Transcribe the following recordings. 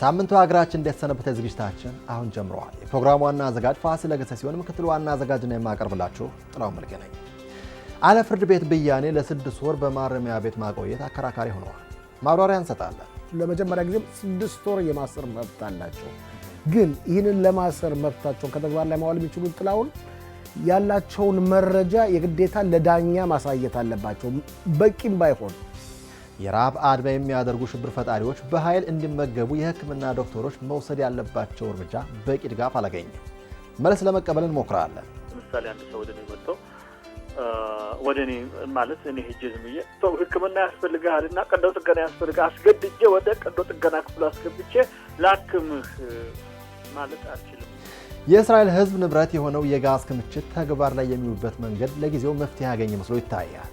ሳምንቱ ሀገራችን እንደተሰነበተ ዝግጅታችን አሁን ጀምሯል። የፕሮግራሙ ዋና አዘጋጅ ፋሲል ለገሰ ሲሆን ምክትል ዋና አዘጋጅና የማቀርብላችሁ ጥላው መልከ ነኝ። አለ ፍርድ ቤት ብያኔ ለ6 ወር በማረሚያ ቤት ማቆየት አከራካሪ ሆነዋል። ማብራሪያ እንሰጣለን። ለመጀመሪያ ጊዜ 6 ወር የማሰር መብት አላቸው። ግን ይህንን ለማሰር መብታቸውን ከተግባር ላይ ማዋል የሚችሉት ጥላውን ያላቸውን መረጃ የግዴታ ለዳኛ ማሳየት አለባቸው። በቂም ባይሆን የራብ አድማ የሚያደርጉ ሽብር ፈጣሪዎች በኃይል እንዲመገቡ የሕክምና ዶክተሮች መውሰድ ያለባቸው እርምጃ በቂ ድጋፍ አላገኘም። መልስ ለመቀበል እንሞክራለን። ለምሳሌ አንድ ሰው ወደ እኔ መጥቶ ወደ እኔ ማለት እኔ ሄጄ ዝም ብዬ ሰው ሕክምና ያስፈልግሃልና ቀዶ ጥገና ያስፈልግህ አስገድጄ ወደ ቀዶ ጥገና ክፍል አስገብቼ ላክምህ ማለት አልችልም። የእስራኤል ሕዝብ ንብረት የሆነው የጋዝ ክምችት ተግባር ላይ የሚውልበት መንገድ ለጊዜው መፍትሄ ያገኘ መስሎ ይታያል።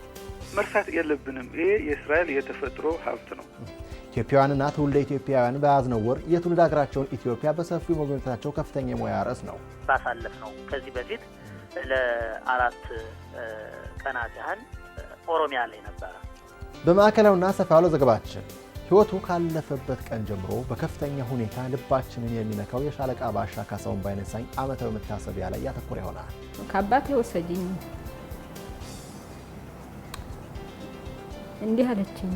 መርሳት የለብንም። ይሄ የእስራኤል የተፈጥሮ ሀብት ነው። ኢትዮጵያውያንና ትውልደ ኢትዮጵያውያን በያዝነው ወር የትውልድ ሀገራቸውን ኢትዮጵያ በሰፊው መጎብኘታቸው ከፍተኛ የሙያ ርዕስ ነው። ባሳለፍ ነው ከዚህ በፊት ለ4 ቀናት ያህል ኦሮሚያ ላይ ነበረ። በማዕከላዊና ሰፋ ያለው ዘገባችን ሕይወቱ ካለፈበት ቀን ጀምሮ በከፍተኛ ሁኔታ ልባችንን የሚነካው የሻለቃ ባሻ ካሳሁን ባይነሳኝ ዓመታዊ መታሰቢያ ላይ ያተኮረ ይሆናል። ከአባቴ ወሰጂኝ እንዲህ አለችኝ።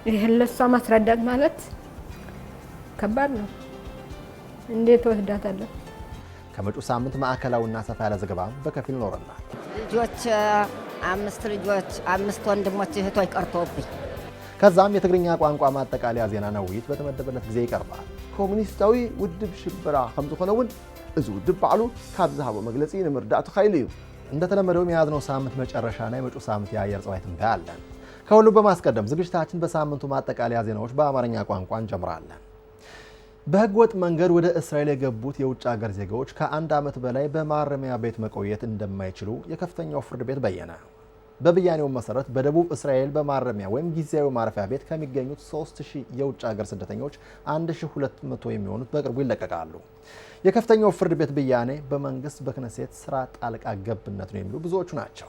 ይሄን ለሷ ማስረዳት ማለት ከባድ ነው። እንዴት ወስዳታለሁ? ከመጪው ሳምንት ማዕከላዊና ሰፋ ያለ ዘገባ በከፊል ኖረናል። ልጆች 5 ልጆች 5 ወንድሞች እህቶች ቀርተውብኝ ከዛም የትግርኛ ቋንቋ ማጠቃለያ ዜናና ውይይት በተመደበለት ጊዜ ይቀርባል። ኮሙኒስታዊ ውድብ ሽብራ ከም ዝኾነውን እዚ ውድብ ባዕሉ ካብ ዝሃቦ መግለጺ ንምርዳእቱ ኃይል እዩ። እንደተለመደው የያዝነው ሳምንት መጨረሻና የመጪው ሳምንት የአየር ጸባይ ትንበያ አለን። ከሁሉም በማስቀደም ዝግጅታችን በሳምንቱ ማጠቃለያ ዜናዎች በአማርኛ ቋንቋ እንጀምራለን። በሕገ ወጥ መንገድ ወደ እስራኤል የገቡት የውጭ ሀገር ዜጋዎች ከ1 ዓመት በላይ በማረሚያ ቤት መቆየት እንደማይችሉ የከፍተኛው ፍርድ ቤት በየነ። በብያኔው መሰረት በደቡብ እስራኤል በማረሚያ ወይም ጊዜያዊ ማረፊያ ቤት ከሚገኙት 3000 የውጭ ሀገር ስደተኞች 1200 የሚሆኑት በቅርቡ ይለቀቃሉ። የከፍተኛው ፍርድ ቤት ብያኔ በመንግስት በክነሴት ስራ ጣልቃ ገብነት ነው የሚሉ ብዙዎቹ ናቸው።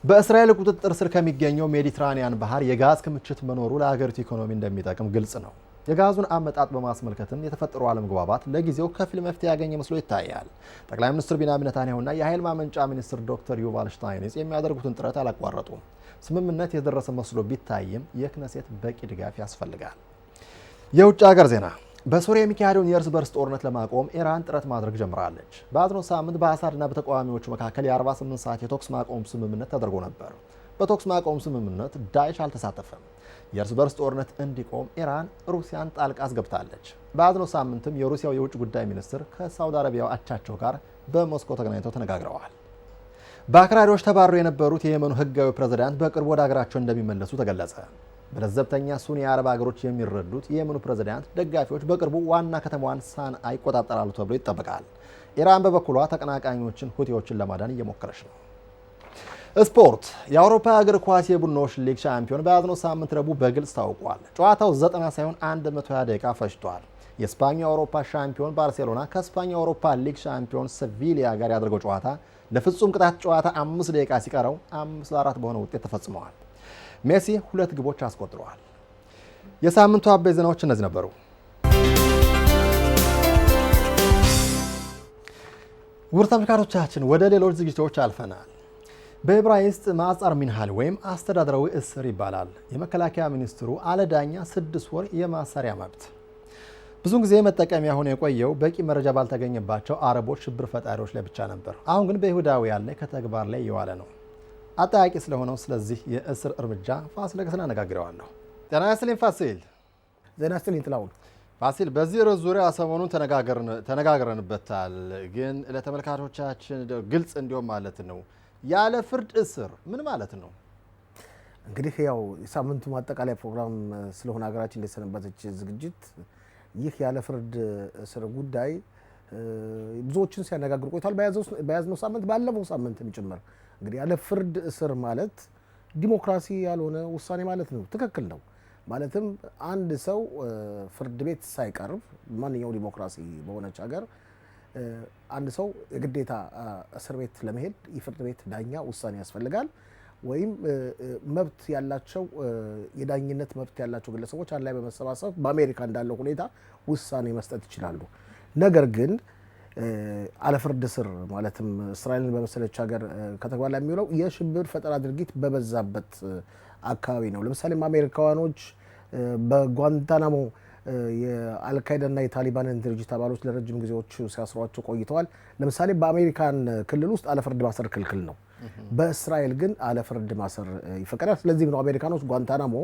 በእስራኤል ቁጥጥር ስር ከሚገኘው ሜዲትራኒያን ባህር የጋዝ ክምችት መኖሩ ለሀገሪቱ ኢኮኖሚ እንደሚጠቅም ግልጽ ነው። የጋዙን አመጣጥ በማስመልከትም የተፈጠረው አለመግባባት ለጊዜው ከፊል መፍትሄ ያገኘ መስሎ ይታያል። ጠቅላይ ሚኒስትር ቢንያሚን ኔታንያሁና የኃይል ማመንጫ ሚኒስትር ዶክተር ዩቫል ሽታይንስ የሚያደርጉትን ጥረት አላቋረጡም። ስምምነት የደረሰ መስሎ ቢታይም የክነሴት በቂ ድጋፍ ያስፈልጋል። የውጭ ሀገር ዜና። በሶሪያ የሚካሄደውን የእርስ በርስ ጦርነት ለማቆም ኢራን ጥረት ማድረግ ጀምራለች። በያዝነው ሳምንት በአሳድና በተቃዋሚዎቹ መካከል የ48 ሰዓት የተኩስ ማቆም ስምምነት ተደርጎ ነበር። በተኩስ ማቆም ስምምነት ዳይሽ አልተሳተፈም። የእርስ በርስ ጦርነት እንዲቆም ኢራን ሩሲያን ጣልቃ አስገብታለች። በያዝነው ሳምንትም የሩሲያው የውጭ ጉዳይ ሚኒስትር ከሳውዲ አረቢያው አቻቸው ጋር በሞስኮ ተገናኝተው ተነጋግረዋል። በአክራሪዎች ተባረው የነበሩት የየመኑ ህጋዊ ፕሬዝዳንት በቅርቡ ወደ ሀገራቸው እንደሚመለሱ ተገለጸ። በለዘብተኛ ሱኒ የአረብ ሀገሮች የሚረዱት የየመኑ ፕሬዝዳንት ደጋፊዎች በቅርቡ ዋና ከተማዋን ሳንዓ ይቆጣጠራሉ ተብሎ ይጠበቃል። ኢራን በበኩሏ ተቀናቃኞችን ሁቲዎችን ለማዳን እየሞከረች ነው። ስፖርት። የአውሮፓ እግር ኳስ የቡድኖች ሊግ ሻምፒዮን በያዝነው ሳምንት ረቡዕ በግልጽ ታውቋል። ጨዋታው 90 ሳይሆን 120 ደቂቃ ፈጅቷል። የስፓኙ የአውሮፓ ሻምፒዮን ባርሴሎና ከስፓኙ የአውሮፓ ሊግ ሻምፒዮን ሴቪሊያ ጋር ያደረገው ጨዋታ ለፍጹም ቅጣት ጨዋታ 5 ደቂቃ ሲቀረው 5-4 በሆነ ውጤት ተፈጽመዋል። ሜሲ 2 ግቦች አስቆጥረዋል። የሳምንቱ አበይት ዜናዎች እነዚህ ነበሩ። ውድ ተመልካቾቻችን ወደ ሌሎች ዝግጅቶች አልፈናል። በዕብራይስጥ ማዕጻር ሚንሃል ወይም አስተዳደራዊ እስር ይባላል። የመከላከያ ሚኒስትሩ አለዳኛ 6 ወር የማሰሪያ መብት። ብዙውን ጊዜ መጠቀሚያ ሆኖ የቆየው በቂ መረጃ ባልተገኘባቸው አረቦች ሽብር ፈጣሪዎች ላይ ብቻ ነበር። አሁን ግን በይሁዳውያን ላይ ከተግባር ላይ እየዋለ ነው። አጠያቂ ስለሆነው ስለዚህ የእስር እርምጃ ፋሲል ለገሰን አነጋግረዋለሁ። ጤና ይስጥልኝ ፋሲል። ዜና ይስጥልኝ ጥላሁን። ፋሲል፣ በዚህ ርዕስ ዙሪያ ሰሞኑን ተነጋግረንበታል። ግን ለተመልካቾቻችን ግልጽ እንዲሆን ማለት ነው ያለ ፍርድ እስር ምን ማለት ነው? እንግዲህ ያው የሳምንቱ ማጠቃለያ ፕሮግራም ስለሆነ ሀገራችን እንደሰነበተች ዝግጅት ይህ ያለ ፍርድ እስር ጉዳይ ብዙዎችን ሲያነጋግር ቆይቷል። በያዝነው ሳምንት ባለፈው ሳምንትም ጭምር እንግዲህ ያለ ፍርድ እስር ማለት ዲሞክራሲ ያልሆነ ውሳኔ ማለት ነው። ትክክል ነው። ማለትም አንድ ሰው ፍርድ ቤት ሳይቀርብ ማንኛው ዲሞክራሲ በሆነች ሀገር አንድ ሰው የግዴታ እስር ቤት ለመሄድ የፍርድ ቤት ዳኛ ውሳኔ ያስፈልጋል። ወይም መብት ያላቸው የዳኝነት መብት ያላቸው ግለሰቦች አንድ ላይ በመሰባሰብ በአሜሪካ እንዳለው ሁኔታ ውሳኔ መስጠት ይችላሉ። ነገር ግን አለፍርድ ስር ማለትም እስራኤልን በመሰለች ሀገር ከተግባር ላይ የሚውለው የሽብር ፈጠራ ድርጊት በበዛበት አካባቢ ነው። ለምሳሌ አሜሪካውያኖች በጓንታናሞ የአልካይዳና የታሊባንን ድርጅት አባሎች ለረጅም ጊዜዎች ሲያስሯቸው ቆይተዋል። ለምሳሌ በአሜሪካን ክልል ውስጥ አለፍርድ ማሰር ክልክል ነው። በእስራኤል ግን አለፍርድ ማሰር ይፈቀዳል። ስለዚህ ነው አሜሪካኖች ጓንታናሞ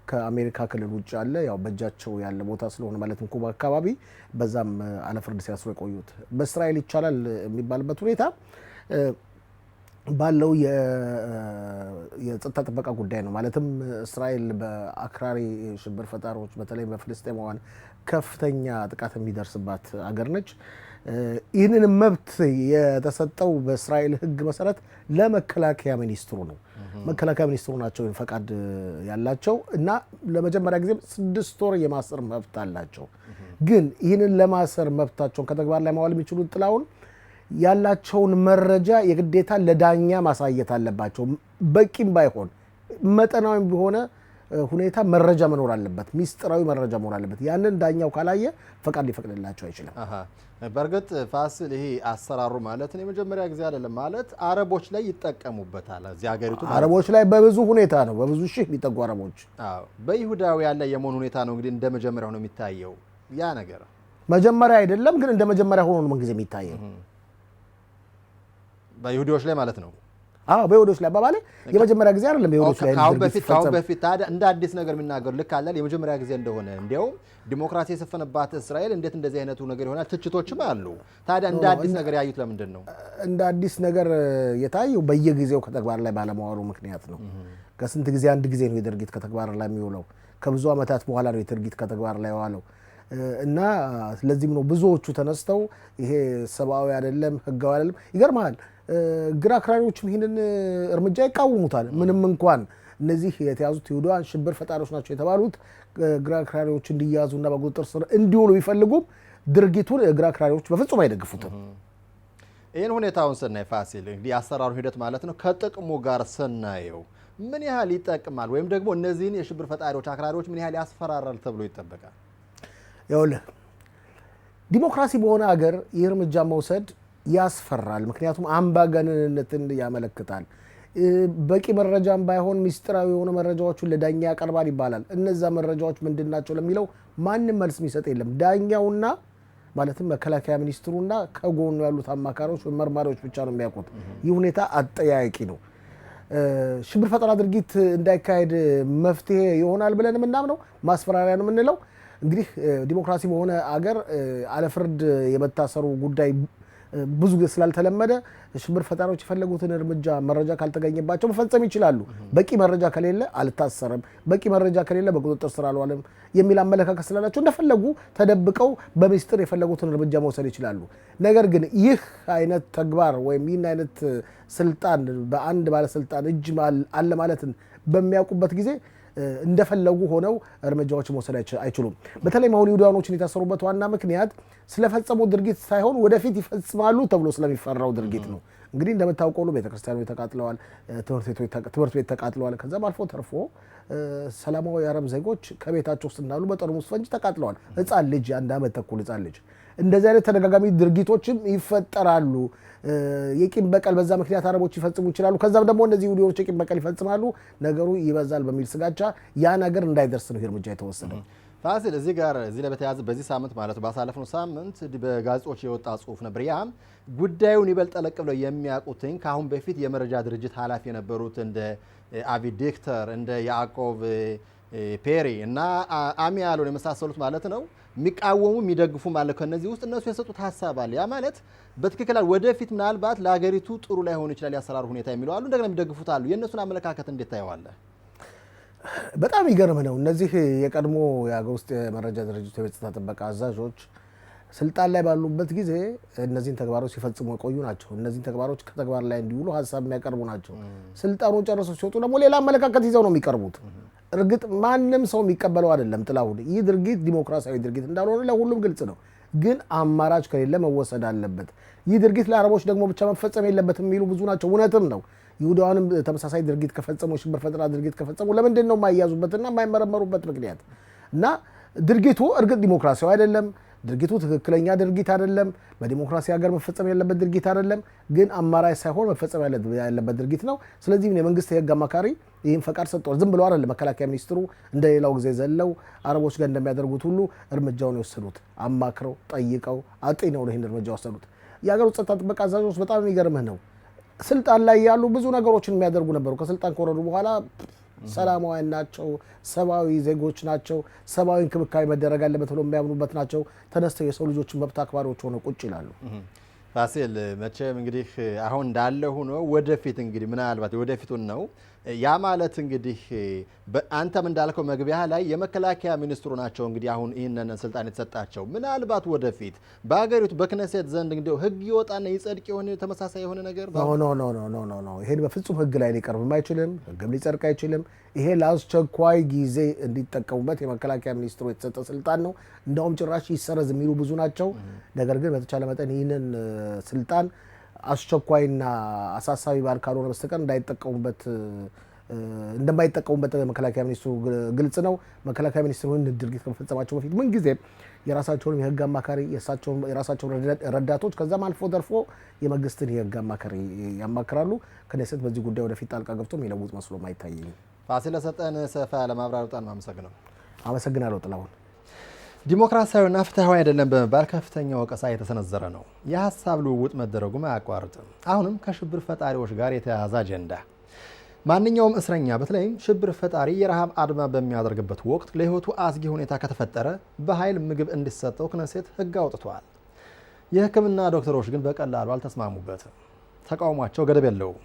ከአሜሪካ ክልል ውጭ ያለ ያው በእጃቸው ያለ ቦታ ስለሆነ ማለትም ኩባ አካባቢ በዛም አለፍርድ ሲያስሩ የቆዩት። በእስራኤል ይቻላል የሚባልበት ሁኔታ ባለው የጸጥታ ጥበቃ ጉዳይ ነው። ማለትም እስራኤል በአክራሪ ሽብር ፈጣሪዎች በተለይ በፍልስጤማውያን ከፍተኛ ጥቃት የሚደርስባት አገር ነች። ይህንን መብት የተሰጠው በእስራኤል ሕግ መሰረት ለመከላከያ ሚኒስትሩ ነው። መከላከያ ሚኒስትሩ ናቸው ፈቃድ ያላቸው እና ለመጀመሪያ ጊዜ 6 ወር የማሰር መብት አላቸው። ግን ይህንን ለማሰር መብታቸውን ከተግባር ላይ ማዋል የሚችሉት ጥላውን ያላቸውን መረጃ የግዴታ ለዳኛ ማሳየት አለባቸው። በቂም ባይሆን መጠናዊም ቢሆነ ሁኔታ መረጃ መኖር አለበት፣ ሚስጥራዊ መረጃ መኖር አለበት። ያንን ዳኛው ካላየ ፈቃድ ሊፈቅድላቸው አይችልም። በእርግጥ ፋሲል ይሄ አሰራሩ ማለት ነው የመጀመሪያ ጊዜ አይደለም። ማለት አረቦች ላይ ይጠቀሙበታል። እዚህ ሀገሪቱ አረቦች ላይ በብዙ ሁኔታ ነው፣ በብዙ ሺህ የሚጠጉ አረቦች። በይሁዳውያን ላይ የመሆኑ ሁኔታ ነው እንግዲህ እንደ መጀመሪያው ነው የሚታየው። ያ ነገር መጀመሪያ አይደለም ግን እንደ መጀመሪያ ሆኖ ነው ጊዜ የሚታየው በይሁዶች ላይ ማለት ነው። በይሁዶች ላይ አባባሌ የመጀመሪያ ጊዜ አይደለም። በይሁዶች ላይ ካሁን በፊት ታዲያ እንደ አዲስ ነገር የሚናገሩ ልክ አለ የመጀመሪያ ጊዜ እንደሆነ። እንዲያውም ዲሞክራሲ የሰፈነባት እስራኤል እንዴት እንደዚህ አይነቱ ነገር ይሆናል? ትችቶችም አሉ። ታዲያ እንደ አዲስ ነገር ያዩት ለምንድን ነው? እንደ አዲስ ነገር የታየው በየጊዜው ከተግባር ላይ ባለመዋሉ ምክንያት ነው። ከስንት ጊዜ አንድ ጊዜ ነው የድርጊት ከተግባር ላይ የሚውለው። ከብዙ ዓመታት በኋላ ነው የድርጊት ከተግባር ላይ የዋለው እና ስለዚህም ነው ብዙዎቹ ተነስተው ይሄ ሰብአዊ አይደለም፣ ህጋዊ አይደለም። ይገርማል። ግራ አክራሪዎችም ይህንን እርምጃ ይቃወሙታል። ምንም እንኳን እነዚህ የተያዙት ይሁዳውያን ሽብር ፈጣሪዎች ናቸው የተባሉት ግራ አክራሪዎች እንዲያዙና በቁጥጥር ስር እንዲውሉ ቢፈልጉም ድርጊቱን ግራ አክራሪዎች በፍጹም አይደግፉትም። ይህን ሁኔታውን ስናይ ፋሲል እንግዲህ አሰራሩ ሂደት ማለት ነው ከጥቅሙ ጋር ስናየው ምን ያህል ይጠቅማል ወይም ደግሞ እነዚህን የሽብር ፈጣሪዎች አክራሪዎች ምን ያህል ያስፈራራል ተብሎ ይጠበቃል? ይኸውልህ ዲሞክራሲ በሆነ ሀገር ይህ እርምጃ መውሰድ ያስፈራል። ምክንያቱም አምባገነንነትን ያመለክታል። በቂ መረጃም ባይሆን ሚስጥራዊ የሆኑ መረጃዎችን ለዳኛ ያቀርባል ይባላል። እነዛ መረጃዎች ምንድናቸው ለሚለው ማንም መልስ የሚሰጥ የለም። ዳኛውና ማለትም መከላከያ ሚኒስትሩና ከጎኑ ያሉት አማካሪዎች ወይም መርማሪዎች ብቻ ነው የሚያውቁት። ይህ ሁኔታ አጠያያቂ ነው። ሽብር ፈጠራ ድርጊት እንዳይካሄድ መፍትሄ ይሆናል ብለን የምናምነው ማስፈራሪያ ነው የምንለው እንግዲህ ዲሞክራሲ በሆነ አገር አለፍርድ የመታሰሩ ጉዳይ ብዙ ጊዜ ስላልተለመደ ሽብር ፈጣሪዎች የፈለጉትን እርምጃ መረጃ ካልተገኘባቸው መፈጸም ይችላሉ። በቂ መረጃ ከሌለ አልታሰረም፣ በቂ መረጃ ከሌለ በቁጥጥር ስር አልዋለም የሚል አመለካከት ስላላቸው እንደፈለጉ ተደብቀው በሚስጥር የፈለጉትን እርምጃ መውሰድ ይችላሉ። ነገር ግን ይህ አይነት ተግባር ወይም ይህን አይነት ስልጣን በአንድ ባለስልጣን እጅ አለ ማለትን በሚያውቁበት ጊዜ እንደፈለጉ ሆነው እርምጃዎች መውሰድ አይችሉም። በተለይ አሁን ይሁዳውያኖችን የታሰሩበት ዋና ምክንያት ስለፈጸሙ ድርጊት ሳይሆን ወደፊት ይፈጽማሉ ተብሎ ስለሚፈራው ድርጊት ነው። እንግዲህ እንደምታውቀው ቤተክርስቲያኖች ተቃጥለዋል፣ ትምህርት ቤት ተቃጥለዋል። ከዛም አልፎ ተርፎ ሰላማዊ የአረብ ዜጎች ከቤታቸው ውስጥ እንዳሉ በጠርሙስ ፈንጅ ተቃጥለዋል። ሕፃን ልጅ የ1 ዓመት ተኩል ሕፃን ልጅ። እንደዚህ አይነት ተደጋጋሚ ድርጊቶችም ይፈጠራሉ። የቂም በቀል በዛ ምክንያት አረቦች ይፈጽሙ ይችላሉ። ከዛም ደግሞ እነዚህ ይሁዲዎች የቂም በቀል ይፈጽማሉ፣ ነገሩ ይበዛል በሚል ስጋቻ ያ ነገር እንዳይደርስ ነው እርምጃ የተወሰደው። ፋሲል እዚህ ላይ በተያያዘ በዚህ ሳምንት ማለት ባሳለፍነው ሳምንት በጋዜጦች የወጣ ጽሁፍ ነበር። ያም ጉዳዩን ይበልጥ ጠለቅ ብለው የሚያውቁትኝ ከአሁን በፊት የመረጃ ድርጅት ኃላፊ የነበሩት እንደ አቪ ዲክተር እንደ ያዕቆብ ፔሪ እና አሚ ያለውን የመሳሰሉት ማለት ነው የሚቃወሙ የሚደግፉ ማለት ከነዚህ ውስጥ እነሱ የሰጡት ሀሳብ አለ። ያ ማለት በትክክል ወደፊት ምናልባት ለሀገሪቱ ጥሩ ላይሆን ይችላል ያሰራሩ ሁኔታ የሚለው አሉ፣ እንደገና የሚደግፉት አሉ። የእነሱን አመለካከት እንዴት ታየዋለህ? በጣም ይገርም ነው። እነዚህ የቀድሞ የሀገር ውስጥ የመረጃ ድርጅት የጸጥታ ጥበቃ አዛዦች ስልጣን ላይ ባሉበት ጊዜ እነዚህን ተግባሮች ሲፈጽሙ የቆዩ ናቸው። እነዚህን ተግባሮች ከተግባር ላይ እንዲውሉ ሀሳብ የሚያቀርቡ ናቸው። ስልጣኑን ጨርሰው ሲወጡ ደግሞ ሌላ አመለካከት ይዘው ነው የሚቀርቡት። እርግጥ ማንም ሰው የሚቀበለው አይደለም ጥላሁን፣ ይህ ድርጊት ዲሞክራሲያዊ ድርጊት እንዳልሆነ ለሁሉም ግልጽ ነው። ግን አማራጭ ከሌለ መወሰድ አለበት። ይህ ድርጊት ለአረቦች ደግሞ ብቻ መፈጸም የለበትም የሚሉ ብዙ ናቸው። እውነትም ነው። ይሁዳውያንም ተመሳሳይ ድርጊት ከፈጸሙ ሽብር ፈጠራ ድርጊት ከፈጸሙ ለምንድን ነው የማይያዙበትና የማይመረመሩበት ምክንያት? እና ድርጊቱ እርግጥ ዲሞክራሲያዊ አይደለም፣ ድርጊቱ ትክክለኛ ድርጊት አይደለም፣ በዲሞክራሲ ሀገር መፈጸም ያለበት ድርጊት አይደለም፣ ግን አማራጭ ሳይሆን መፈጸም ያለበት ድርጊት ነው። ስለዚህ የመንግስት የህግ አማካሪ ይህን ፈቃድ ሰጥቷል። ዝም ብሎ አይደለም መከላከያ ሚኒስትሩ እንደሌላው ጊዜ ዘለው አረቦች ጋር እንደሚያደርጉት ሁሉ እርምጃውን የወሰዱት አማክረው ጠይቀው አጤነው ነው ይህን እርምጃ ወሰዱት። የሀገር ውስጥ ጸጥታ ጥበቃ አዛዦች በጣም የሚገርምህ ነው፣ ስልጣን ላይ ያሉ ብዙ ነገሮችን የሚያደርጉ ነበሩ። ከስልጣን ከወረዱ በኋላ ሰላማዊያን ናቸው፣ ሰብአዊ ዜጎች ናቸው፣ ሰብአዊ እንክብካቤ መደረግ አለበት ብለው የሚያምኑበት ናቸው። ተነስተው የሰው ልጆችን መብት አክባሪዎች ሆነው ቁጭ ይላሉ። ፋሲል መቼም እንግዲህ አሁን እንዳለ ሆኖ ወደፊት እንግዲህ ምናልባት ወደፊቱን ነው ያ ማለት እንግዲህ አንተም እንዳልከው መግቢያ ላይ የመከላከያ ሚኒስትሩ ናቸው እንግዲህ አሁን ይህንን ስልጣን የተሰጣቸው። ምናልባት ወደፊት በአገሪቱ በክነሴት ዘንድ እንግዲህ ህግ ይወጣና ይጸድቅ የሆነ ተመሳሳይ የሆነ ነገር ኖ ይሄን በፍጹም ህግ ላይ ሊቀርብም አይችልም፣ ህግም ሊጸድቅ አይችልም። ይሄ ለአስቸኳይ ጊዜ እንዲጠቀሙበት የመከላከያ ሚኒስትሩ የተሰጠ ስልጣን ነው። እንደውም ጭራሽ ይሰረዝ የሚሉ ብዙ ናቸው። ነገር ግን በተቻለ መጠን ይህንን ስልጣን አስቸኳይና አሳሳቢ ባል ካልሆነ በስተቀር እንደማይጠቀሙበት መከላከያ ሚኒስትሩ ግልጽ ነው። መከላከያ ሚኒስትሩ ድርጊት ከመፈጸማቸው በፊት ምን ጊዜ የራሳቸውን የህግ አማካሪ የራሳቸውን ረዳቶች ከዛም አልፎ ተርፎ የመንግስትን የህግ አማካሪ ያማክራሉ። ክኔሴት በዚህ ጉዳይ ወደፊት ጣልቃ ገብቶ የሚለውጥ መስሎ አይታየኝም። ፋሲል ለሰጠን ሰፋ ለማብራሪያ በጣም አመሰግናለሁ ጥላሁን። ዲሞክራሲያዊና ፍትሃዊ አይደለም በመባል ከፍተኛ ወቀሳ የተሰነዘረ ነው። የሀሳብ ልውውጥ መደረጉም አያቋርጥም። አሁንም ከሽብር ፈጣሪዎች ጋር የተያያዘ አጀንዳ። ማንኛውም እስረኛ በተለይም ሽብር ፈጣሪ የረሃብ አድማ በሚያደርግበት ወቅት ለህይወቱ አስጊ ሁኔታ ከተፈጠረ በኃይል ምግብ እንዲሰጠው ክነሴት ህግ አውጥቷል። የህክምና ዶክተሮች ግን በቀላሉ አልተስማሙበትም። ተቃውሟቸው ገደብ የለውም።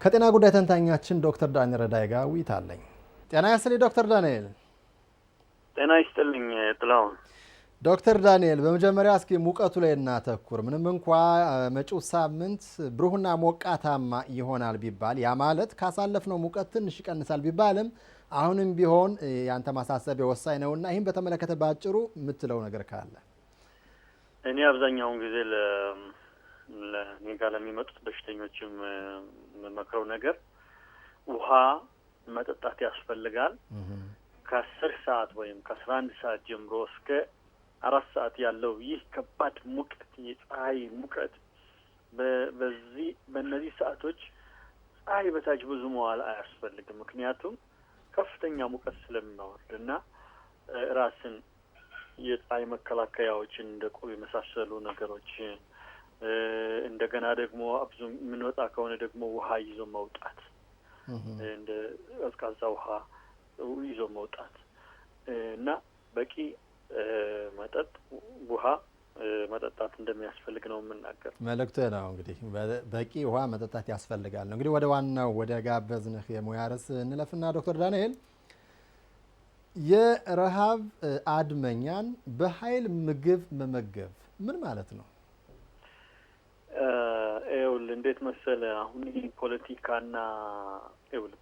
ከጤና ጉዳይ ተንታኛችን ዶክተር ዳንኤል ረዳይ ጋር ውይይት አለኝ። ጤና ይስጥልኝ ዶክተር ዳንኤል። ጤና ይስጥልኝ ጥላሁን። ዶክተር ዳንኤል በመጀመሪያ እስኪ ሙቀቱ ላይ እናተኩር። ምንም እንኳ መጪው ሳምንት ብሩህና ሞቃታማ ይሆናል ቢባል ያ ማለት ካሳለፍነው ሙቀት ትንሽ ይቀንሳል ቢባልም አሁንም ቢሆን ያንተ ማሳሰቢያ ወሳኝ ነውና ይህን በተመለከተ ባጭሩ የምትለው ነገር ካለ። እኔ አብዛኛውን ጊዜ ለኔ ጋር ለሚመጡት በሽተኞችም የምመክረው ነገር ውሃ መጠጣት ያስፈልጋል። ከ10 ሰዓት ወይም ከ11 ሰዓት ጀምሮ እስከ 4 ሰዓት ያለው ይህ ከባድ ሙቀት የፀሐይ ሙቀት በእነዚህ ሰዓቶች ፀሐይ በታች ብዙ መዋል አያስፈልግም። ምክንያቱም ከፍተኛ ሙቀት ስለሚያወርድ እና ራስን የፀሐይ መከላከያዎችን እንደ ቆብ የመሳሰሉ ነገሮች እንደገና ደግሞ ብዙ የምንወጣ ከሆነ ደግሞ ውሃ ይዞ መውጣት እንደ ቀዝቃዛ ውሃ ይዞ መውጣት እና በቂ ውሃ መጠጣት እንደሚያስፈልግ ነው የምናገር። መልእክቱ ነው እንግዲህ በቂ ውሃ መጠጣት ያስፈልጋል ነው። እንግዲህ ወደ ዋናው ወደ ጋበዝንህ የሙያ ርዕስ እንለፍና ዶክተር ዳንኤል የረሃብ አድመኛን በኃይል ምግብ መመገብ ምን ማለት ነው? እንዴት መሰለ አሁን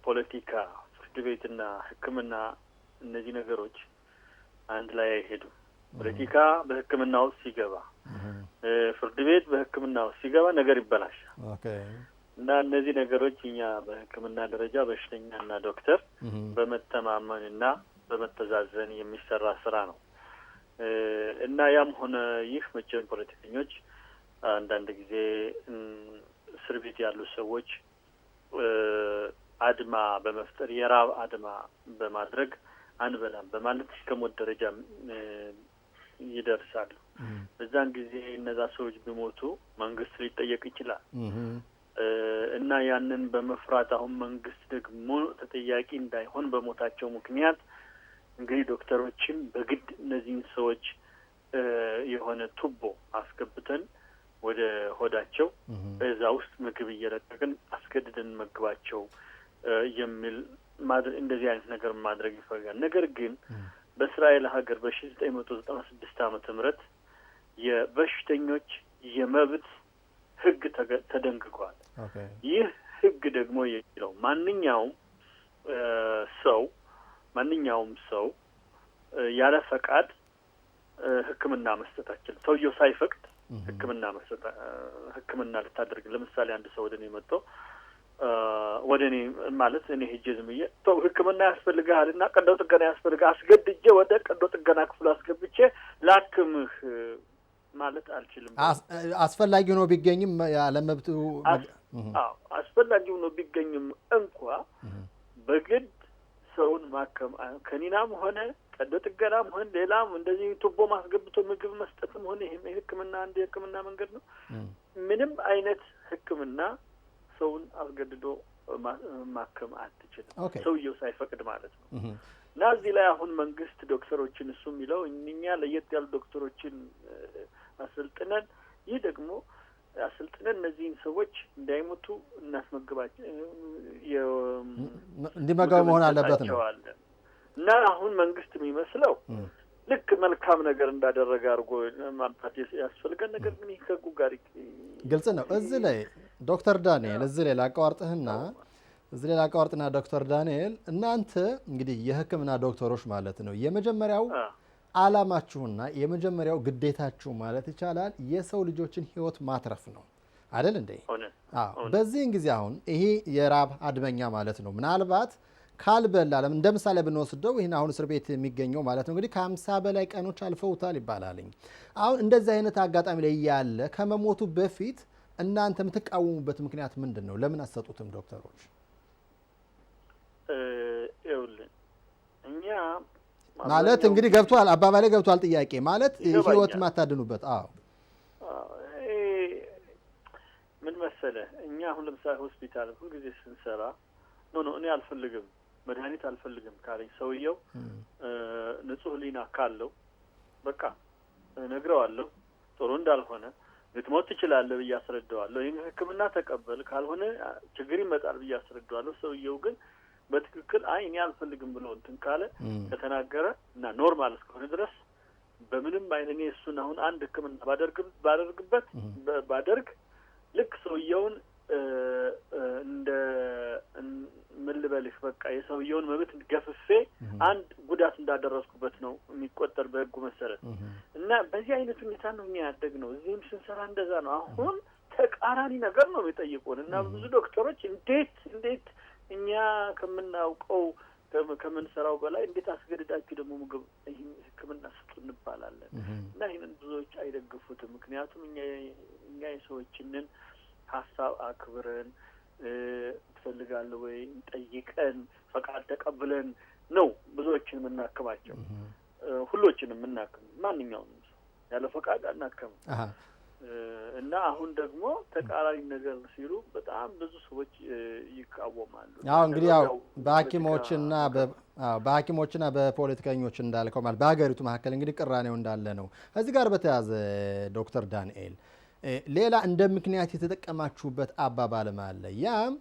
ፖለቲካ ፍርድ ቤትና ሕክምና እነዚህ ነገሮች አንድ ላይ አይሄዱም። ፖለቲካ በሕክምና ውስጥ ሲገባ ፍርድ ቤት በሕክምና ውስጥ ሲገባ ነገር ይበላሻል። እና እነዚህ ነገሮች እኛ በሕክምና ደረጃ በሽተኛና ዶክተር በመተማመንና በመተዛዘን የሚሰራ ስራ ነው እና ያም ሆነ ይህ መቼም ፖለቲከኞች አንዳንድ ጊዜ እስር ቤት ያሉ ሰዎች አድማ በመፍጠር የራብ አድማ በማድረግ አንበላም በማለት እስከ ሞት ደረጃ ይደርሳሉ። በዛን ጊዜ እነዛ ሰዎች ቢሞቱ መንግስት ሊጠየቅ ይችላል እና ያንን በመፍራት አሁን መንግስት ደግሞ ተጠያቂ እንዳይሆን በሞታቸው ምክንያት እንግዲህ ዶክተሮችም በግድ እነዚህን ሰዎች የሆነ ቱቦ አስገብተን ወደ ሆዳቸው በዛ ውስጥ ምግብ እየለቀቅን አስገድደን መግባቸው የሚል እንደዚህ አይነት ነገር ማድረግ ይፈልጋል። ነገር ግን በእስራኤል ሀገር በ1996 ዓመተ ምህረት የበሽተኞች የመብት ህግ ተደንግጓል። ይህ ህግ ደግሞ የሚለው ማንኛውም ሰው ያለ ፈቃድ ሕክምና መስጠት አይችልም። ሰውየው ሳይፈቅድ ሕክምና ልታደርግ ለምሳሌ አንድ ሰው ወደ እኔ መጥቶ ወደ እኔ ማለት እኔ ሄጄ ዝም ብዬ ሕክምና ያስፈልግሃልና ቀዶ ጥገና ያስፈልግሃል አስገድጄ ወደ ቀዶ ጥገና ክፍሉ አስገብቼ ላክምህ ማለት አልችልም። አስፈላጊ ሆኖ ቢገኝም ያለመብቱ አስፈላጊ ሆኖ ቢገኝም እንኳ በግድ ሰውን ማከም ከኒናም ሆነ ቀዶ ጥገናም ሆነ ሌላም እንደዚህ ቱቦ ማስገብቶ ምግብ መስጠትም ሆነ ይሄ ሕክምና አንድ የሕክምና መንገድ ነው። ምንም አይነት ሕክምና ሰውን አስገድዶ ማከም አትችልም፣ ሰውየው ሳይፈቅድ ማለት ነው። እና እዚህ ላይ አሁን መንግስት ዶክተሮችን እሱ የሚለው እኛ ለየት ያሉ ዶክተሮችን አሰልጥነን ይህ ደግሞ አሰልጥነን እነዚህን ሰዎች እንዳይሞቱ እናስመግባቸው እንዲመገቡ መሆን አለበት ነው። እና አሁን መንግስት የሚመስለው ልክ መልካም ነገር እንዳደረገ አድርጎ ማምጣት ያስፈልገን፣ ነገር ግን ይህ ከህጉ ጋር ግልጽ ነው። እዚህ ላይ ዶክተር ዳንኤል እዚህ ላይ ላቋርጥህና ዶክተር ዳንኤል እናንተ እንግዲህ የህክምና ዶክተሮች ማለት ነው የመጀመሪያው ዓላማችሁና የመጀመሪያው ግዴታችሁ ማለት ይቻላል የሰው ልጆችን ህይወት ማትረፍ ነው አይደል እንዴ? በዚህን ጊዜ አሁን ይሄ የራብ አድመኛ ማለት ነው ምናልባት ካልበላ እንደ ምሳሌ ብንወስደው ይህን አሁን እስር ቤት የሚገኘው ማለት ነው እንግዲህ ከ50 በላይ ቀኖች አልፈውታል ይባላልኝ። አሁን እንደዚህ አይነት አጋጣሚ ላይ ያለ ከመሞቱ በፊት እናንተ የምትቃወሙበት ምክንያት ምንድን ነው? ለምን አትሰጡትም ዶክተሮች? ይኸውልህ እኛ ማለት እንግዲህ ገብቷል፣ አባባሌ ገብቷል። ጥያቄ ማለት ህይወት ማታድኑበት። ምን መሰለህ እኛ አሁን ለምሳሌ ሆስፒታል ሁልጊዜ ስንሰራ እኔ አልፈልግም መድኃኒት አልፈልግም ካለኝ ሰውየው ንጹህ ሊና ካለው በቃ እነግረዋለሁ ጥሩ እንዳልሆነ ልትሞት ትችላለህ ብዬ አስረዳዋለሁ። ይህን ሕክምና ተቀበል ካልሆነ ችግር ይመጣል ብዬ አስረዳዋለሁ። ሰውየው ግን በትክክል እኔ አልፈልግም ብሎ እንትን ካለ ከተናገረ እና ኖርማል እስከሆነ ድረስ በምንም አይነት እኔ እሱን አሁን አንድ ሕክምና ባደርግ ልክ ሰውየውን እንደ ምን ልበልህ በቃ የሰውየውን መብት ገፍፌ አንድ ጉዳት እንዳደረስኩበት ነው የሚቆጠር በህጉ መሰረት። እና በዚህ አይነት ሁኔታ ነው እኛ ያደግነው። እዚህም ስንሰራ እንደዛ ነው። አሁን ተቃራኒ ነገር ነው የሚጠይቁን እና ብዙ ዶክተሮች እንዴት እኛ ከምናውቀው ከምንሰራው በላይ እንዴት አስገድዳችሁ ደግሞ ምግብ ሕክምና ስጡ እንባላለን። እና ይህንን ብዙዎች አይደግፉትም። ምክንያቱም እኛ የሰዎችንን ሀሳብ አክብረን ትፈልጋለህ ወይ ጠይቀን ፈቃድ ተቀብለን ነው ብዙዎችን የምናክማቸው። ሁሎችንም የምናክም ማንኛውም ሰው ያለ ፈቃድ አናክምም። እና አሁን ደግሞ ተቃራኒ ነገር ሲሉ በጣም ብዙ ሰዎች ይቃወማሉ። እንግዲህ በሐኪሞችና በፖለቲከኞች እንዳልከው ማለት በሀገሪቱ መካከል እንግዲህ ቅራኔው እንዳለ ነው። እዚህ ጋር በተያያዘ ዶክተር ዳንኤል ሌላ እንደ ምክንያት የተጠቀማችሁበት አባባልም አለ። ያም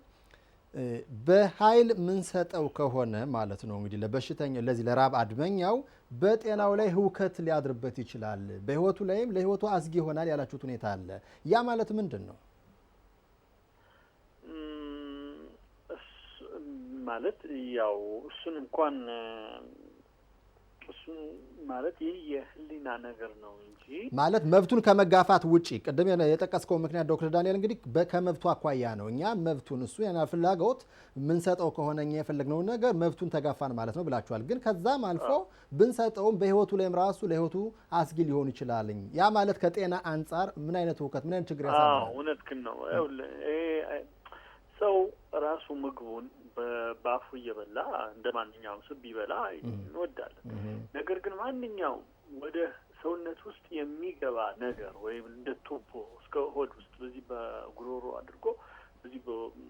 በኃይል ምንሰጠው ከሆነ ማለት ነው እንግዲህ ለበሽተኛው ለዚህ ለራብ አድመኛው በጤናው ላይ ህውከት ሊያድርበት ይችላል፣ በህይወቱ ላይም ለህይወቱ አስጊ ይሆናል ያላችሁት ሁኔታ አለ። ያ ማለት ምንድን ነው? ማለት ያው እሱን እንኳን እሱን ማለት ይህ የህሊና ነገር ነው እንጂ ማለት መብቱን ከመጋፋት ውጪ ቅድም የጠቀስከው ምክንያት ዶክተር ዳንኤል እንግዲህ ከመብቱ አኳያ ነው። እኛ መብቱን እሱ ያና ፍላጎት ምንሰጠው ከሆነ እኛ የፈለግነው ነገር መብቱን ተጋፋን ማለት ነው ብላችኋል። ግን ከዛም አልፎ ብንሰጠውም በህይወቱ ላይም ራሱ ለህይወቱ አስጊ ሊሆን ይችላል። ያ ማለት ከጤና አንጻር ምን አይነት ውከት ምን አይነት ችግር ያሳያል? እውነትህን ነው። ሰው ራሱ ምግቡን በአፉ እየበላ እንደ ማንኛውም ሰው ቢበላ እንወዳለን። ነገር ግን ማንኛውም ወደ ሰውነት ውስጥ የሚገባ ነገር ወይም እንደ ቱቦ እስከ ሆድ ውስጥ በዚህ በጉሮሮ አድርጎ በዚህ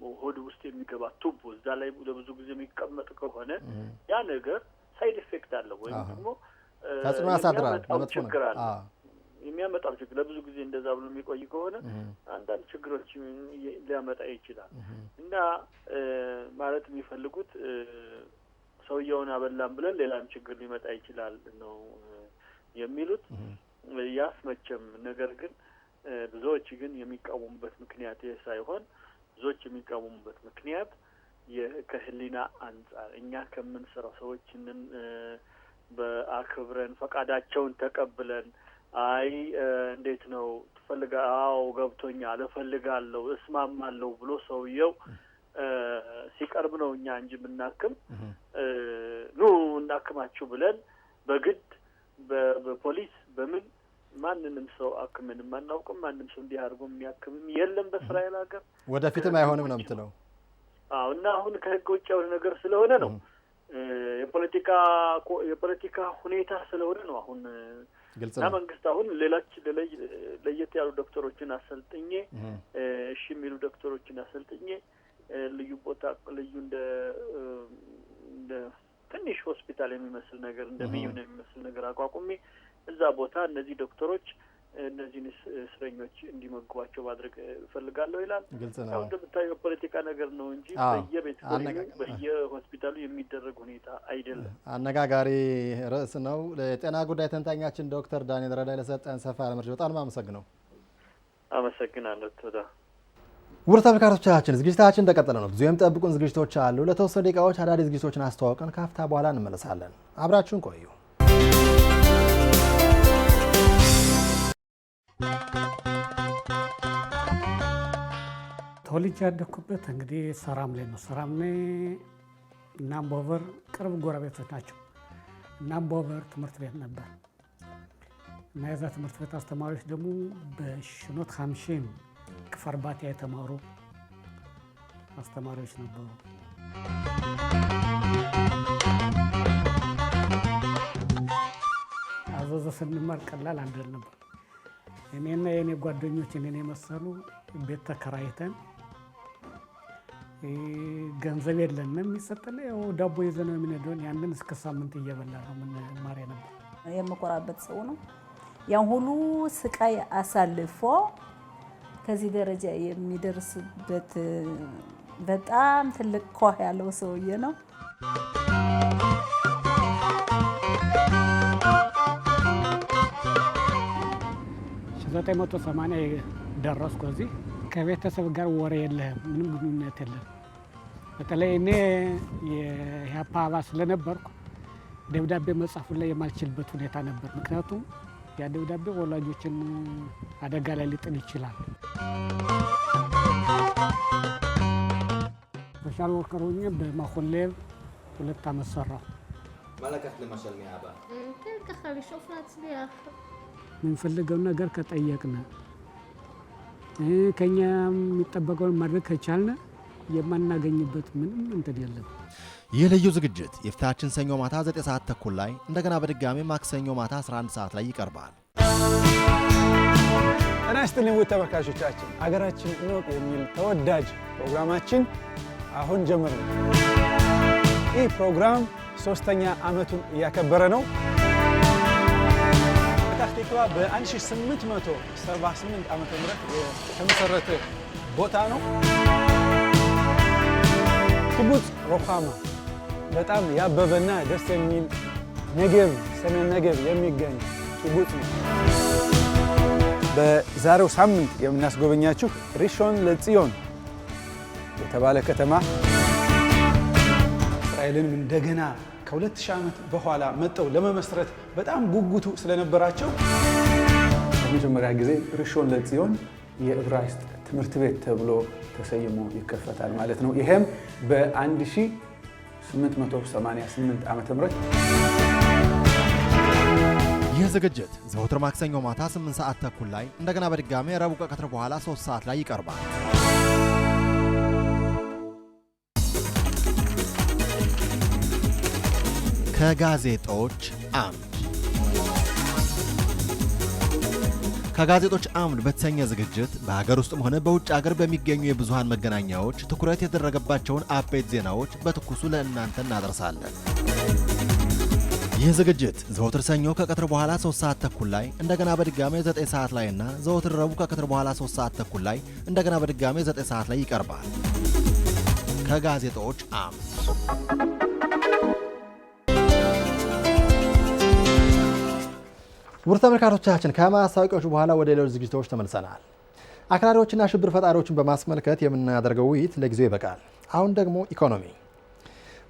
በሆድ ውስጥ የሚገባ ቱቦ እዛ ላይ ለብዙ ጊዜ የሚቀመጥ ከሆነ ያ ነገር ሳይድ ኢፌክት አለው ወይም ደግሞ ተጽዕኖ ያሳድራል። ችግር አለ የሚያመጣው ችግር ለብዙ ጊዜ እንደዛ ብሎ የሚቆይ ከሆነ አንዳንድ ችግሮች ሊያመጣ ይችላል። እና ማለት የሚፈልጉት ሰውየውን አበላን ብለን ሌላም ችግር ሊመጣ ይችላል ነው የሚሉት። ያስመቸም ነገር ግን ብዙዎች ግን የሚቃወሙበት ምክንያት ይህ ሳይሆን ብዙዎች የሚቃወሙበት ምክንያት ከህሊና አንጻር እኛ ከምንሰራው ሰዎችንን በአክብረን ፈቃዳቸውን ተቀብለን እንዴት ነው ትፈልጋ? ገብቶኛል፣ እፈልጋለሁ፣ እስማማለሁ ብሎ ሰውየው ሲቀርብ ነው እኛ እንጂ የምናክም ኑ እናክማችሁ ብለን በግድ በፖሊስ በምን ማንንም ሰው አክምንም አናውቅም። ማንንም ሰው እንዲህ አድርጎ የሚያክምም የለም በእስራኤል ሀገር። ወደፊትም አይሆንም ነው የምትለው? አዎ። እና አሁን ከህግ ውጭ የሆነ ነገር ስለሆነ ነው የፖለቲካ ሁኔታ ስለሆነ ነው አሁን እና መንግስት አሁን ለየት ያሉ ዶክተሮችን አሰልጥኜ እሺ የሚሉ ዶክተሮችን አሰልጥኜ ልዩ ቦታ ልዩ እንደ ትንሽ ሆስፒታል የሚመስል ነገር እንደ ሚዩን የሚመስል ነገር አቋቁሜ እዛ ቦታ እነዚህ ዶክተሮች እነዚህን እስረኞች እንዲመግቧቸው ማድረግ እፈልጋለሁ ይላል። ያው እንደምታየው ፖለቲካ ነገር ነው እንጂ በየሆስፒታሉ የሚደረግ ሁኔታ አይደለም። አነጋጋሪ ርዕስ ነው። ለጤና ጉዳይ ተንታኛችን ዶክተር ዳንኤል ረዳይ ለሰጠን ሰፋ ያለ መረጃ በጣም አመሰግናለሁ። አመሰግናለሁ። ውድ ተመልካቾቻችን ዝግጅታችን እንደቀጠለ ነው። ብዙ የሚጠብቁን ዝግጅቶች አሉ። ለተወሰኑ ደቂቃዎች አዳዲስ ዝግጅቶችን አስተዋውቀን ካፍታ በኋላ እንመለሳለን። አብራችሁን ቆዩ። ተወልጄ ያደኩበት እንግዲህ ሰራም ላይ ነው። ሰራም ላይ እና አምቦበር ቅርብ ጎረቤቶች ናቸው። እና አምቦበር ትምህርት ቤት ነበር እና የዛ ትምህርት ቤት አስተማሪዎች ደግሞ በሽኖት 50 ክፈር ባቲያ የተማሩ አስተማሪዎች ነበሩ። አዘዞ ስንማር ቀላል አንደል ነበር። እኔና የኔ ጓደኞች እኔን የመሰሉ ቤት ተከራይተን ገንዘብ የለንም የሚሰጠን ያው ዳቦ ይዘን ነው የምንሄደው። ያንን እስከ ሳምንት እየበላ ነው የምንማር ነበር። የምቆራበት ሰው ነው ያን ሁሉ ስቃይ አሳልፎ ከዚህ ደረጃ የሚደርስበት በጣም ትልቅ ኮህ ያለው ሰውዬ ነው። 1980 ደረስኩ። እዚህ ከቤተሰብ ጋር ወሬ የለህም፣ ምንም ግንኙነት የለም። በተለይ እኔ የኢህአፓ አባል ስለነበርኩ ደብዳቤ መጻፍ ላይ የማልችልበት ሁኔታ ነበር። ምክንያቱም ያ ደብዳቤ ወላጆችን አደጋ ላይ ሊጥል ይችላል። ሶሻል ወርከር ሆኜ በማኮሌብ 2 ዓመት ሰራሁ። مالك لمشل ميابا كنت خلي شوف نفسي اخر የምንፈልገው ነገር ከጠየቅን ከኛ የሚጠበቀውን ማድረግ ከቻልን የማናገኝበት ምንም እንትን የለም። ይህ ልዩ ዝግጅት የፊታችን ሰኞ ማታ 9 ሰዓት ተኩል ላይ እንደገና በድጋሚ ማክሰኞ ማታ 11 ሰዓት ላይ ይቀርባል። ጤና ይስጥልኝ ውድ ተመልካቾቻችን፣ አገራችን እንወቅ የሚል ተወዳጅ ፕሮግራማችን አሁን ጀመረ። ይህ ፕሮግራም 3ኛ ዓመቱን እያከበረ ነው። ታክቲክዋ በ1878 ዓመተ ምህረት የተመሰረተ ቦታ ነው። ኪቡትዝ ሩኻማ በጣም ያበበና ደስ የሚል ነጌብ ሰሜን ነጌብ የሚገኝ ኪቡትዝ ነው። በዛሬው ሳምንት የምናስጎበኛችሁ ሪሾን ለጽዮን የተባለ ከተማ እስራኤልንም እንደገና ከ2000 ዓመት በኋላ መጠው ለመመስረት በጣም ጉጉቱ ስለነበራቸው ለመጀመሪያ ጊዜ ሪሾን ለጽዮን የዕብራይስጥ ትምህርት ቤት ተብሎ ተሰይሞ ይከፈታል ማለት ነው። ይሄም በ1888 ዓመተ ምህረት ይህ ዝግጅት ዘወትር ማክሰኞ ማታ 8 ሰዓት ተኩል ላይ እንደገና በድጋሚ ረቡዕ ከቀትር በኋላ 3 ሰዓት ላይ ይቀርባል። ከጋዜጦች አምድ ከጋዜጦች አምድ በተሰኘ ዝግጅት በሀገር ውስጥም ሆነ በውጭ ሀገር በሚገኙ የብዙሃን መገናኛዎች ትኩረት የተደረገባቸውን አበይት ዜናዎች በትኩሱ ለእናንተ እናደርሳለን። ይህ ዝግጅት ዘወትር ሰኞ ከቀትር በኋላ 3 ሰዓት ተኩል ላይ እንደገና በድጋሚ 9 ሰዓት ላይ እና ዘወትር ረቡዕ ከቀትር በኋላ 3 ሰዓት ተኩል ላይ እንደገና በድጋሚ 9 ሰዓት ላይ ይቀርባል። ከጋዜጦች አምድ ውድ ተመልካቾቻችን ከማስታወቂያዎቹ በኋላ ወደ ሌሎች ዝግጅቶች ተመልሰናል። አክራሪዎችና ሽብር ፈጣሪዎችን በማስመልከት የምናደርገው ውይይት ለጊዜው ይበቃል። አሁን ደግሞ ኢኮኖሚ።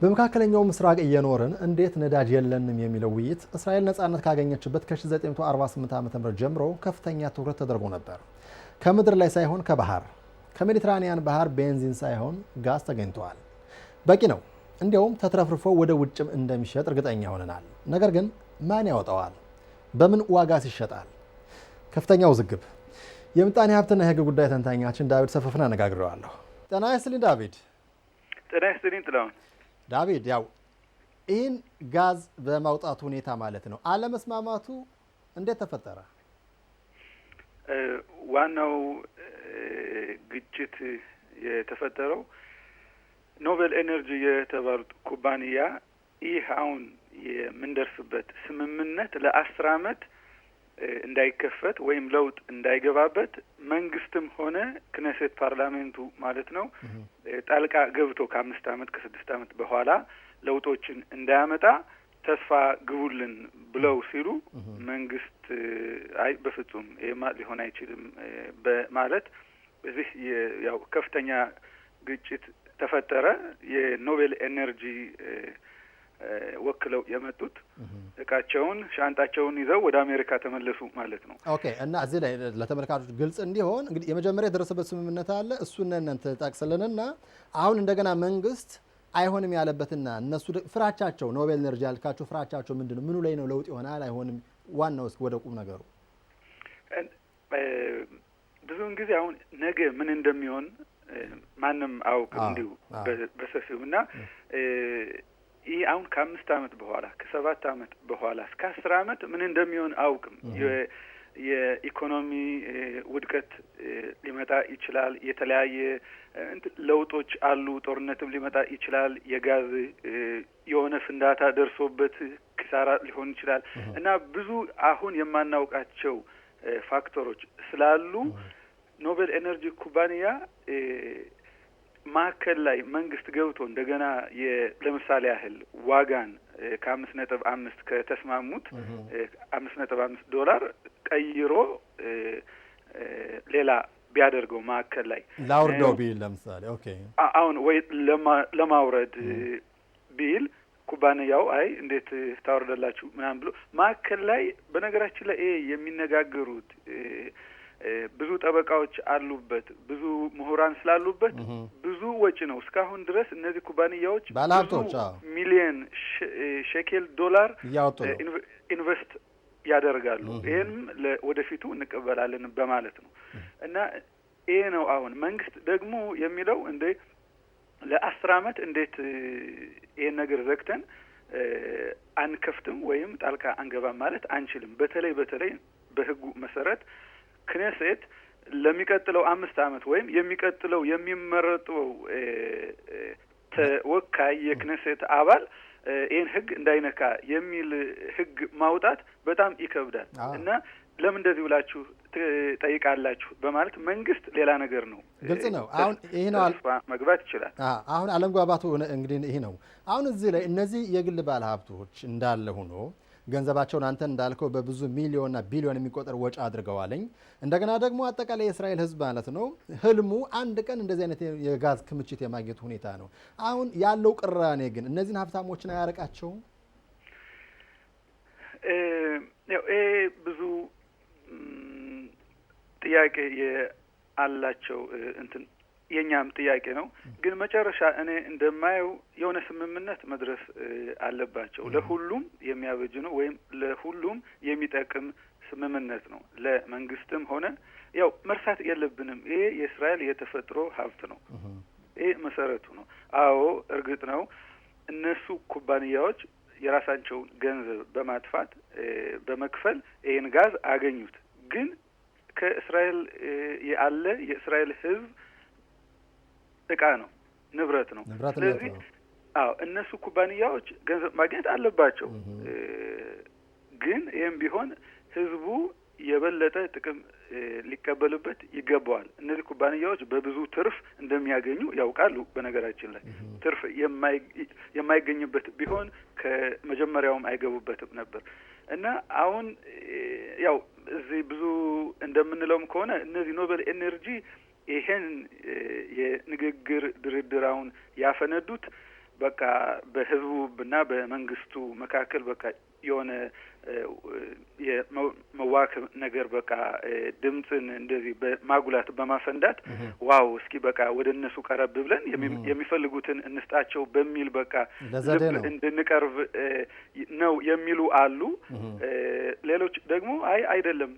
በመካከለኛው ምስራቅ እየኖርን እንዴት ነዳጅ የለንም የሚለው ውይይት እስራኤል ነጻነት ካገኘችበት ከ1948 ዓ.ም ጀምሮ ከፍተኛ ትኩረት ተደርጎ ነበር። ከምድር ላይ ሳይሆን ከባህር ከሜዲትራኒያን ባህር ቤንዚን ሳይሆን ጋዝ ተገኝተዋል። በቂ ነው። እንዲያውም ተትረፍርፎ ወደ ውጭም እንደሚሸጥ እርግጠኛ ሆነናል። ነገር ግን ማን ያወጣዋል? በምን ዋጋስ ይሸጣል? ከፍተኛ ውዝግብ። የምጣኔ ሀብትና የህግ ጉዳይ ተንታኛችን ዳዊት ሰፈፍን አነጋግረዋለሁ። ጤና ይስጥልኝ ዳዊት። ጤና ይስጥልኝ ጥላሁን። ዳዊት፣ ያው ይህን ጋዝ በማውጣቱ ሁኔታ ማለት ነው አለመስማማቱ እንዴት ተፈጠረ? ዋናው ግጭት የተፈጠረው ኖቤል ኤነርጂ የተባሉት ኩባንያ ይህ አሁን የምንደርስበት ስምምነት ለ10 ዓመት እንዳይከፈት ወይም ለውጥ እንዳይገባበት መንግስትም ሆነ ክነሴት ፓርላሜንቱ ማለት ነው ጣልቃ ገብቶ ከ5 ዓመት ከ6 ዓመት በኋላ ለውጦችን እንዳያመጣ ተስፋ ግቡልን ብለው ሲሉ መንግስት አይ በፍጹም ይሄማ ሊሆን አይችልም በማለት በዚህ ያው ከፍተኛ ግጭት ተፈጠረ። የኖቤል ኤነርጂ ወክለው የመጡት እቃቸውን ሻንጣቸውን ይዘው ወደ አሜሪካ ተመለሱ ማለት ነው። ኦኬ። እና እዚህ ላይ ለተመልካቾች ግልጽ እንዲሆን እንግዲህ የመጀመሪያ የደረሰበት ስምምነት አለ። እሱን እናንተ ጠቅስልንና አሁን እንደገና መንግስት አይሆንም ያለበትና እነሱ ፍራቻቸው ኖቤል ኤነርጂ ያልካቸው ፍራቻቸው ምንድነው? ምኑ ላይ ነው ለውጥ ይሆናል አይሆንም? ዋናው እስኪ ወደ ቁም ነገሩ። ብዙውን ጊዜ አሁን ነገ ምን እንደሚሆን ማንም አውቅም እንዲሁ በሰፊው እና ይህ አሁን ከ5 ዓመት በኋላ ከ7 ዓመት በኋላ እስከ 10 ዓመት ምን እንደሚሆን አውቅም። የኢኮኖሚ ውድቀት ሊመጣ ይችላል። የተለያየ ለውጦች አሉ። ጦርነትም ሊመጣ ይችላል። የጋዝ የሆነ ፍንዳታ ደርሶበት ኪሳራ ሊሆን ይችላል እና ብዙ አሁን የማናውቃቸው ፋክተሮች ስላሉ ኖቤል ኤነርጂ ኩባንያ ማዕከል ላይ መንግስት ገብቶ እንደገና ለምሳሌ ያህል ዋጋን ከ5.5 ከተስማሙት $5.5 ቀይሮ ሌላ ቢያደርገው ማዕከል ላይ ላውርደው ቢል ለምሳሌ ኦኬ አሁን ወይ ለማውረድ ቢል ኩባንያው አይ እንዴት ታወርዳላችሁ ምናምን ብሎ ማዕከል ላይ በነገራችን ላይ የሚነጋገሩት ብዙ ጠበቃዎች አሉበት፣ ብዙ ምሁራን ስላሉበት ብዙ ወጪ ነው። እስካሁን ድረስ እነዚህ ኩባንያዎች ባለሀብቶች ሚሊየን ሼኬል ዶላር ኢንቨስት ያደርጋሉ። ይሄንም ወደፊቱ እንቀበላለን በማለት ነው እና ይሄ ነው አሁን መንግስት ደግሞ የሚለው እንደ ለ10 ዓመት እንዴት ይሄን ነገር ዘግተን አንከፍትም ወይም ጣልቃ አንገባም ማለት አንችልም። በተለይ በህጉ መሰረት ክኔሴት ለሚቀጥለው 5 ዓመት ወይም የሚቀጥለው የሚመረጠው ተወካይ የክኔሴት አባል ይህን ህግ እንዳይነካ የሚል ህግ ማውጣት በጣም ይከብዳል እና ለምን እንደዚህ ብላችሁ ጠይቃላችሁ በማለት መንግስት ሌላ ነገር ነው። ግልጽ ነው። አሁን ይሄ ነው መግባት ይችላል። አሁን አለመግባባቱ እንግዲህ ይሄ ነው። አሁን እዚህ ላይ እነዚህ የግል ባለሀብቶች እንዳለ ሆኖ ገንዘባቸውን አንተ እንዳልከው በብዙ ሚሊዮንና ቢሊዮን የሚቆጠር ወጪ አድርገዋለኝ። እንደገና ደግሞ አጠቃላይ የእስራኤል ህዝብ ማለት ነው ህልሙ አንድ ቀን እንደዚህ አይነት የጋዝ ክምችት የማግኘት ሁኔታ ነው። አሁን ያለው ቅራኔ ግን እነዚህን ሀብታሞችን አያርቃቸውም? ብዙ ጥያቄ አላቸው የኛም ጥያቄ ነው። ግን መጨረሻ እኔ እንደማየው የሆነ ስምምነት መድረስ አለባቸው። ለሁሉም የሚያበጅ ነው ወይም ለሁሉም የሚጠቅም ስምምነት ነው። ለመንግስትም ሆነ ያው መርሳት የለብንም ይሄ የእስራኤል የተፈጥሮ ሀብት ነው። ይሄ መሰረቱ ነው። አዎ እርግጥ ነው እነሱ ኩባንያዎች የራሳቸውን ገንዘብ በማጥፋት በመክፈል ይሄን ጋዝ አገኙት። ግን ከእስራኤል ያለ የእስራኤል ህዝብ እቃ ነው፣ ንብረት ነው። ስለዚህ እነሱ ኩባንያዎች ገንዘብ ማግኘት አለባቸው። ግን ይህም ቢሆን ህዝቡ የበለጠ ጥቅም ሊቀበልበት ይገባዋል። እነዚህ ኩባንያዎች በብዙ ትርፍ እንደሚያገኙ ያውቃሉ። በነገራችን ላይ ትርፍ የማይገኝበት ቢሆን ከመጀመሪያውም አይገቡበትም ነበር እና አሁን ያው እዚህ ብዙ እንደምንለውም ከሆነ እነዚህ ኖቤል ኤነርጂ ይሄን የንግግር ድርድራውን ያፈነዱት በቃ በህዝቡና በመንግስቱ መካከል በቃ የሆነ የመዋከብ ነገር በቃ ድምፅን እንደዚህ በማጉላት በማፈንዳት ዋው እስኪ በቃ ወደ እነሱ ቀረብ ብለን የሚፈልጉትን እንስጣቸው በሚል በቃ እንድንቀርብ ነው የሚሉ አሉ። ሌሎች ደግሞ አይ አይደለም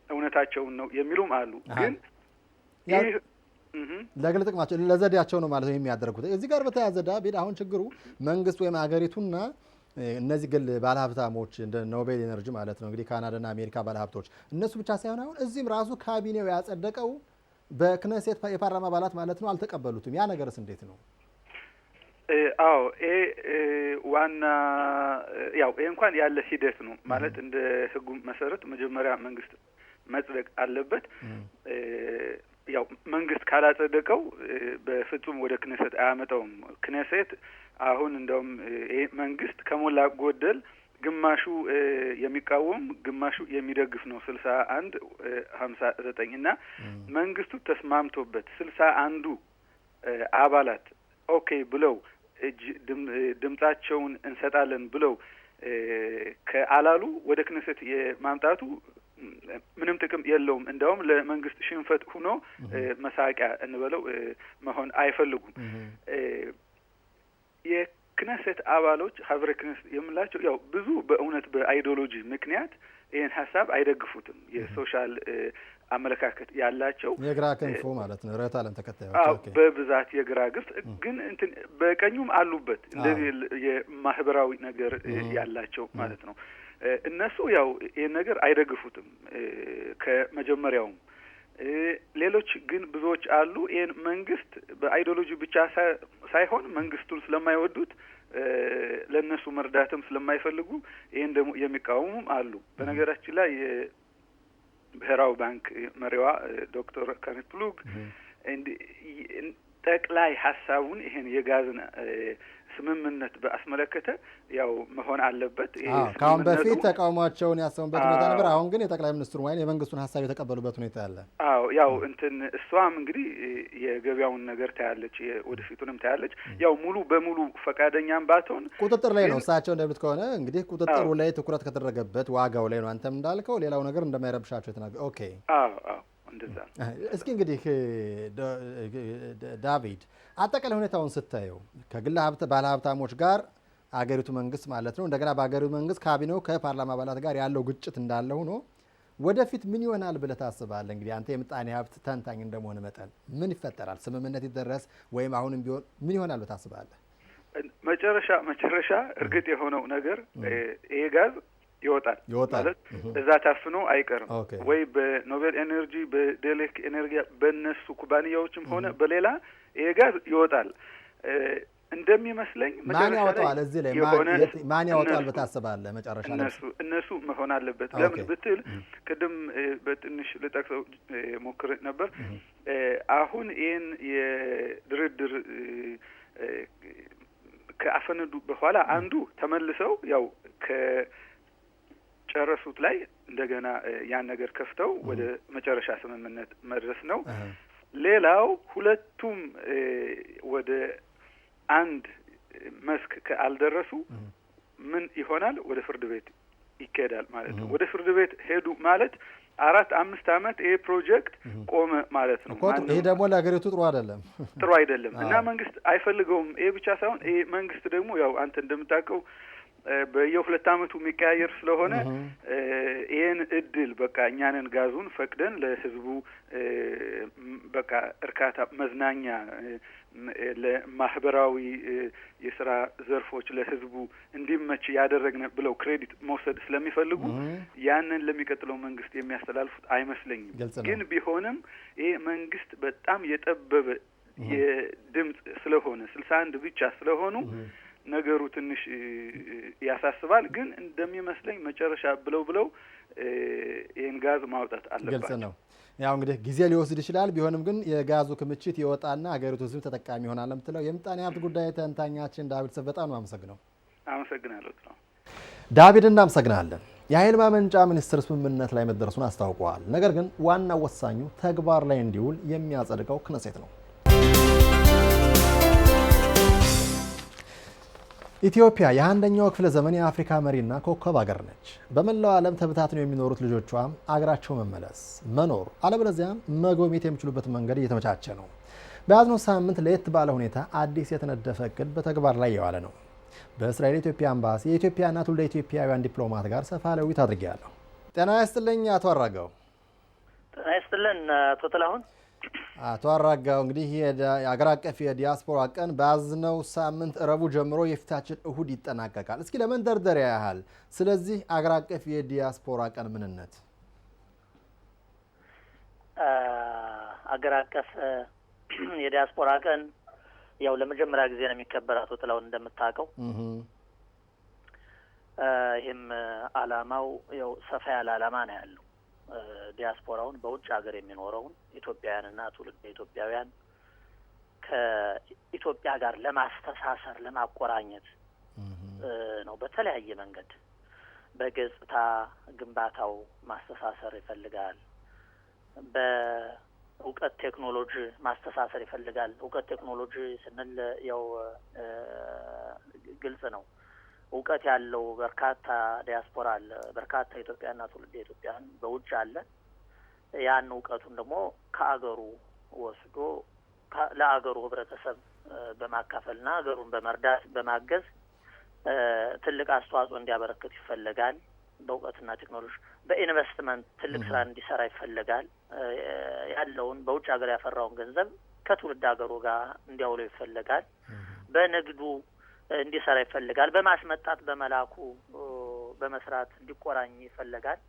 እውነታቸውን ነው የሚሉም አሉ። ግን ለግል ጥቅማቸው ለዘዴያቸው ነው ማለት ነው የሚያደርጉት። እዚህ ጋር በተያያዘ ዳዊት አሁን ችግሩ መንግስት ወይም አገሪቱና እነዚህ ግል ባለሀብታሞች እንደ ኖቤል ኤነርጂ ማለት ነው እንግዲህ ካናዳና አሜሪካ ባለሀብቶች እነሱ ብቻ ሳይሆን አሁን እዚህም ራሱ ካቢኔው ያጸደቀው በክነሴት የፓርላማ አባላት ማለት ነው አልተቀበሉትም። ያ ነገርስ እንዴት ነው? አዎ ዋና ያው እንኳን ያለ ሂደት ነው ማለት እንደ ህጉ መሰረት መጀመሪያ መንግስት መጽደቅ አለበት። ያው መንግስት ካላጸደቀው በፍጹም ወደ ክነሴት አያመጣውም። ክነሴት አሁን እንደውም መንግስት ከሞላ ጎደል ግማሹ የሚቃወም ግማሹ የሚደግፍ ነው 61-59 እና መንግስቱ ተስማምቶበት 61ዱ አባላት ኦኬ ብለው ድምጻቸውን እንሰጣለን ብለው ከአላሉ ወደ ክነሴት የማምጣቱ ምንም ጥቅም የለውም። እንደውም ለመንግስት ሽንፈት ሆኖ መሳቂያ እንበለው መሆን አይፈልጉም። የክነሴት አባሎች ሀብረ ክነሴት የምላቸው ያው ብዙ በእውነት በአይዲዮሎጂ ምክንያት ይህን ሀሳብ አይደግፉትም። የሶሻል አመለካከት ያላቸው የግራ ክንፉ ማለት ነው ርዕዮተ ዓለም ተከታዮች በብዛት የግራ ግፍት ግን እንትን በቀኙም አሉበት እንደዚህ የማህበራዊ ነገር ያላቸው ማለት ነው። እነሱ ያው ይህን ነገር አይደግፉትም ከመጀመሪያውም። ሌሎች ግን ብዙዎች አሉ ይህን መንግስት በአይዲዮሎጂ ብቻ ሳይሆን መንግስቱን ስለማይወዱት ለእነሱ መርዳትም ስለማይፈልጉ ይህን ደግሞ የሚቃወሙም አሉ። በነገራችን ላይ የብሔራዊ ባንክ መሪዋ ዶክተር ካርኒት ፕሉግ ጠቅላይ ሀሳቡን ይህን የጋዝን ስምምነት በአስመለከተ ያው መሆን አለበት። ከአሁን በፊት ተቃውሟቸውን ያሰሙበት ሁኔታ ነበር። አሁን ግን የጠቅላይ ሚኒስትሩ ወይም የመንግስቱን ሀሳብ የተቀበሉበት ሁኔታ አለ። አዎ ያው እንትን እሷም እንግዲህ የገበያውን ነገር ታያለች፣ ወደፊቱንም ታያለች። ያው ሙሉ በሙሉ ፈቃደኛም ባትሆን ቁጥጥር ላይ ነው። እሳቸው እንደሚሉት ከሆነ እንግዲህ ቁጥጥሩ ላይ ትኩረት ከተደረገበት ዋጋው ላይ ነው። አንተም እንዳልከው ሌላው ነገር እንደማይረብሻቸው የተናገሩ። ኦኬ አዎ እንደዛ። እስኪ እንግዲህ ዳዊት አጠቃላይ ሁኔታውን ስታየው ከግል ባለሀብታሞች ጋር አገሪቱ መንግስት ማለት ነው እንደገና በአገሪቱ መንግስት ካቢኔው ከፓርላማ አባላት ጋር ያለው ግጭት እንዳለ ሆኖ ወደፊት ምን ይሆናል ብለህ ታስባለህ? እንግዲህ አንተ የምጣኔ ሀብት ተንታኝ እንደመሆን መጠን ምን ይፈጠራል? ስምምነት ይደረስ ወይም አሁንም ቢሆን ምን ይሆናል ብለህ ታስባለህ? መጨረሻ እርግጥ የሆነው ነገር ይሄ ጋዝ ይወጣል ማለት እዛ ታፍኖ አይቀርም። ወይ በኖቤል ኤነርጂ በዴሌክ ኤነርጂ በእነሱ ኩባንያዎችም ሆነ በሌላ ይሄ ጋዝ ይወጣል እንደሚመስለኝ። ማን ያወጣዋል? እዚህ ላይ ማን ያወጣዋል በታስባለህ? መጨረሻ ላይ እነሱ መሆን አለበት። ለምን ብትል ቅድም በትንሽ ልጠቅሰው ሞክሬ ነበር። አሁን ይህን የድርድር ከአፈነዱ በኋላ አንዱ ተመልሰው ያው ጨረሱት ላይ እንደገና ያን ነገር ከፍተው ወደ መጨረሻ ስምምነት መድረስ ነው። ሌላው ሁለቱም ወደ አንድ መስክ ካልደረሱ ምን ይሆናል? ወደ ፍርድ ቤት ይካሄዳል ማለት ነው። ወደ ፍርድ ቤት ሄዱ ማለት 4-5 ዓመት ይሄ ፕሮጀክት ቆመ ማለት ነው። ይሄ ደግሞ ለሀገሪቱ ጥሩ አይደለም እና መንግስት አይፈልገውም። ይሄ ብቻ ሳይሆን ይሄ መንግስት ደግሞ ያው አንተ እንደምታውቀው በየ2 ዓመቱ የሚቀያየር ስለሆነ ይሄን እድል በቃ እኛንን ጋዙን ፈቅደን ለህዝቡ በቃ እርካታ፣ መዝናኛ፣ ለማህበራዊ የስራ ዘርፎች ለህዝቡ እንዲመች ያደረግነ ብለው ክሬዲት መውሰድ ስለሚፈልጉ ያንን ለሚቀጥለው መንግስት የሚያስተላልፉት አይመስለኝም። ግን ቢሆንም ይሄ መንግስት በጣም የጠበበ የድምጽ ስለሆነ 61 ብቻ ስለሆኑ ነገሩ ትንሽ ያሳስባል። ግን እንደሚመስለኝ መጨረሻ ብለው ይህን ጋዝ ማውጣት አለባቸው። ግልጽ ነው። ያው እንግዲህ ጊዜ ሊወስድ ይችላል። ቢሆንም ግን የጋዙ ክምችት ይወጣና ሀገሪቱ ህዝብ ተጠቃሚ ይሆናል የምትለው የምጣኔ ሀብት ጉዳይ ተንታኛችን ዳዊት ሰፍ በጣም ነው አመሰግናለሁ። ዳዊት እናመሰግናለን። የኃይል ማመንጫ ሚኒስቴር ስምምነት ላይ መደረሱን አስታውቀዋል። ነገር ግን ዋናው ወሳኙ ተግባር ላይ እንዲውል የሚያጸድቀው ክነሴት ነው። ኢትዮጵያ የአንደኛው ክፍለ ዘመን የአፍሪካ መሪና ኮከብ ሀገር ነች። በመላው ዓለም ተበታትነው የሚኖሩት ልጆቿም አገራቸው መመለስ፣ መኖር አለበለዚያም መጎብኘት የሚችሉበት መንገድ እየተመቻቸ ነው። በያዝነው ሳምንት ለየት ባለ ሁኔታ አዲስ የተነደፈ እቅድ በተግባር ላይ የዋለ ነው። በእስራኤል የኢትዮጵያ አምባሲ የኢትዮጵያና ትውልደ ኢትዮጵያውያን ዲፕሎማት ጋር ሰፋ ያለ ውይይት አድርጌያለሁ። ጤና ይስጥልኝ አቶ አራጋው። ጤና ይስጥልን አቶ ጥላሁን። አቶ አራጋው እንግዲህ የአገር አቀፍ የዲያስፖራ ቀን በያዝነው ሳምንት ረቡዕ ጀምሮ የፊታችን እሁድ ይጠናቀቃል። እስኪ ለመንደርደሪያ ያህል ስለዚህ አገር አቀፍ የዲያስፖራ ቀን ምንነት። አገር አቀፍ የዲያስፖራ ቀን ያው ለመጀመሪያ ጊዜ ነው የሚከበር አቶ ጥላሁን እንደምታውቀው። ይህም አላማው ያው ሰፋ ያለ አላማ ነው ያለው። ዲያስፖራውን በውጭ ሀገር የሚኖረውን ኢትዮጵያውያንና ትውልደ ኢትዮጵያውያን ከኢትዮጵያ ጋር ለማስተሳሰር ለማቆራኘት ነው። በተለያየ መንገድ በገጽታ ግንባታው ማስተሳሰር ይፈልጋል። በእውቀት ቴክኖሎጂ ማስተሳሰር ይፈልጋል። እውቀት ቴክኖሎጂ ስንል ያው ግልጽ ነው። እውቀት ያለው በርካታ ዲያስፖራ አለ። በርካታ ኢትዮጵያና ትውልደ ኢትዮጵያን በውጭ አለ። ያን እውቀቱን ደግሞ ከአገሩ ወስዶ ለአገሩ ህብረተሰብ በማካፈልና አገሩን በመርዳት በማገዝ ትልቅ አስተዋጽኦ እንዲያበረክት ይፈልጋል። በእውቀትና ቴክኖሎጂ በኢንቨስትመንት ትልቅ ስራ እንዲሰራ ይፈልጋል። ያለውን በውጭ ሀገር ያፈራውን ገንዘብ ከትውልድ ሀገሩ ጋር እንዲያውለው ይፈልጋል። በንግዱ እንዲሰራ ይፈልጋል። በማስመጣት በመላኩ በመስራት እንዲቆራኝ ይፈልጋል።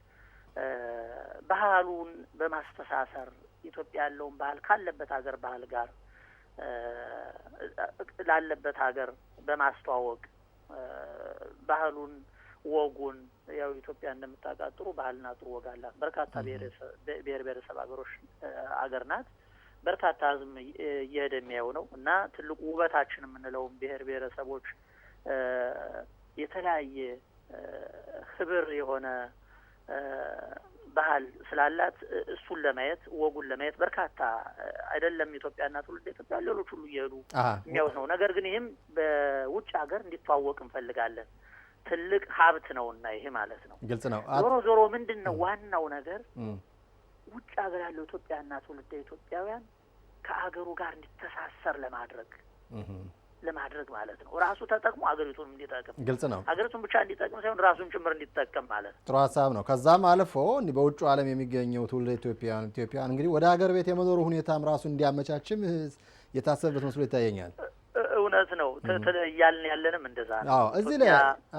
ባህሉን በማስተሳሰር ኢትዮጵያ ያለውን ባህል ካለበት ሀገር ባህል ጋር ላለበት ሀገር በማስተዋወቅ ባህሉን ወጉን ያው ኢትዮጵያ እንደምታውቃት ጥሩ ባህልና ጥሩ ወግ አላት። በርካታ ብሔር ብሔረሰብ ሀገር ናት። በርካታ ህዝብ እየሄደ የሚያየው ነው እና ትልቁ ውበታችን የምንለው ብሔር ብሔረሰቦች የተለያየ ህብር የሆነ ባህል ስላላት እሱን ለማየት ወጉን ለማየት በርካታ አይደለም ኢትዮጵያና ትውልደ ኢትዮጵያ ሌሎች ሁሉ እየሄዱ የሚያዩት ነው። ነገር ግን ይህም በውጭ ሀገር እንዲተዋወቅ እንፈልጋለን። ትልቅ ሀብት ነውና ይሄ ማለት ነው። ግልጽ ነው። ዞሮ ምንድን ነው ዋናው ነገር ውጭ ሀገር ያለው ኢትዮጵያና ትውልደ ኢትዮጵያውያን ከአገሩ ጋር እንዲተሳሰር ለማድረግ ማለት ነው። ራሱ ተጠቅሞ አገሪቱን እንዲጠቅም። ግልጽ ነው። አገሪቱን ብቻ እንዲጠቅም ሳይሆን ራሱን ጭምር እንዲጠቀም ማለት ነው። ጥሩ ሀሳብ ነው። ከዛም አልፎ በውጭ ዓለም የሚገኘው ትውልደ ኢትዮጵያውያን እንግዲህ ወደ ሀገር ቤት የመኖሩ ሁኔታም ራሱ እንዲያመቻችም የታሰበበት መስሎ ይታየኛል። እውነት ነው። እያልን ያለንም እንደዛ ነው። አዎ። እዚህ ላይ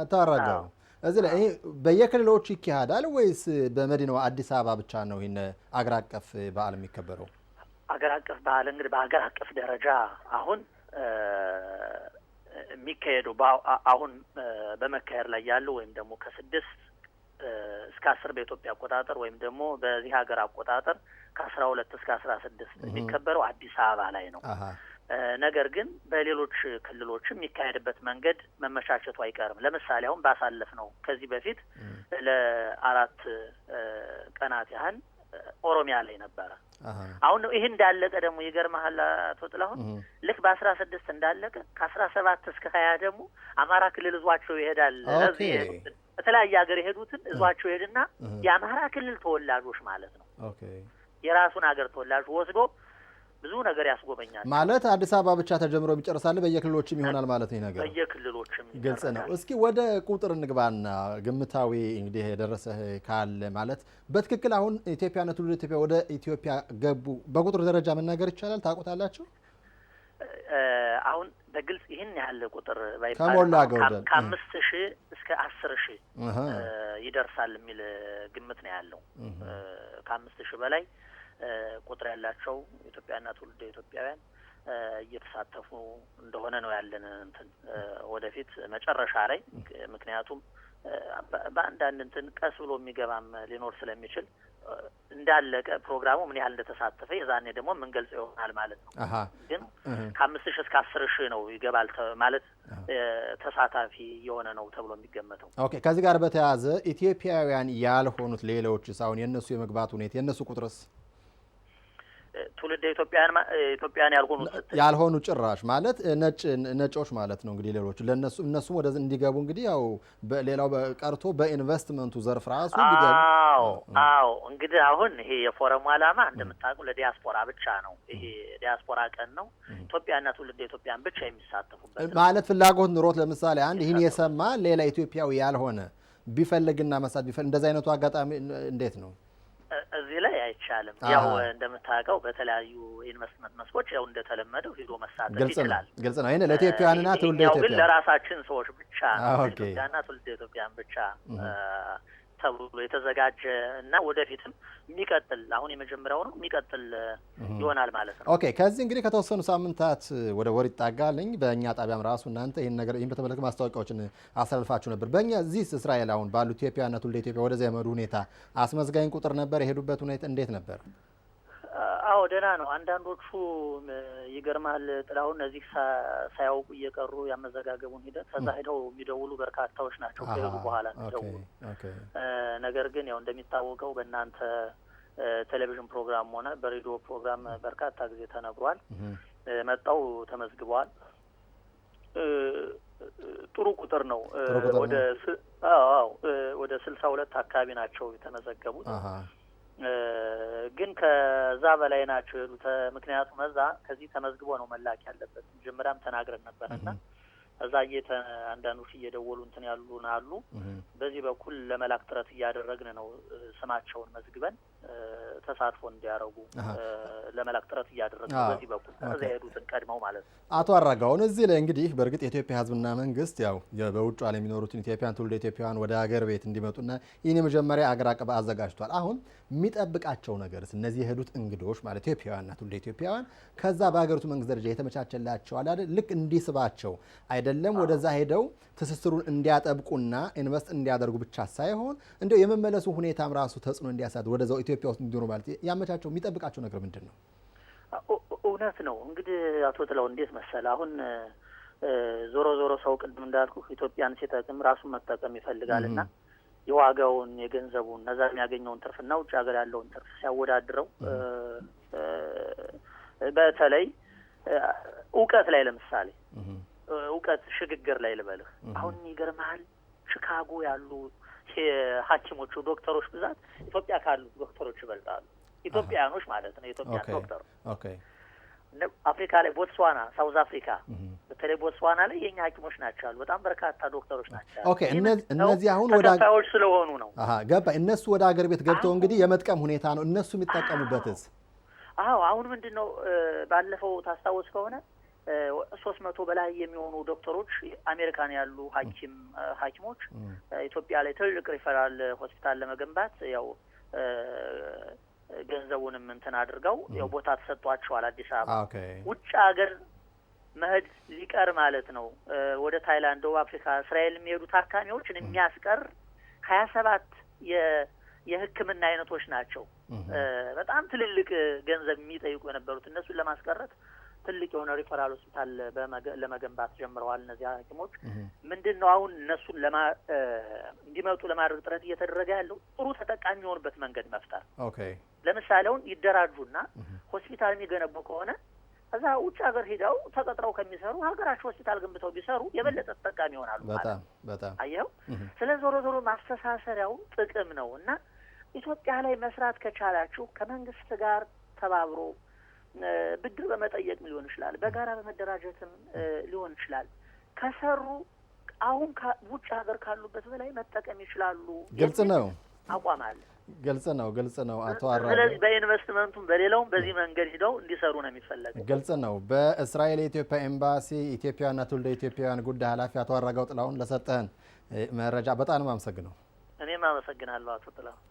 አታራጋው እዚህ ላይ ይሄ በየክልሎቹ ይካሄዳል ወይስ በመዲናው አዲስ አበባ ብቻ ነው ይሄን አገር አቀፍ በዓል የሚከበረው? አገር አቀፍ በዓል እንግዲህ በአገር አቀፍ ደረጃ አሁን የሚካሄደው አሁን በመካሄድ ላይ ያለው ወይም ደግሞ ከ6 እስከ 10 በኢትዮጵያ አቆጣጠር ወይም ደግሞ በዚህ ሀገር አቆጣጠር ከ12 እስከ 16 የሚከበረው አዲስ አበባ ላይ ነው። ነገር ግን በሌሎች ክልሎች የሚካሄድበት መንገድ መመቻቸቱ አይቀርም። ለምሳሌ አሁን ባሳለፍ ነው ከዚህ በፊት ለ4 ቀናት ያህል ኦሮሚያ ላይ ነበረ። አሁን ይሄ እንዳለቀ ደግሞ ይገርምሃል አቶ ጥላሁን ልክ በ16 እንዳለቀ ከ17 እስከ 20 ደግሞ አማራ ክልል እዟቸው ይሄዳል። ለዚህ በተለያየ ሀገር የሄዱትን እዟቸው ይሄድና የአማራ ክልል ተወላጆች ማለት ነው የራሱን ሀገር ተወላጅ ወስዶ ብዙ ነገር ያስጎበኛል ማለት አዲስ አበባ ብቻ ተጀምሮ ይጨርሳል። በየክልሎችም ይሆናል ማለት ነው ነገር በየክልሎችም ግልጽ ነው። እስኪ ወደ ቁጥር እንግባና ግምታዊ እንግዲህ የደረሰ ካለ ማለት በትክክል አሁን ኢትዮጵያና ትውልደ ኢትዮጵያ ወደ ኢትዮጵያ ገቡ በቁጥር ደረጃ መናገር ይቻላል? ታውቁታላችሁ? አሁን በግልጽ ይህን ያህል ቁጥር ከሞላ ጎደል ከ5,000 እስከ 10,000 ይደርሳል የሚል ግምት ነው ያለው። ከ5,000 በላይ ቁጥር ያላቸው ኢትዮጵያና ትውልደ ኢትዮጵያውያን እየተሳተፉ እንደሆነ ነው ያለን እንትን ወደፊት መጨረሻ ላይ ምክንያቱም በአንዳንድ እንትን ቀስ ብሎ የሚገባም ሊኖር ስለሚችል እንዳለቀ ፕሮግራሙ ምን ያህል እንደተሳተፈ የዛኔ ደግሞ የምንገልጸው ይሆናል ማለት ነው። ግን ከ5,000 እስከ 10,000 ነው ይገባል ማለት ተሳታፊ የሆነ ነው ተብሎ የሚገመተው። ኦኬ። ከዚህ ጋር በተያያዘ ኢትዮጵያውያን ያልሆኑት ሌሎችስ አሁን የነሱ የመግባት ሁኔታ የነሱ ቁጥርስ? ትውልደ ኢትዮጵያን ያልሆኑ ጭራሽ ማለት ነጮች ማለት ነው እንግዲህ ሌሎቹ እነሱም ወደ እንዲገቡ እንግዲህ ያው ሌላው ቀርቶ በኢንቨስትመንቱ ዘርፍ ራሱ እንዲገቡ አዎ እንግዲህ አሁን ይሄ የፎረሙ ዓላማ እንደምታውቁ ለዲያስፖራ ብቻ ነው። ይሄ ዲያስፖራ ቀን ነው። ኢትዮጵያና ትውልደ ኢትዮጵያን ብቻ የሚሳተፉበት ማለት ፍላጎት ኑሮት ለምሳሌ አንድ ይህን የሰማ ሌላ ኢትዮጵያዊ ያልሆነ ቢፈልግና መሳት ቢፈልግ እንደዚህ አይነቱ አጋጣሚ እንዴት ነው? እዚህ ላይ አይቻልም። ያው እንደምታውቀው በተለያዩ ኢንቨስትመንት መስኮች ያው እንደተለመደው ሂዶ መሳተፍ ይችላል። ግልጽ ነው። ይሄን ለኢትዮጵያውያንና ትውልደ ኢትዮጵያ ግን ለራሳችን ሰዎች ብቻ ኢትዮጵያና ትውልደ ኢትዮጵያን ብቻ ተብሎ የተዘጋጀ እና ወደፊትም የሚቀጥል አሁን የመጀመሪያው ነው የሚቀጥል ይሆናል ማለት ነው። ኦኬ ከዚህ እንግዲህ ከተወሰኑ ሳምንታት ወደ ወር ይጣጋልኝ በእኛ ጣቢያም ራሱ እናንተ ይህን በተመለከተ ማስታወቂያዎችን አስተላልፋችሁ ነበር። በእኛ እዚህ እስራኤል አሁን ባሉ ኢትዮጵያና ትውልደ ኢትዮጵያ ወደዚያ የመዱ ሁኔታ አስመዝጋኝ ቁጥር ነበር። የሄዱበት ሁኔታ እንዴት ነበር? አዎ ደህና ነው። አንዳንዶቹ ይገርማል ጥላሁን እዚህ ሳያውቁ እየቀሩ ያመዘጋገቡን ሂደት ከዛ ሄደው የሚደውሉ በርካታዎች ናቸው ከሄዱ በኋላ የሚደውሉ። ነገር ግን ያው እንደሚታወቀው በእናንተ ቴሌቪዥን ፕሮግራም ሆነ በሬዲዮ ፕሮግራም በርካታ ጊዜ ተነግሯል። መጣው ተመዝግበዋል። ጥሩ ቁጥር ነው። ወደ 62 አካባቢ ናቸው የተመዘገቡት። ግን ከዛ በላይ ናቸው የሉት። ምክንያቱም ከዚህ ተመዝግቦ ነው መላክ ያለበት። መጀመሪያም ተናግረን ነበርና እዛ አንዳንዶች እየደወሉ እንትን ያሉን አሉ። በዚህ በኩል ለመላክ ጥረት እያደረግን ነው። ስማቸውን መዝግበን ተሳትፎ እንዲያደርጉ ለመላክ ጥረት እያደረግን ነው። በዚህ በኩል እዛ ሄዱትን ቀድመው ማለት ነው። አቶ አራጋውን እዚህ ላይ እንግዲህ በእርግጥ የኢትዮጵያ ሕዝብና መንግስት ያው በውጭ ዓለም የሚኖሩትን ኢትዮጵያን ትውልደ ኢትዮጵያውያን ወደ ሀገር ቤት እንዲመጡና ይህን የመጀመሪያ አገር አቀፍ አዘጋጅቷል። አሁን የሚጠብቃቸው ነገርስ እነዚህ የሄዱት እንግዶች ማለት ኢትዮጵያውያንና ትውልደ ኢትዮጵያውያን ከዛ በሀገሪቱ መንግስት ደረጃ የተመቻቸላቸው አይደል ልክ እንዲስባቸው አይደለም ወደዛ ሄደው ትስስሩን እንዲያጠብቁና ኢንቨስት እንዲያደርጉ ብቻ ሳይሆን እንደው የመመለሱ ሁኔታም ራሱ ተጽዕኖ እንዲያሳድ ወደዛው ኢትዮጵያ ውስጥ እንዲኖሩ ማለት ያመቻቸው የሚጠብቃቸው ነገር ምንድን ነው? እውነት ነው። እንግዲህ አቶ ጥላው እንዴት መሰለ አሁን ዞሮ ሰው ቅድም እንዳልኩ ኢትዮጵያን ሲጠቅም ራሱን መጠቀም ይፈልጋልና የዋጋውን የገንዘቡን እዛ የሚያገኘውን ትርፍና ውጭ ሀገር ያለውን ትርፍ ሲያወዳድረው በተለይ እውቀት ላይ ለምሳሌ እውቀት ሽግግር ላይ ልበልህ አሁን ይገርምሃል ቺካጎ ያሉ ሐኪሞቹ ዶክተሮች ብዛት ኢትዮጵያ ካሉ ዶክተሮች ይበልጣሉ። ኢትዮጵያኖች ማለት ነው። ኢትዮጵያ ዶክተር አፍሪካ ላይ ቦትስዋና፣ ሳውዝ አፍሪካ በተለይ ቦትስዋና ላይ የኛ ሐኪሞች ናቸው አሉ። በጣም በርካታ ዶክተሮች ናቸው። ኦኬ እነዚህ አሁን ወደ ተከታዮች ስለሆኑ ነው። ገባ እነሱ ወደ ሀገር ቤት ገብተው እንግዲህ የመጥቀም ሁኔታ ነው እነሱ የሚጠቀሙበትስ። አሁን ምንድነው ባለፈው ታስታውስ ከሆነ 300 በላይ የሚሆኑ ዶክተሮች አሜሪካን ያሉ ሐኪሞች ኢትዮጵያ ላይ ትልቅ ሪፈራል ሆስፒታል ለመገንባት ያው ገንዘቡንም እንትን አድርገው ያው ቦታ ተሰጥቷቸዋል። አዲስ አበባ ውጭ ሀገር መሄድ ሊቀር ማለት ነው። ወደ ታይላንድ፣ ደቡብ አፍሪካ፣ እስራኤል የሚሄዱ ታካሚዎችን የሚያስቀር 27 የሕክምና አይነቶች ናቸው። በጣም ትልልቅ ገንዘብ የሚጠይቁ የነበሩት እነሱን ለማስቀረት ትልቅ የሆነ ሪፈራል ሆስፒታል ለመገንባት ጀምረዋል። እነዚህ ሐኪሞች ምንድነው አሁን እነሱን እንዲመጡ ለማድረግ ጥረት እየተደረገ ያለው ጥሩ ተጠቃሚ የሆኑበት መንገድ መፍጠር። ለምሳሌ አሁን ይደራጁና ሆስፒታል የሚገነቡ ከሆነ ከዛ ውጭ ሀገር ሄደው ተቀጥረው ከሚሰሩ ሀገራቸው ሆስፒታል ገንብተው ቢሰሩ የበለጠ ተጠቃሚ ይሆናሉ ማለት ነው። በጣም አየው። ስለዚህ ዞሮ ማስተሳሰሪያው ጥቅም ነው እና ኢትዮጵያ ላይ መስራት ከቻላችሁ ከመንግስት ጋር ተባብሮ ብድር በመጠየቅ ሊሆን ይችላል፣ በጋራ በመደራጀትም ሊሆን ይችላል። ከሰሩ አሁን ውጭ ሀገር ካሉበት በላይ መጠቀም ይችላሉ። ግልጽ ነው። አቋም አለ። ግልጽ ነው። አቶ አራጋው ስለዚህ በኢንቨስትመንቱም በሌላውም በዚህ መንገድ ሂደው እንዲሰሩ ነው የሚፈለገው። ግልጽ ነው። በእስራኤል የኢትዮጵያ ኤምባሲ ኢትዮጵያና ትውልደ ኢትዮጵያውያን ጉዳይ ኃላፊ አቶ አራጋው ጥላሁን ለሰጠህን መረጃ በጣም አመሰግናለሁ። እኔም አመሰግናለሁ አቶ ጥላሁን።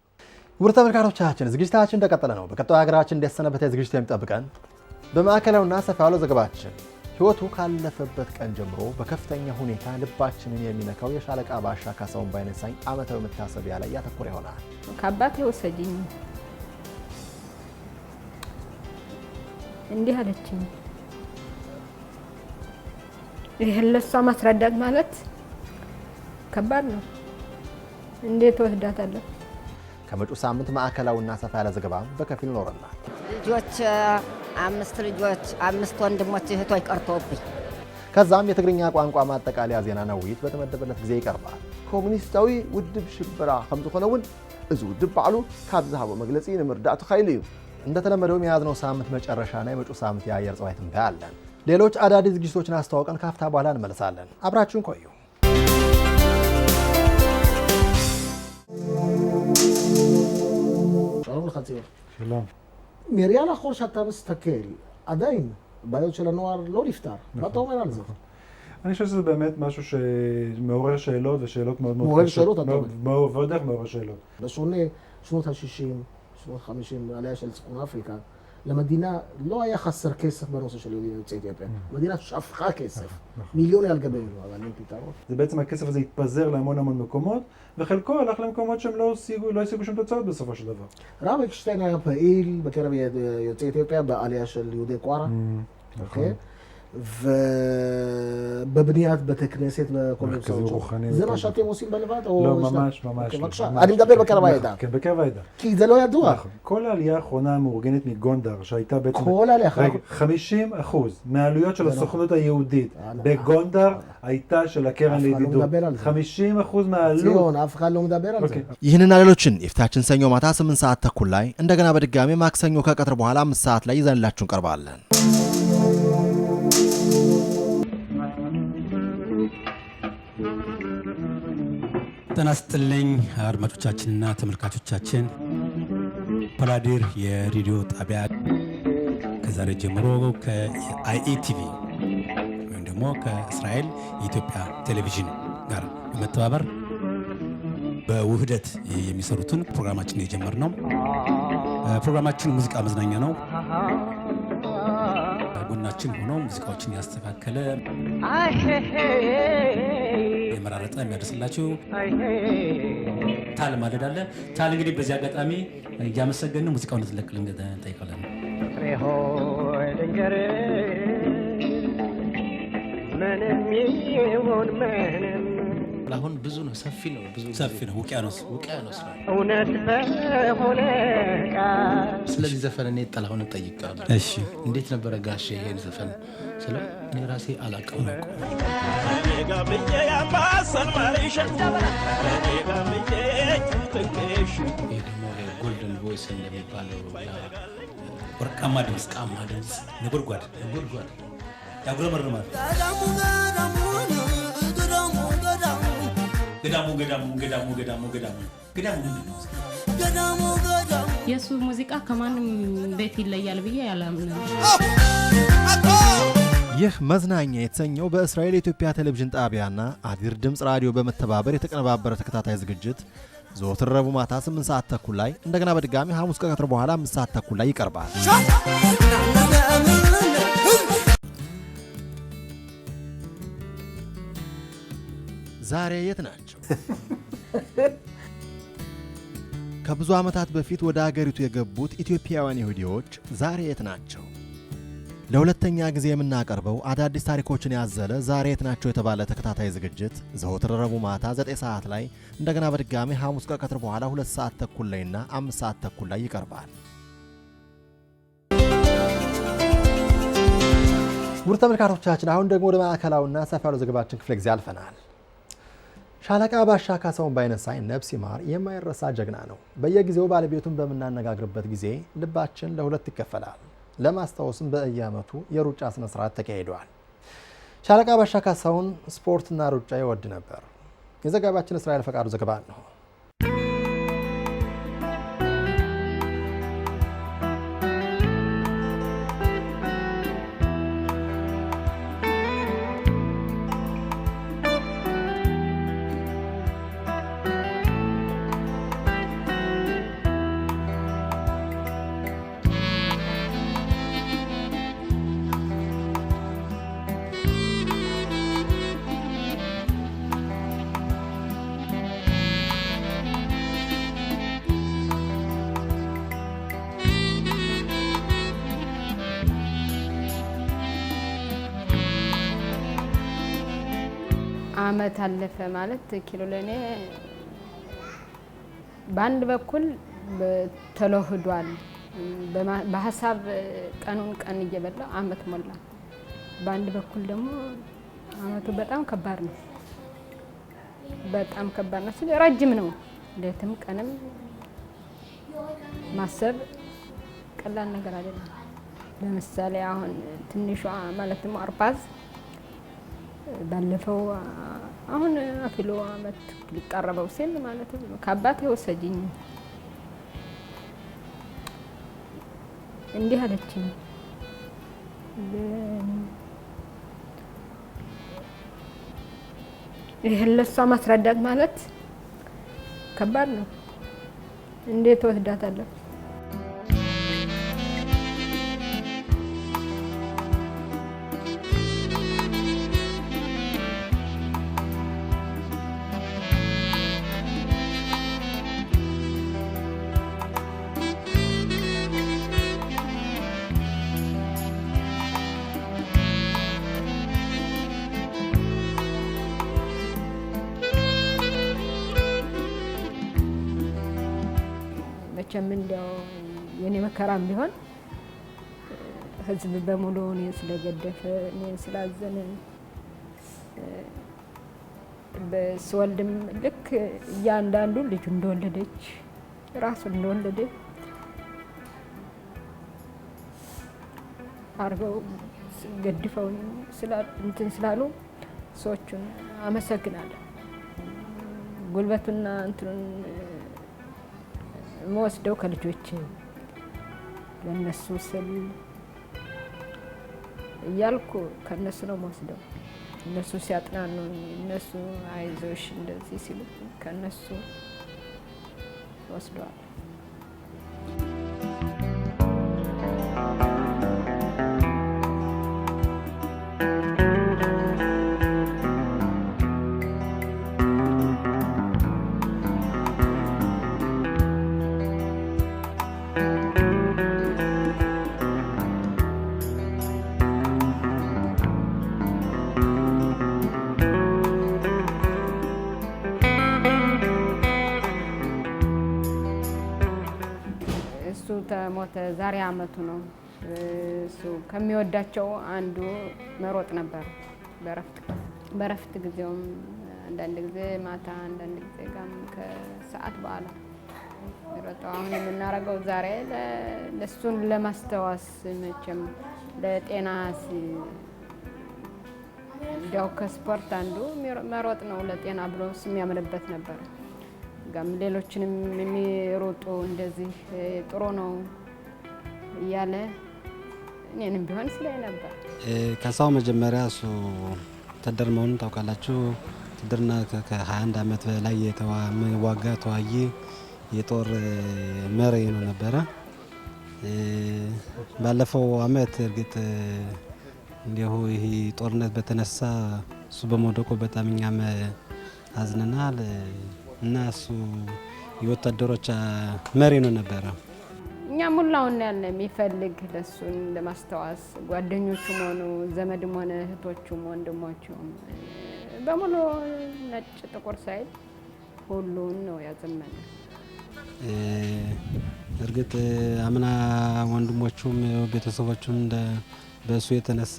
ውድ ተመልካቾቻችን ዝግጅታችን እንደቀጠለ ነው። በቀጣዩ ሀገራችን እንደሰነበተ ዝግጅት የሚጠብቀን በማዕከላዊና ሰፋ ያለው ዘገባችን ህይወቱ ካለፈበት ቀን ጀምሮ በከፍተኛ ሁኔታ ልባችንን የሚነካው የሻለቃ ባሻ ካሳሁን ባይነሳኝ ዓመታዊ መታሰቢያ ላይ ያተኮረ ይሆናል። ከአባቴ ወሰጂኝ እንዲህ አለችኝ። ይሄን ለሷ ማስረዳት ማለት ከባድ ነው። እንዴት ወስዳታለሁ? ከመጪው ሳምንት ማዕከላዊና ሰፋ ያለ ዘገባ በከፊል ይኖረናል። ልጆች 5 ልጆች 5 ወንድሞች እህቶች ቀርተውብኝ ከዛም የትግርኛ ቋንቋ ማጠቃለያ ዜና ነዊት በተመደበለት ጊዜ ይቀርባል። ኮሙኒስታዊ ውድብ ሽብራ ከም ዝኾነውን እዚ ውድብ ባዕሉ ካብ ዝሃቦ መግለጺ ንምርዳእቱ ኸይሉ እዩ። እንደተለመደው የያዝነው ሳምንት መጨረሻና የመጪው ሳምንት የአየር ጸባይ ትንበያ አለን። ሌሎች አዳዲስ ዝግጅቶችን አስተዋውቀን ካፍታ በኋላ እንመለሳለን። አብራችሁን ቆዩ። שלום. מראייה לאחור שאתה מסתכל, עדיין בעיות של הנוער לא נפתר. מה אתה אומר על זה? אני חושב שזה באמת משהו שמעורר שאלות ושאלות מאוד מאוד מעורר שאלות, אתה אומר. ועוד איך מעורר שאלות. בשונה שנות ה-60, שנות ה-50, עלייה של צפון אפריקה, למדינה לא היה חסר כסף בנושא של יוצאי אתיופיה. המדינה שפכה כסף. מיליוני על גבינו, אבל אין פתרון. זה בעצם הכסף הזה התפזר להמון המון מקומות, וחלקו הלך למקומות שהם לא השיגו שום תוצאות בסופו של דבר. הרב אקשטיין היה פעיל בקרב יוצאי אתיופיה בעלייה של יהודי קוארה. אוקיי? ובבניית בתי כנסת וכל מיני מסעות. זה מה שאתם עושים בלבד? לא, ממש, ממש. בבקשה, אני מדבר בקרב העדה. כן, בקרב העדה. כי זה לא ידוע. כל העלייה האחרונה המאורגנת מגונדר, שהייתה בעצם... כל העלייה. 50% מהעלויות של הסוכנות היהודית בגונדר הייתה של הקרן לידידות. 50% מהעלות. ציון, אף אחד לא מדבר על זה. ይህንና ሌሎችን የፊታችን ሰኞ ማታ 8 ሰዓት ተኩል ላይ እንደገና በድጋሚ ማክሰኞ ከቀጥር በኋላ 5 ሰዓት ላይ ይዘንላችሁ እንቀርባለን። ጤና ይስጥልኝ አድማጮቻችንና ተመልካቾቻችን። ፓላዲር የሬዲዮ ጣቢያ ከዛሬ ጀምሮ ከአይኢቲቪ ወይም ደግሞ ከእስራኤል የኢትዮጵያ ቴሌቪዥን ጋር በመተባበር በውህደት የሚሰሩትን ፕሮግራማችን የጀመርነው ፕሮግራማችን ሙዚቃ መዝናኛ ነው። ጎናችን ሆኖ ሙዚቃዎችን ያስተካከለ የመራረጠ የሚያደርስላችሁ ታል ማለዳ አለ። ታል እንግዲህ በዚህ አጋጣሚ እያመሰገንን ሙዚቃውን እንድትለቅልን እንጠይቃለን። አሁን ብዙ ነው፣ ሰፊ ነው፣ ሰፊ ነው፣ ውቅያኖስ ነው። እውነት በሆነ ስለዚህ ዘፈን እኔ ጥላሁን ጠይቃለሁ። እሺ እንዴት ነበረ ጋሼ ይሄን ዘፈን? ስለ እኔ ራሴ አላውቅም ነው። ይሄ ደግሞ ጎልደን ቮይስ እንደሚባለው ወርቃማ ድምፅ ነጎድጓድ ያጉረመርማል። ገዳሙ የሱ ሙዚቃ ከማንም ቤት ይለያል ብዬ ያላምነው። ይህ መዝናኛ የተሰኘው በእስራኤል የኢትዮጵያ ቴሌቪዥን ጣቢያና አዲር ድምጽ ራዲዮ በመተባበር የተቀነባበረ ተከታታይ ዝግጅት ዘወትር ረቡዕ ማታ 8 ሰዓት ተኩል ላይ እንደገና በድጋሚ ሐሙስ ከቀትር በኋላ 5 ሰዓት ተኩል ላይ ይቀርባል። ዛሬ የት ናቸው? ከብዙ ዓመታት በፊት ወደ አገሪቱ የገቡት ኢትዮጵያውያን ይሁዲዎች ዛሬ የት ናቸው? ለሁለተኛ ጊዜ የምናቀርበው አዳዲስ ታሪኮችን ያዘለ ዛሬ የት ናቸው የተባለ ተከታታይ ዝግጅት ዘወትር ረቡዕ ማታ 9 ሰዓት ላይ እንደገና በድጋሚ ሐሙስ ከቀትር በኋላ 2 ሰዓት ተኩል ላይና 5 ሰዓት ተኩል ላይ ይቀርባል። ውድ ተመልካቾቻችን አሁን ደግሞ ወደ ማዕከላዊና ሰፋ ያለው ዘገባችን ክፍለ ጊዜ አልፈናል። ሻለቃ ባሻ ካሳውን ባይነሳኝ ነፍስ ይማር የማይረሳ ጀግና ነው። በየጊዜው ባለቤቱን በመናነጋግርበት ጊዜ ልባችን ለሁለት ይከፈላል። ለማስታወስም በየዓመቱ የሩጫ ስነ ስርዓት ተካሂዷል። ሻለቃ ባሻ ካሳውን ስፖርትና ሩጫ ይወድ ነበር። የዘጋቢያችን እስራኤል ፈቃዱ ዘገባ ነው። አመት አለፈ ማለት ኪሎ ለኔ በአንድ በኩል ተለህዷል። በሐሳብ ቀኑን ቀን እየበላ አመት ሞላ። በአንድ በኩል ደግሞ አመቱ በጣም ከባድ ነው። በጣም ከባድ ነው። ረጅም ነው። ሌትም ቀንም ማሰብ ቀላል ነገር አይደለም። ለምሳሌ አሁን ትንሿ ማለትም አርባዝ ባለፈው አሁን አፍሎ አመት ሊቀርበው ሲል ማለት ከአባቴ ወሰጂኝ እንዲህ አለችኝ። ይሄን ለሷ ማስረዳት ማለት ከባድ ነው። እንዴት ወስዳታለሁ? መቼም እንደው የኔ መከራም ቢሆን ህዝብ በሙሉ እኔን ስለገደፈ እኔን ስላዘነ በስወልድም ልክ እያንዳንዱ ልጅ እንደወለደች ራሱ እንደወለደ አርገው ገድፈው እንትን ስላሉ ሰዎቹን አመሰግናለሁ። ጉልበቱና እንትኑን መወስደው ከልጆች ለነሱ ስል እያልኩ ከነሱ ነው መወስደው። እነሱ ሲያጥናኑ እነሱ አይዞሽ እንደዚህ ሲሉ ከነሱ ወስደዋል። ተሞተ ዛሬ አመቱ ነው። እሱ ከሚወዳቸው አንዱ መሮጥ ነበር። በረፍት ጊዜውም አንዳንድ ጊዜ ማታ አንዳንድ ጊዜ ጋም ከሰዓት በኋላ ይሮጣው። አሁን የምናደርገው ዛሬ ለሱን ለማስተዋስ መቼም ለጤና እንዲያው ከስፖርት አንዱ መሮጥ ነው ለጤና ብሎ የሚያምንበት ነበር። ጋም ሌሎችንም የሚሮጡ እንደዚህ ጥሩ ነው እያለ እኔንም ቢሆን ስለይ ነበር። ከሳው መጀመሪያ እሱ ወታደር መሆኑን ታውቃላችሁ። ውትድርና ከ21 አመት በላይ የተዋጋ ተዋጊ የጦር መሪ ነው ነበረ። ባለፈው አመት እርግጥ እንዲሁ ይሄ ጦርነት በተነሳ እሱ በመውደቁ በጣም እኛም አዝነናል። እና እሱ የወታደሮች መሪ ነው ነበረ። እኛም ሁላውን ያለ የሚፈልግ ለሱን ለማስተዋስ ጓደኞቹም ሆኑ ዘመድም ሆነ እህቶቹም ወንድሞቹም በሙሉ ነጭ ጥቁር ሳይል ሁሉን ነው ያዘመነ። እርግጥ አምና ወንድሞቹም ቤተሰቦቹም በሱ የተነሳ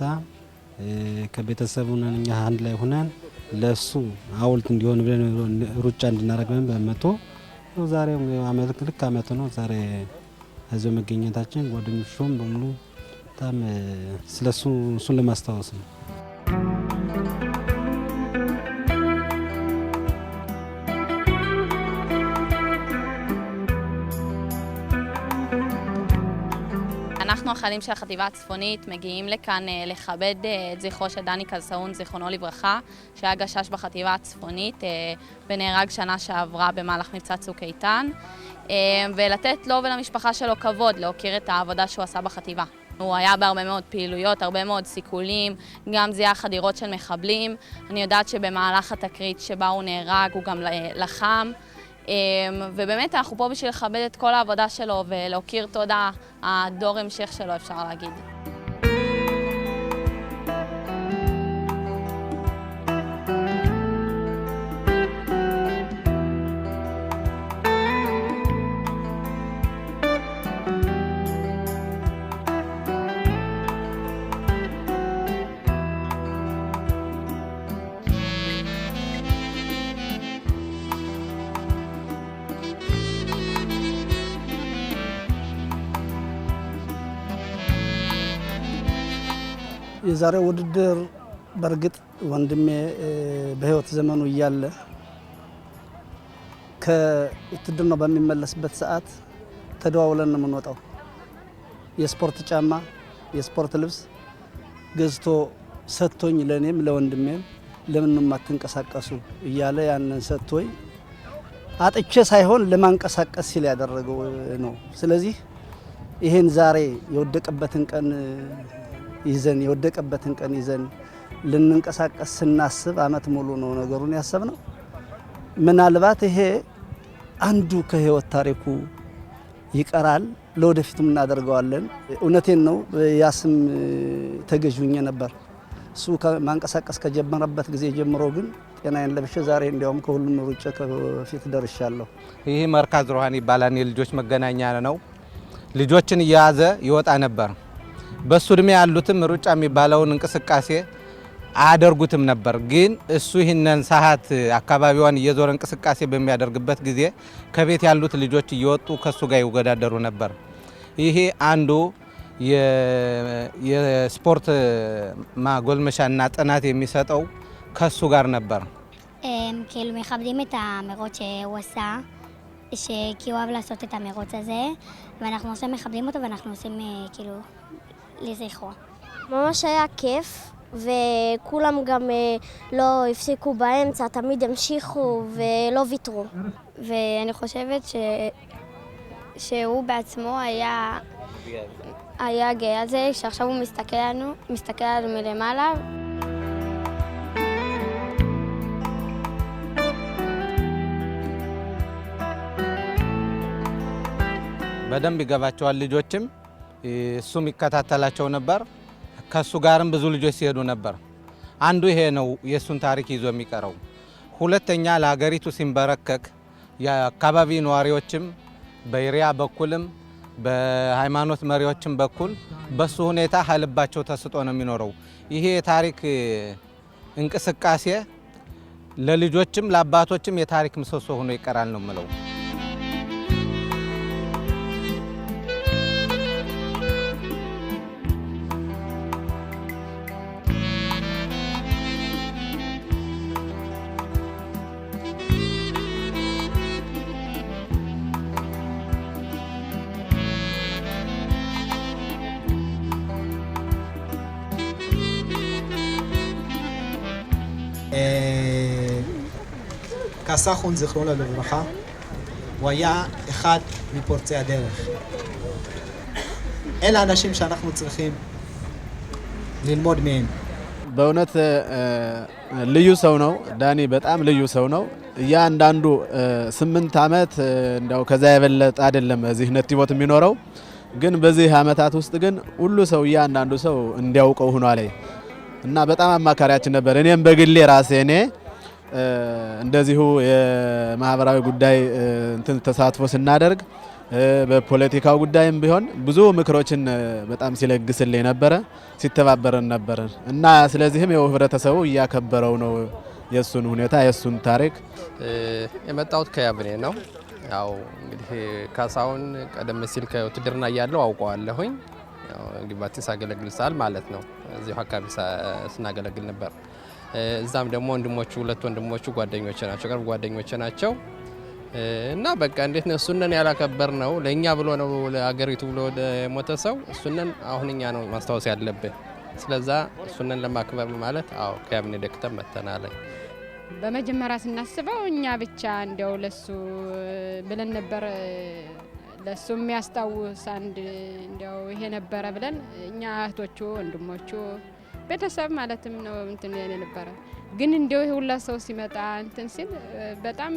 ከቤተሰቡን እኛ አንድ ላይ ሆነን ለሱ ሐውልት እንዲሆን ብለን ሩጫ እንድናደርግ በመቶ ዛሬም አመት ልክ አመት ነው ዛሬ እዚሁ መገኘታችን። ጓደኞቹም በሙሉ በጣም ስለሱ እሱን ለማስታወስ ነው። אנחנו החיילים של החטיבה הצפונית מגיעים לכאן לכבד את זכרו של דני קלסאון, זיכרונו לברכה, שהיה גשש בחטיבה הצפונית ונהרג שנה שעברה במהלך מבצע צוק איתן, ולתת לו ולמשפחה שלו כבוד, להוקיר את העבודה שהוא עשה בחטיבה. הוא היה בהרבה מאוד פעילויות, הרבה מאוד סיכולים, גם זיהה חדירות של מחבלים. אני יודעת שבמהלך התקרית שבה הוא נהרג הוא גם לחם. ובאמת אנחנו פה בשביל לכבד את כל העבודה שלו ולהוקיר תודה הדור המשך שלו, אפשר להגיד. የዛሬው ውድድር በርግጥ ወንድሜ በህይወት ዘመኑ እያለ ከውትድርና በሚመለስበት ሰዓት ተደዋውለን ነው የምንወጣው። የስፖርት ጫማ፣ የስፖርት ልብስ ገዝቶ ሰጥቶኝ ለኔም ለወንድሜም ለምን ማትንቀሳቀሱ እያለ ያንን ሰጥቶኝ አጥቼ ሳይሆን ለማንቀሳቀስ ሲል ያደረገው ነው። ስለዚህ ይሄን ዛሬ የወደቀበትን ቀን ይዘን ልንንቀሳቀስ ስናስብ አመት ሙሉ ነው ነገሩን ያሰብነው። ምናልባት ይሄ አንዱ ከህይወት ታሪኩ ይቀራል፣ ለወደፊቱም እናደርገዋለን። እውነቴን ነው። ያስም ተገዥኝ ነበር። እሱ ማንቀሳቀስ ከጀመረበት ጊዜ ጀምሮ ግን ጤናዬን ለብሼ ዛሬ እንዲያውም ከሁሉም ሩጬ ከፊት ደርሻለሁ። ይህ መርካዝ ሮሃን ይባላል። የልጆች መገናኛ ነው። ልጆችን እየያዘ ይወጣ ነበር። በሱ እድሜ ያሉትም ሩጫ የሚባለውን እንቅስቃሴ አያደርጉትም ነበር። ግን እሱ ይህንን ሰዓት አካባቢዋን እየዞረ እንቅስቃሴ በሚያደርግበት ጊዜ ከቤት ያሉት ልጆች እየወጡ ከሱ ጋር ይወዳደሩ ነበር። ይሄ አንዱ የስፖርት ማጎልመሻና ጥናት የሚሰጠው ከሱ ጋር ነበር። כאילו מכבדים את המרוץ שהוא עשה, כי הוא אוהב לעשות את המרוץ הזה, ואנחנו עושים מכבדים אותו ואנחנו עושים כאילו לזכרו. ממש היה כיף, וכולם גם לא הפסיקו באמצע, תמיד המשיכו ולא ויתרו. ואני חושבת שהוא בעצמו היה גאה על זה, שעכשיו הוא מסתכל עלינו מלמעלה. በደንብ ይገባቸዋል ልጆችም እሱም ይከታተላቸው ነበር። ከሱ ጋርም ብዙ ልጆች ሲሄዱ ነበር። አንዱ ይሄ ነው የሱን ታሪክ ይዞ የሚቀረው። ሁለተኛ ለሀገሪቱ ሲንበረከክ የአካባቢ ነዋሪዎችም በኢሪያ በኩልም በሃይማኖት መሪዎችም በኩል በሱ ሁኔታ ሀልባቸው ተስጦ ነው የሚኖረው። ይሄ የታሪክ እንቅስቃሴ ለልጆችም ለአባቶችም የታሪክ ምሰሶ ሆኖ ይቀራል ነው የምለው። קסחון זיכרונו לברכה, הוא היה אחד מפורצי הדרך. אלה האנשים שאנחנו צריכים ללמוד מהם. በእውነት ልዩ ሰው ነው ዳኒ፣ በጣም ልዩ ሰው ነው። እያንዳንዱ 8 አመት እንደው ከዛ የበለጠ አይደለም እዚህ ነቲቦት የሚኖረው። ግን በዚህ አመታት ውስጥ ግን ሁሉ ሰው እያንዳንዱ ሰው እንዲያውቀው ሆኗል እና በጣም አማካሪያችን ነበር። እኔም በግሌ ራሴ እንደዚሁ የማህበራዊ ጉዳይ እንትን ተሳትፎ ስናደርግ በፖለቲካው ጉዳይም ቢሆን ብዙ ምክሮችን በጣም ሲለግስልኝ ነበረ፣ ሲተባበረን ነበር እና ስለዚህም ህብረተሰቡ እያከበረው ነው የሱን ሁኔታ የሱን ታሪክ። የመጣሁት ከያብኔ ነው። ያው እንግዲህ ካሳሁን ቀደም ሲል ከውትድርና እያለሁ አውቀዋለሁኝ። ያው ግባቴ ሳገለግል ሳል ማለት ነው እዚሁ አካባቢ ስናገለግል ነበር። እዛም ደግሞ ወንድሞቹ ሁለት ወንድሞቹ ጓደኞቼ ናቸው፣ ቅርብ ጓደኞቼ ናቸው እና በቃ እንዴት ነው እሱነን ያላከበር ነው ለኛ ብሎ ነው ለሀገሪቱ ብሎ ሞተ ሰው እሱነን አሁንኛ ነው ማስታወስ ያለብን። ስለዛ እሱነን ለማክበር ማለት ከያብኔ ደክተን መተናል። በመጀመሪያ ስናስበው እኛ ብቻ እንደው ለሱ ብለን ነበር፣ ለሱ የሚያስታውስ አንድ እንደው ይሄ ነበረ ብለን እኛ እህቶቹ ወንድሞቹ ቤተሰብ ማለትም ነው እንትን የነበረ። ግን እንደው ይሄ ሁላ ሰው ሲመጣ እንትን ሲል በጣም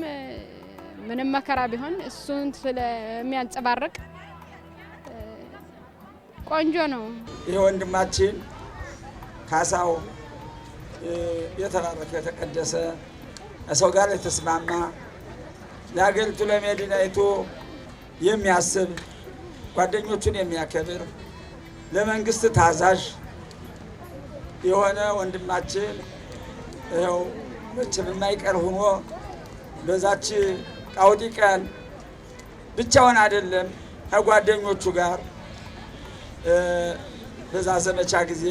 ምንም መከራ ቢሆን እሱን ስለሚያንጸባርቅ ቆንጆ ነው። ይሄ ወንድማችን ካሳው የተባረከ የተቀደሰ ሰው ጋር የተስማማ ለሀገሪቱ ለመዲናይቱ የሚያስብ ጓደኞቹን የሚያከብር ለመንግስት ታዛዥ የሆነ ወንድማችን ይኸው መቼም የማይቀር ሆኖ በዛች ቃውጢ ቀን ብቻውን አይደለም ከጓደኞቹ ጋር በዛ ዘመቻ ጊዜ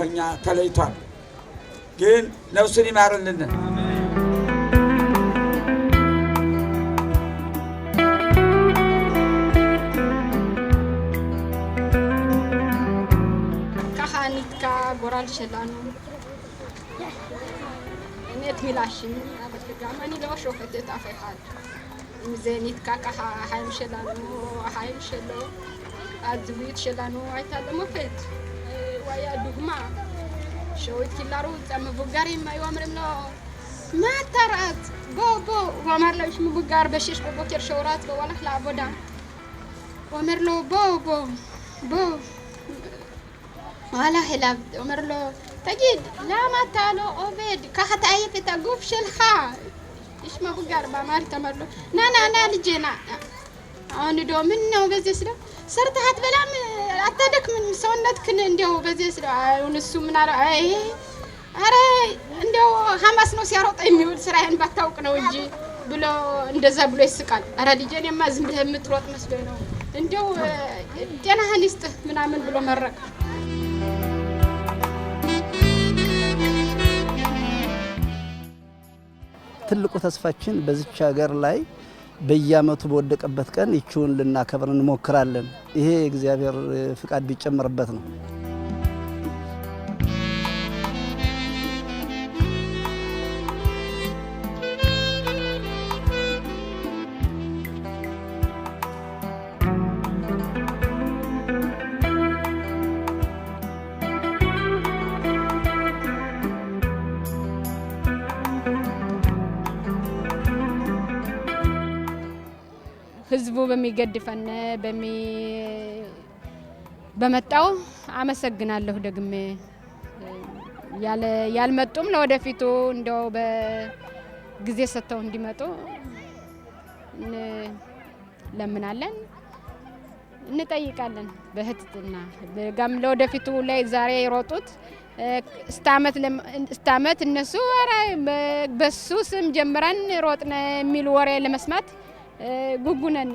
እኛ ተለይቷል። ግን ነፍሱን ይማርልን። ካሃኒትካ ጎራል ሸላኑ ነት ሚላሽን አበትጋማኒ ለወሾፈት ታፈሃል ሚዘኒትካ ካሃይም ሸላኑ ሃይም ሸሎ አዝዊት ሸላኑ አይታለሞ ፈት ወያ ዱግማ شويت كيلارو تم بوغاري ما يوامرم له ما ترات بو وامر له اسمه بوغار بشيش بوكر شورات ولا خلا بودا وامر له بو ولا خلا وامر له تجد لا ما تالو اوبد كحت عيف تقوف شلخا اسمه بوغار بامر تمر له نا لجينا انا دو منو بزيس له صرت هتبلام አታደክ ምን ሰውነትክን እንደው በዚህ እነሱ ምን አለ አይ አረ እንደው ሐማስ ነው ሲያሮጥ የሚውል ስራህን ባታውቅ ነው እንጂ ብሎ እንደዛ ብሎ ይስቃል። አረ ልጄኔማ ዝም ብለህ የምትሮጥ መስሎኝ ነው እንደው ጤናህን ይስጥህ ምናምን ብሎ መረቅ። ትልቁ ተስፋችን በዚች ሀገር ላይ በየአመቱ በወደቀበት ቀን ይቹን ልናከብር እንሞክራለን። ይሄ እግዚአብሔር ፍቃድ ቢጨመርበት ነው። ህዝቡ በሚገድፈን በመጣው አመሰግናለሁ። ደግሜ ያልመጡም ለወደፊቱ እንደው በጊዜ ሰጥተው እንዲመጡ ለምናለን እንጠይቃለን። በህትትና በጋም ለወደፊቱ ላይ ዛሬ ይሮጡት ስታመት እነሱ በሱ ስም ጀምረን ሮጥነ የሚል ወሬ ለመስማት ጉጉነን።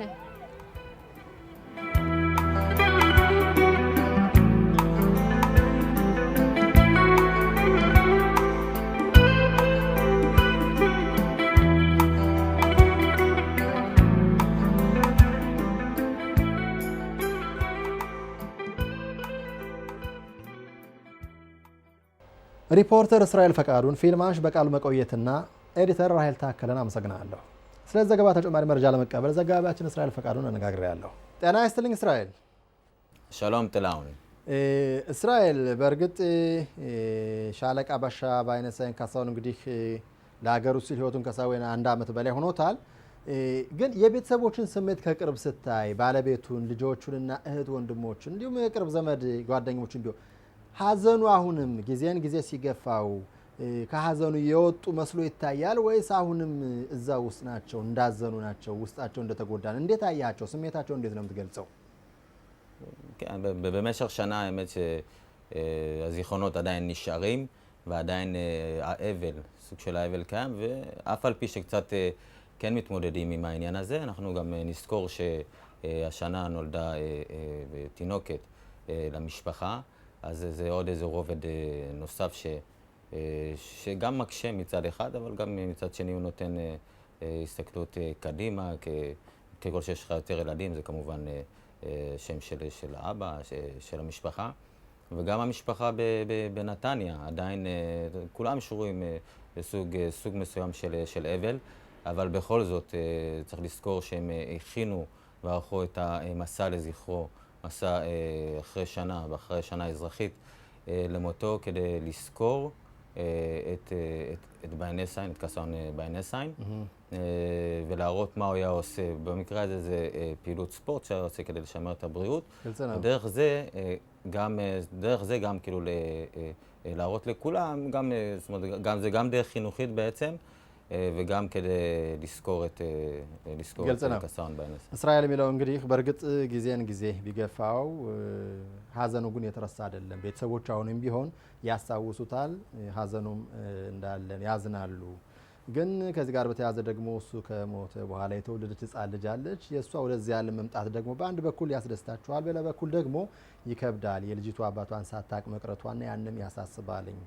ሪፖርተር እስራኤል ፈቃዱን፣ ፊልማሽ በቃሉ መቆየትና ኤዲተር ራሄል ታከለን አመሰግናለሁ። ስለዚህ ዘገባ ተጨማሪ መረጃ ለመቀበል ዘጋቢያችን እስራኤል ፈቃዱን አነጋግሬያለሁ። ጤና ይስጥልኝ እስራኤል። ሻሎም ጥላሁን። እስራኤል በእርግጥ ሻለቃ ባሻ ባይነሳይን ካሳሁን እንግዲህ ለሀገሩ ሲል ህይወቱን ከሳወና 1 አመት በላይ ሆኖታል። ግን የቤተሰቦችን ስሜት ከቅርብ ስታይ ባለቤቱን፣ ልጆቹንና እህት ወንድሞችን እንዲሁም የቅርብ ዘመድ ጓደኞችን ቢሆን ሀዘኑ አሁንም ጊዜን ጊዜ ሲገፋው ከሀዘኑ የወጡ መስሎ ይታያል ወይስ አሁንም እዛ ውስጥ ናቸው እንዳዘኑ ናቸው ውስጣቸው እንደተጎዳን? እንዴት አያቸው? ስሜታቸው እንዴት ነው የምትገልጸው? במשך שנה האמת שהזיכרונות עדיין נשארים ועדיין האבל, סוג של האבל קיים, ואף על פי שקצת כן מתמודדים עם העניין הזה, אנחנו גם נזכור שהשנה נולדה תינוקת למשפחה, אז זה עוד איזה רובד נוסף שגם מקשה מצד אחד, אבל גם מצד שני הוא נותן הסתכלות קדימה, ככל שיש לך יותר ילדים, זה כמובן שם של האבא, של המשפחה, וגם המשפחה בנתניה, עדיין כולם שרויים סוג מסוים של אבל, אבל בכל זאת צריך לזכור שהם הכינו וערכו את המסע לזכרו, מסע אחרי שנה ואחרי שנה אזרחית למותו, כדי לזכור את ביינסין, את קסאון ביינסין, ולהראות מה הוא היה עושה. במקרה הזה זה פעילות ספורט שהיה עושה כדי לשמר את הבריאות. ודרך זה גם כאילו להראות לכולם, זה גם דרך חינוכית בעצם, וגם כדי לזכור את קסאון ביינסין. እስራኤል የሚለው እንግዲህ በእርግጥ ጊዜን ጊዜ ቢገፋው ሀዘኑ ግን የተረሳ አይደለም። ቤተሰቦች አሁንም ቢሆን ያስታውሱታል፣ ሀዘኑም እንዳለን ያዝናሉ። ግን ከዚህ ጋር በተያያዘ ደግሞ እሱ ከሞተ በኋላ የተወለደች ሕፃን ልጅ አለች። የእሷ ወደዚህ ያለ መምጣት ደግሞ በአንድ በኩል ያስደስታችኋል፣ በሌላ በኩል ደግሞ ይከብዳል። የልጅቱ አባቷን ሳታቅ መቅረቷና ያንም ያሳስባልኝ።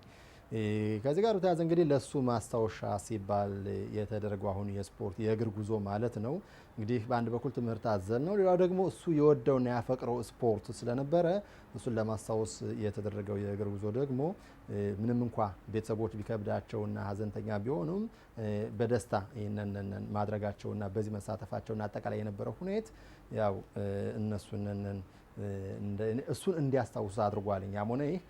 ከዚህ ጋር በተያያዘ እንግዲህ ለሱ ማስታወሻ ሲባል የተደረገው አሁን የስፖርት የእግር ጉዞ ማለት ነው። እንግዲህ በአንድ በኩል ትምህርት አዘል ነው፣ ሌላው ደግሞ እሱ የወደውና ያፈቅረው ስፖርት ስለነበረ እሱን ለማስታወስ የተደረገው የእግር ጉዞ ደግሞ ምንም እንኳ ቤተሰቦች ቢከብዳቸውና ሀዘንተኛ ቢሆኑም በደስታ ይህንን ማድረጋቸውና በዚህ መሳተፋቸውና አጠቃላይ የነበረው ሁኔታ ያው እሱን እንዲያስታውሱ አድርጓል። ያም ሆነ ይህ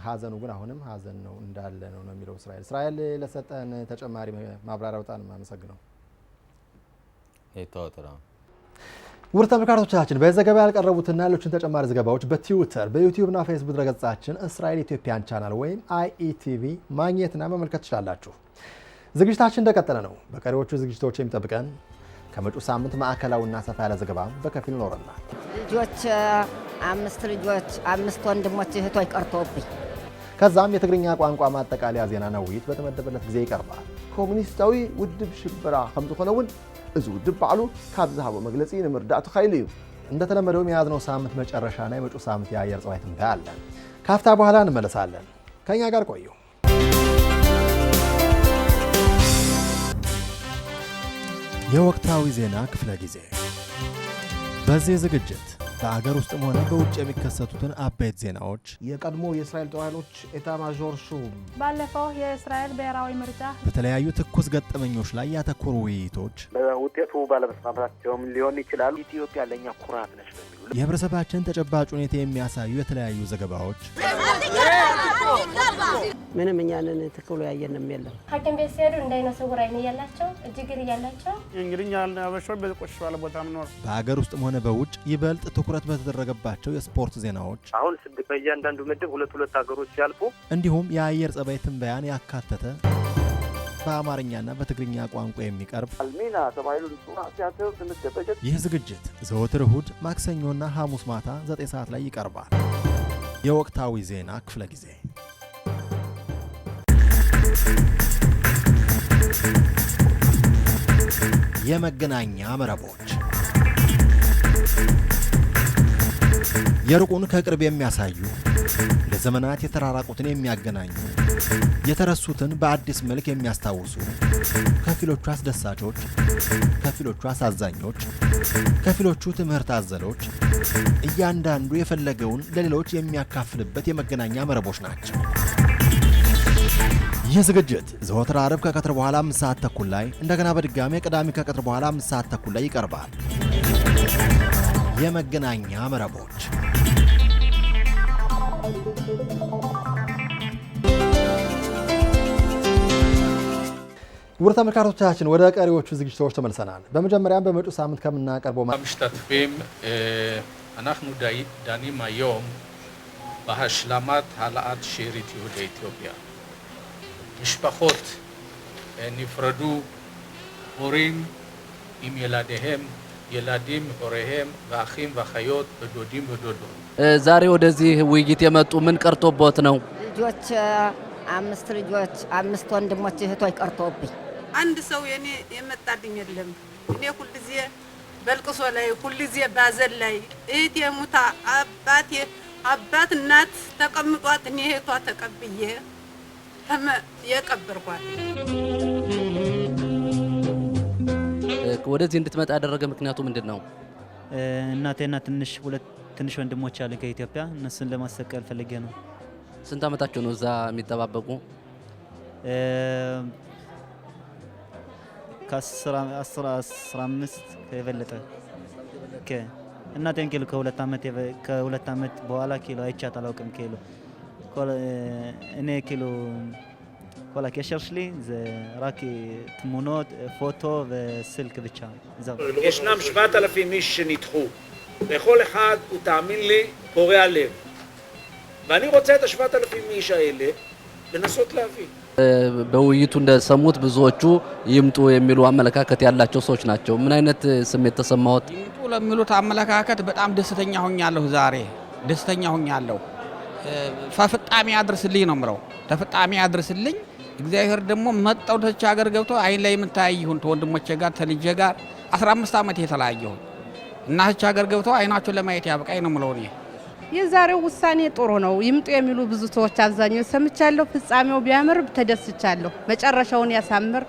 ሀዘኑ ግን አሁንም ሀዘን ነው እንዳለ ነው የሚለው እስራኤል ለሰጠን ተጨማሪ ማብራሪያ በጣም አመሰግናለሁ። ውድ ተመልካቾቻችን በዘገባ ያልቀረቡትና ሌሎችን ተጨማሪ ዘገባዎች በትዊተር በዩቲዩብና ፌስቡክ ድረገጻችን እስራኤል ኢትዮጵያን ቻናል ወይም IETV ማግኘትና መመልከት ትችላላችሁ። ዝግጅታችን እንደቀጠለ ነው። በቀሪዎቹ ዝግጅቶች የሚጠብቀን ከመጪው ሳምንት ማዕከላዊና ሰፋ ያለ ዘገባ በከፊል ይኖረናል። ልጆች 5 ልጆች 5 ወንድሞች እህቶች ቀርተውብኝ ከዛም የትግርኛ ቋንቋ ማጠቃለያ ዜና ነዊት በተመደበለት ጊዜ ይቀርባል። ኮሙኒስታዊ ውድብ ሽብራ ከም ዝኾነውን እዚ ውድብ ባዕሉ ካብ ዝሃቦ መግለጺ ንምርዳእቱ ኸይሉ እዩ። እንደተለመደው የያዝነው ሳምንት መጨረሻና የመጪው ሳምንት የአየር ጸባይ ትንበያ አለን። ካፍታ በኋላ እንመለሳለን። ከኛ ጋር ቆዩ። የወቅታዊ ዜና ክፍለ ጊዜ። በዚህ ዝግጅት በአገር ውስጥም ሆነ በውጭ የሚከሰቱትን አበይት ዜናዎች፣ የቀድሞ የእስራኤል ጦር ኃይሎች ኤታማዦር ሹም ባለፈው የእስራኤል ብሔራዊ ምርጫ በተለያዩ ትኩስ ገጠመኞች ላይ ያተኮሩ ውይይቶች፣ በውጤቱ ባለመስማማታቸውም ሊሆን ይችላል። ኢትዮጵያ ለኛ ኩራት ነች በሚሉ የህብረተሰባችን ተጨባጭ ሁኔታ የሚያሳዩ የተለያዩ ዘገባዎች፣ ምንም እኛንን ትክክሉ ያየንም የለም። ሐኪም ቤት ሲሄዱ እንዳይነ ስውር አይን እያላቸው እጅግር እያላቸው እንግዲህ ያልነበረው በቆሽ ባለ ቦታ ምኖር በአገር ውስጥም ሆነ በውጭ ይበልጥ ትኩረት በተደረገባቸው የስፖርት ዜናዎች አሁን በእያንዳንዱ ምድብ ሁለት ሀገሮች ሲያልፉ እንዲሁም የአየር ጸባይ ትንበያን ያካተተ በአማርኛና በትግርኛ ቋንቋ የሚቀርብ አልሚና ተባይሉ ሲያሰው ተመደበጀት ይህ ዝግጅት ዘወትር እሁድ፣ ማክሰኞና ሐሙስ ማታ 9 ሰዓት ላይ ይቀርባል። የወቅታዊ ዜና ክፍለ ጊዜ። የመገናኛ መረቦች የሩቁን ከቅርብ የሚያሳዩ ለዘመናት የተራራቁትን የሚያገናኙ የተረሱትን በአዲስ መልክ የሚያስታውሱ ከፊሎቹ አስደሳቾች፣ ከፊሎቹ አሳዛኞች፣ ከፊሎቹ ትምህርት አዘሎች እያንዳንዱ የፈለገውን ለሌሎች የሚያካፍልበት የመገናኛ መረቦች ናቸው። ይህ ዝግጅት ዘወትር ዓርብ ከቀትር በኋላ 5 ሰዓት ተኩል ላይ እንደገና በድጋሚ ቅዳሜ ከቀትር በኋላ 5 ሰዓት ተኩል ላይ ይቀርባል። የመገናኛ መረቦች ውድ ተመልካቾቻችን ወደ ቀሪዎቹ ዝግጅቶች ተመልሰናል። በመጀመሪያም በመጪው ሳምንት ከምናቀርበው המשתתפים אנחנו דנים היום בהשלמת העלאת שארית יהודי אתיופיה. משפחות נפרדו, הורים עם ילדיהם, ילדים, הוריהם, ואחים ואחיות, ודודים ודודות. ዛሬ ወደዚህ ውይይት የመጡ ምን ቀርቶቦት ነው? ልጆች 5 ልጆች 5 ወንድሞች እህቶች ቀርተውብኝ አንድ ሰው የኔ የመጣልኝ የለም። እኔ ሁልጊዜ በልቅሶ ላይ ሁልጊዜ ባዘን ላይ እህቴ ሙታ አባት እናት ተቀምጧት እኔ እህቷ ተቀብዬ የቀበርኳት። ወደዚህ እንድትመጣ ያደረገ ምክንያቱ ምንድን ነው? እናቴና ትንሽ ወንድሞች አሉ ከኢትዮጵያ፣ እነሱን ለማሰቀል ፈልጌ ነው። ስንት ዓመታቸው ነው እዛ የሚጠባበቁ? ከ15 የበለጠ እናቴን ኪሎ ከሁለት ዓመት በኋላ ኪሎ አይቻት አላውቅም። ኪሎ እኔ ኪሎ כל הקשר שלי זה רק תמונות, פוטו וסלק ብቻ. ישנם 7,000 איש שנדחו. לכל אחד הוא, תאמין לי, קורע לב. ואני רוצה את 7,000 איש האלה לנסות להביא. በውይይቱ እንደሰሙት ብዙዎቹ ይምጡ የሚሉ አመለካከት ያላቸው ሰዎች ናቸው። ምን አይነት ስሜት ተሰማዎት? ይምጡ ለሚሉት አመለካከት በጣም ደስተኛ ሆኛለሁ። ዛሬ ደስተኛ ሆኛለሁ። ፈፍጣሚ አድርስልኝ ነው ምረው። ተፈጣሚ አድርስልኝ። እግዚአብሔር ደግሞ መጣው ተቻ ሀገር ገብቶ አይን ላይ የምታይ ይሁን ተወንድሞቼ ጋር ተልጄ ጋር 15 ዓመት የተለያየሁ እና ተቻ ሀገር ገብቶ አይናቸውን ለማየት ያብቃኝ ነው የምለው እኔ። የዛሬው ውሳኔ ጥሩ ነው። ይምጡ የሚሉ ብዙ ሰዎች አብዛኛው ሰምቻለሁ። ፍጻሜው ቢያምር ተደስቻለሁ። መጨረሻውን ያሳምር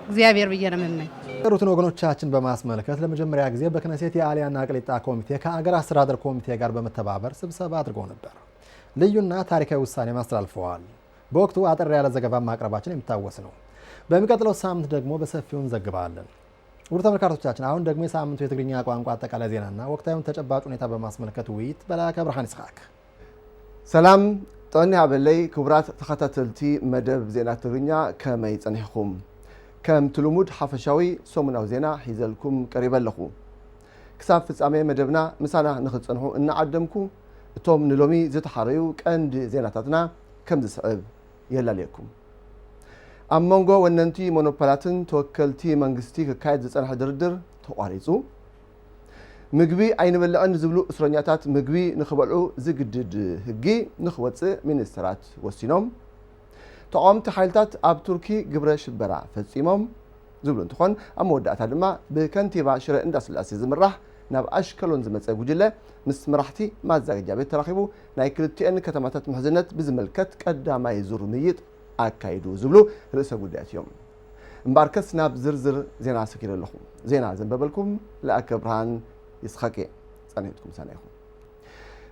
እግዚአብሔር ብዬ ነው የምመኝ። የቀሩትን ወገኖቻችን በማስመልከት ለመጀመሪያ ጊዜ በክነሴት የአልያና ቅሊጣ ኮሚቴ ከአገር አስተዳደር ኮሚቴ ጋር በመተባበር ስብሰባ አድርጎ ነበር። ልዩና ታሪካዊ ውሳኔ አስተላልፈዋል። በወቅቱ አጠር ያለ ዘገባ ማቅረባችን የሚታወስ ነው። በሚቀጥለው ሳምንት ደግሞ በሰፊው እንዘግባለን። ውድ ተመልካቾቻችን አሁን ደግሞ የሳምንቱ የትግርኛ ቋንቋ አጠቃላይ ዜናና ወቅታዊውን ተጨባጭ ሁኔታ በማስመልከት ውይይት በላከ ብርሃን ይስሐቅ። ሰላም ጥዕና በለይ ክቡራት ተኸታተልቲ መደብ ዜና ትግርኛ ከመይ ጸኒሕኩም ከም ትልሙድ ሓፈሻዊ ሰሙናዊ ዜና ሒዘልኩም ቀሪበ ኣለኹ። ክሳብ ፍጻሜ መደብና ምሳና ንኽትጸንሑ እናዓደምኩ እቶም ንሎሚ ዝተሓረዩ ቀንዲ ዜናታትና ከም ዝስዕብ የላልየኩም። ኣብ መንጎ ወነንቲ ሞኖፖላትን ተወከልቲ መንግስቲ ክካየድ ዝጸንሐ ድርድር ተቋሪጹ። ምግቢ ኣይንበልዕን ዝብሉ እስረኛታት ምግቢ ንኽበልዑ ዝግድድ ህጊ ንኽወፅእ ሚኒስትራት ወሲኖም። ተቃወምቲ ሓይልታት ኣብ ቱርኪ ግብረ ሽበራ ፈጺሞም ዝብሉ እንትኾን ኣብ መወዳእታ ድማ ብከንቲባ ሽረ እንዳስላሴ ዝምራሕ ናብ ኣሽከሎን ዝመፀ ጉጅለ ምስ መራሕቲ ማዘጋጃ ቤት ተራኺቡ ናይ ክልቲአን ከተማታት ምሕዝነት ብዝመልከት ቀዳማይ ዙር ምይጥ ኣካይዱ ዝብሉ ርእሰ ጉዳያት እዮም። እምበርከስ ናብ ዝርዝር ዜና ሰኪረ ኣለኹ። ዜና ዘንበበልኩም ለኣከ ብርሃን ይስሐቅ ጸኒሕትኩም ሰና ይኹን።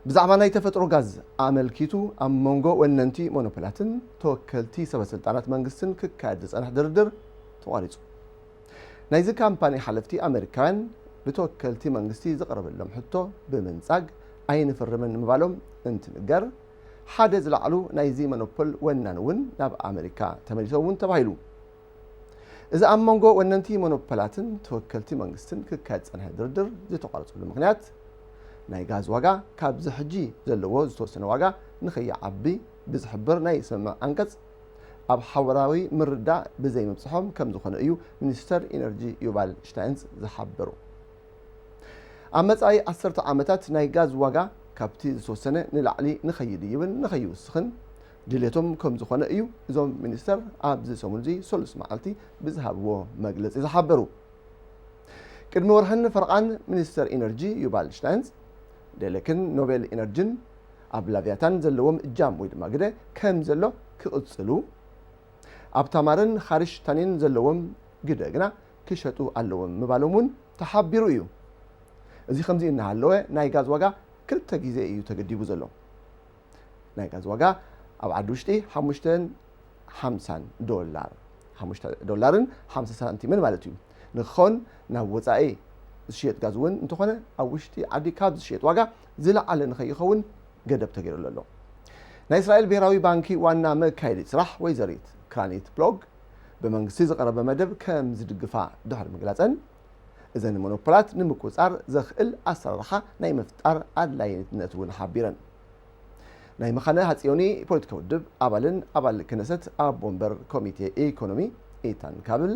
ብዛዕባ ናይ ተፈጥሮ ጋዝ ኣመልኪቱ ኣብ መንጎ ወነንቲ ሞኖፖላትን ተወከልቲ ሰበስልጣናት መንግስትን ክካየድ ዝጸንሐ ድርድር ተቋሪጹ። ናይዚ ካምፓኒ ሓለፍቲ ኣሜሪካውያን ብተወከልቲ መንግስቲ ዝቐረበሎም ሕቶ ብምንጻግ ኣይንፍርምን ምባሎም እንትንገር ሓደ ዝለዓሉ ናይዚ ሞኖፖል ወናን እውን ናብ ኣሜሪካ ተመሊሶም እውን ተባሂሉ። እዚ ኣብ መንጎ ወነንቲ ሞኖፖላትን ተወከልቲ መንግስትን ክካየድ ዝጸንሐ ድርድር ዝተቋረጸሉ ምክንያት ናይ ጋዝ ዋጋ ካብዚ ሕጂ ዘለዎ ዝተወሰነ ዋጋ ንኸይዓቢ ብዝሕብር ናይ ስምምዕ አንቀጽ ኣብ ሓበራዊ ምርዳእ ብዘይምብፅሖም ከም ዝኾነ እዩ ሚኒስተር ኢነርጂ ዩቫል ሽታይንስ ዝሓበሩ። ኣብ መጻኢ 10 ዓመታት ናይ ጋዝ ዋጋ ካብቲ ዝተወሰነ ንላዕሊ ንኸይድይብን ንኸይውስኽን ድሌቶም ከም ዝኾነ እዩ እዞም ሚኒስተር ኣብዚ ሰሙን እዚ ሰሉስ መዓልቲ ብዝሃብዎ መግለፂ ዝሓበሩ። ቅድሚ ወርሕን ፈርቓን ሚኒስተር ኢነርጂ ዩቫል ሽታይንስ ደለክን ኖቤል ኢነርጂን ኣብ ላቪያታን ዘለዎም እጃም ወይ ድማ ግደ ከም ዘሎ ክቕፅሉ ኣብ ታማርን ሓሪሽታንን ዘለዎም ግደ ግና ክሸጡ ኣለዎም ምባሎም እውን ተሓቢሩ እዩ። እዚ ከምዚ እናሃለወ ናይ ጋዝ ዋጋ ክልተ ግዜ እዩ ተገዲቡ ዘሎ። ናይ ጋዝ ዋጋ ኣብ ዓዲ ውሽጢ $5.50 50 ሳንቲምን ማለት እዩ ንክኸውን ናብ ወፃኢ ዝሽየጥ ጋዝ እውን እንተኾነ ኣብ ውሽጢ ዓዲ ካብ ዝሽየጥ ዋጋ ዝለዓለ ንኸይኸውን ገደብ ተገይሩሉ ኣሎ። ናይ እስራኤል ብሔራዊ ባንኪ ዋና መካየዲ ስራሕ ወይዘሪት ክራኒት ብሎግ ብመንግስቲ ዝቐረበ መደብ ከም ዝድግፋ ድሕሪ ምግላፀን እዘን ሞኖፖላት ንምቁፃር ዘኽእል ኣሰራርሓ ናይ ምፍጣር ኣድላይነት እውን ሓቢረን። ናይ መኻነ ሃፅዮኒ ፖለቲካ ውድብ ኣባልን ኣባል ክነሰት ኣብ ወንበር ኮሚቴ ኢኮኖሚ ኢታን ካብል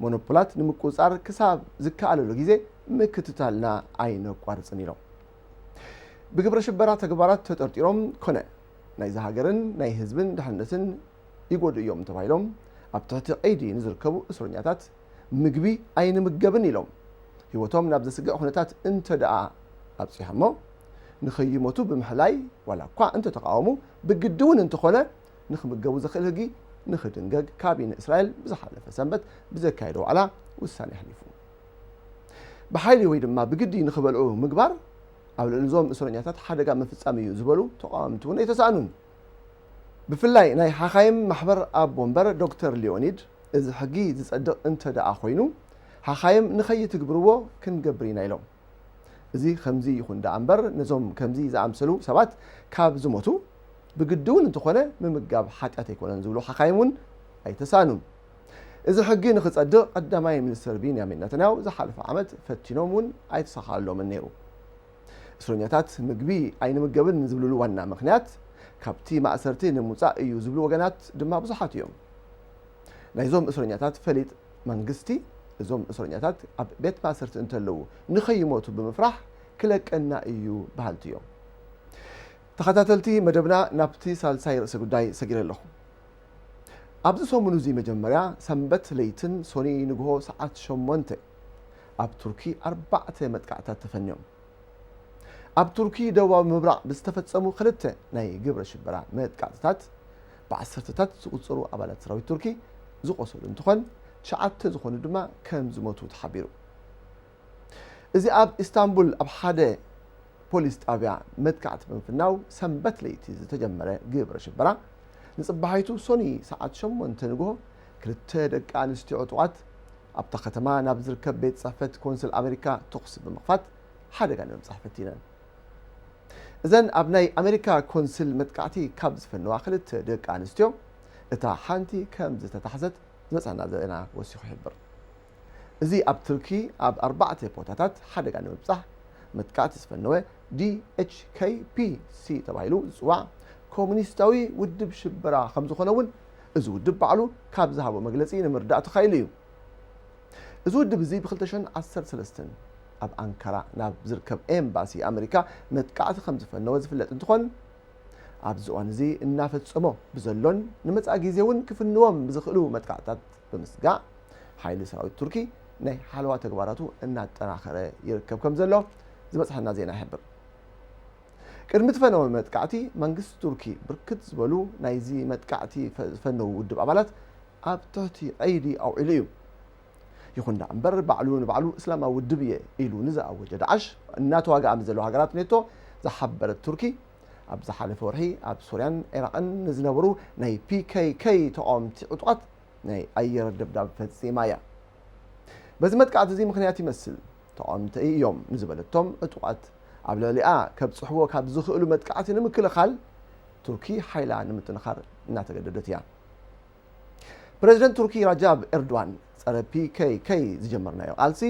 ሞኖፖላት ንምቁፃር ክሳብ ዝከኣለሉ ግዜ ምክትታልና ኣይነቋርፅን ኢሎም ብግብረ ሽበራ ተግባራት ተጠርጢሮም ኮነ ናይ ሃገርን ናይ ህዝብን ድሕነትን ይጎዱ እዮም ተባሂሎም ኣብ ትሕቲ ቀይዲ ንዝርከቡ እስረኛታት ምግቢ ኣይንምገብን ኢሎም ህይወቶም ናብ ዘስግእ ኩነታት እንተደኣ ኣብፅሖሞ ንኸይሞቱ ብምሕላይ ዋላ እኳ እንተተቃወሙ ብግዲ እውን እንተኾነ ንኽምገቡ ዘኽእል ህጊ ንኽድንገግ ካቢነ እስራኤል ብዝሓለፈ ሰንበት ብዘካየደ ዋዕላ ውሳኔ ሓሊፉ። ብሓይሊ ወይ ድማ ብግዲ ንኽበልዑ ምግባር ኣብ ልዕሊ እዞም እስረኛታት ሓደጋ ምፍጻም እዩ ዝበሉ ተቃወምቲ እውን ኣይተሰኣኑን። ብፍላይ ናይ ሓኻይም ማሕበር ኣብ ወንበር ዶክተር ሊዮኒድ እዚ ሕጊ ዝጸድቕ እንተደኣ ኮይኑ ሓኻይም ንኸይትግብርዎ ክንገብር ኢና ኢሎም እዚ ከምዚ ይኹን ዳኣ እምበር ነዞም ከምዚ ዝኣምሰሉ ሰባት ካብ ዝሞቱ ብግዲ እውን እንተኾነ ምምጋብ ሓጢኣት ኣይኮነን ዝብሉ ሓኻይም እውን ኣይተሰኣኑን። እዚ ሕጊ ንኽጸድቕ ቀዳማይ ሚኒስትር ቢንያሚን ነተንያሁ ዝሓለፈ ዓመት ፈቲኖም እውን ኣይተሳኻሎምን ነይሩ። እስረኛታት ምግቢ ኣይንምገብን ዝብልሉ ዋና ምክንያት ካብቲ ማእሰርቲ ንምውፃእ እዩ ዝብሉ ወገናት ድማ ብዙሓት እዮም። ናይዞም እስረኛታት ፈሊጥ መንግስቲ እዞም እስረኛታት ኣብ ቤት ማእሰርቲ እንተለዉ ንኸይሞቱ ብምፍራሕ ክለቀና እዩ ባህልቲ እዮም። ተኸታተልቲ መደብና ናብቲ ሳልሳይ ርእሰ ጉዳይ ሰጊረ ኣለኹ። ኣብዚ ሰሙን እዚ መጀመርያ ሰንበት ለይትን ሶኒ ንግሆ ሰዓት 8 ኣብ ቱርኪ 4 መጥቃዕታት ተፈንዮም ኣብ ቱርኪ ደቡባዊ ምብራቕ ብዝተፈጸሙ ክልተ ናይ ግብረ ሽበራ መጥቃዕታት ብዓሰርተታት ዝቁፅሩ ኣባላት ሰራዊት ቱርኪ ዝቆሰሉ እንትኾን 9 ዝኾኑ ድማ ከም ዝሞቱ ተሓቢሩ እዚ ኣብ ኢስታንቡል ኣብ ሓደ ፖሊስ ጣብያ መጥቃዕቲ ብምፍናው ሰንበት ለይቲ ዝተጀመረ ግብረ ሽበራ ንጽባሕይቱ ሶኒ ሰዓት 8 ንግሆ ክልተ ደቂ ኣንስትዮ ዕጡቓት ኣብታ ከተማ ናብ ዝርከብ ቤት ጽሕፈት ኮንስል ኣሜሪካ ተኹስ ብምኽፋት ሓደጋ ንምብጻሕ ፈቲነን እዘን ኣብ ናይ ኣሜሪካ ኮንስል መጥቃዕቲ ካብ ዝፈንዋ ክልተ ደቂ ኣንስትዮ እታ ሓንቲ ከም ዝተታሕዘት ዝመጻና ዜና ወሲኹ ይሕብር እዚ ኣብ ቱርኪ ኣብ 4 ቦታታት ሓደጋ ንምብጻሕ መጥቃዕቲ ዝፈነወ DHKPC ተባሂሉ ዝጽዋዕ ኮሙኒስታዊ ውድብ ሽበራ ከም ዝኾነ እውን እዚ ውድብ ባዕሉ ካብ ዝሃቦ መግለጺ ንምርዳእ ተኻኢሉ እዩ እዚ ውድብ እዚ ብ2013 ኣብ ኣንካራ ናብ ዝርከብ ኤምባሲ ኣሜሪካ መጥቃዕቲ ከም ዝፈነወ ዝፍለጥ እንትኾን ኣብዚ እዋን እዚ እናፈጸሞ ብዘሎን ንመጻኢ ግዜ እውን ክፍንዎም ብዝኽእሉ መጥቃዕትታት ብምስጋዕ ሓይሊ ሰራዊት ቱርኪ ናይ ሓለዋ ተግባራቱ እናጠናኸረ ይርከብ ከም ዘሎ ዝበፅሐና ዜና ይሕብር ቅድሚ ትፈነወ መጥቃዕቲ መንግስቲ ቱርኪ ብርክት ዝበሉ ናይዚ መጥቃዕቲ ዝፈነው ውድብ ኣባላት ኣብ ትሕቲ ቀይዲ ኣውዒሉ እዩ ይኹን እምበር ባዕሉ ንባዕሉ እስላማዊ ውድብ እየ ኢሉ ንዝኣወጀ ዳዓሽ እናተዋግኣ ዘሎ ሃገራት ኔቶ ዝሓበረት ቱርኪ ኣብ ዝሓለፈ ወርሒ ኣብ ሶርያን ኢራቅን ዝነበሩ ናይ PKK ተቃወምቲ ዕጡቓት ናይ ኣየር ድብዳብ ፈጺማ እያ በዚ መጥቃዕቲ እዚ ምክንያት ይመስል ተቃወምቲ እዮም ንዝበለቶም ዕጡቓት ኣብ ልዕሊኣ ከብፅሕዎ ካብ ዝኽእሉ መጥቃዕቲ ንምክልኻል ቱርኪ ሓይላ ንምጥንኻር እናተገደደት እያ ፕሬዚደንት ቱርኪ ራጃብ ኤርዶዋን ጸረ PKK ዝጀመርናዮ ቃልሲ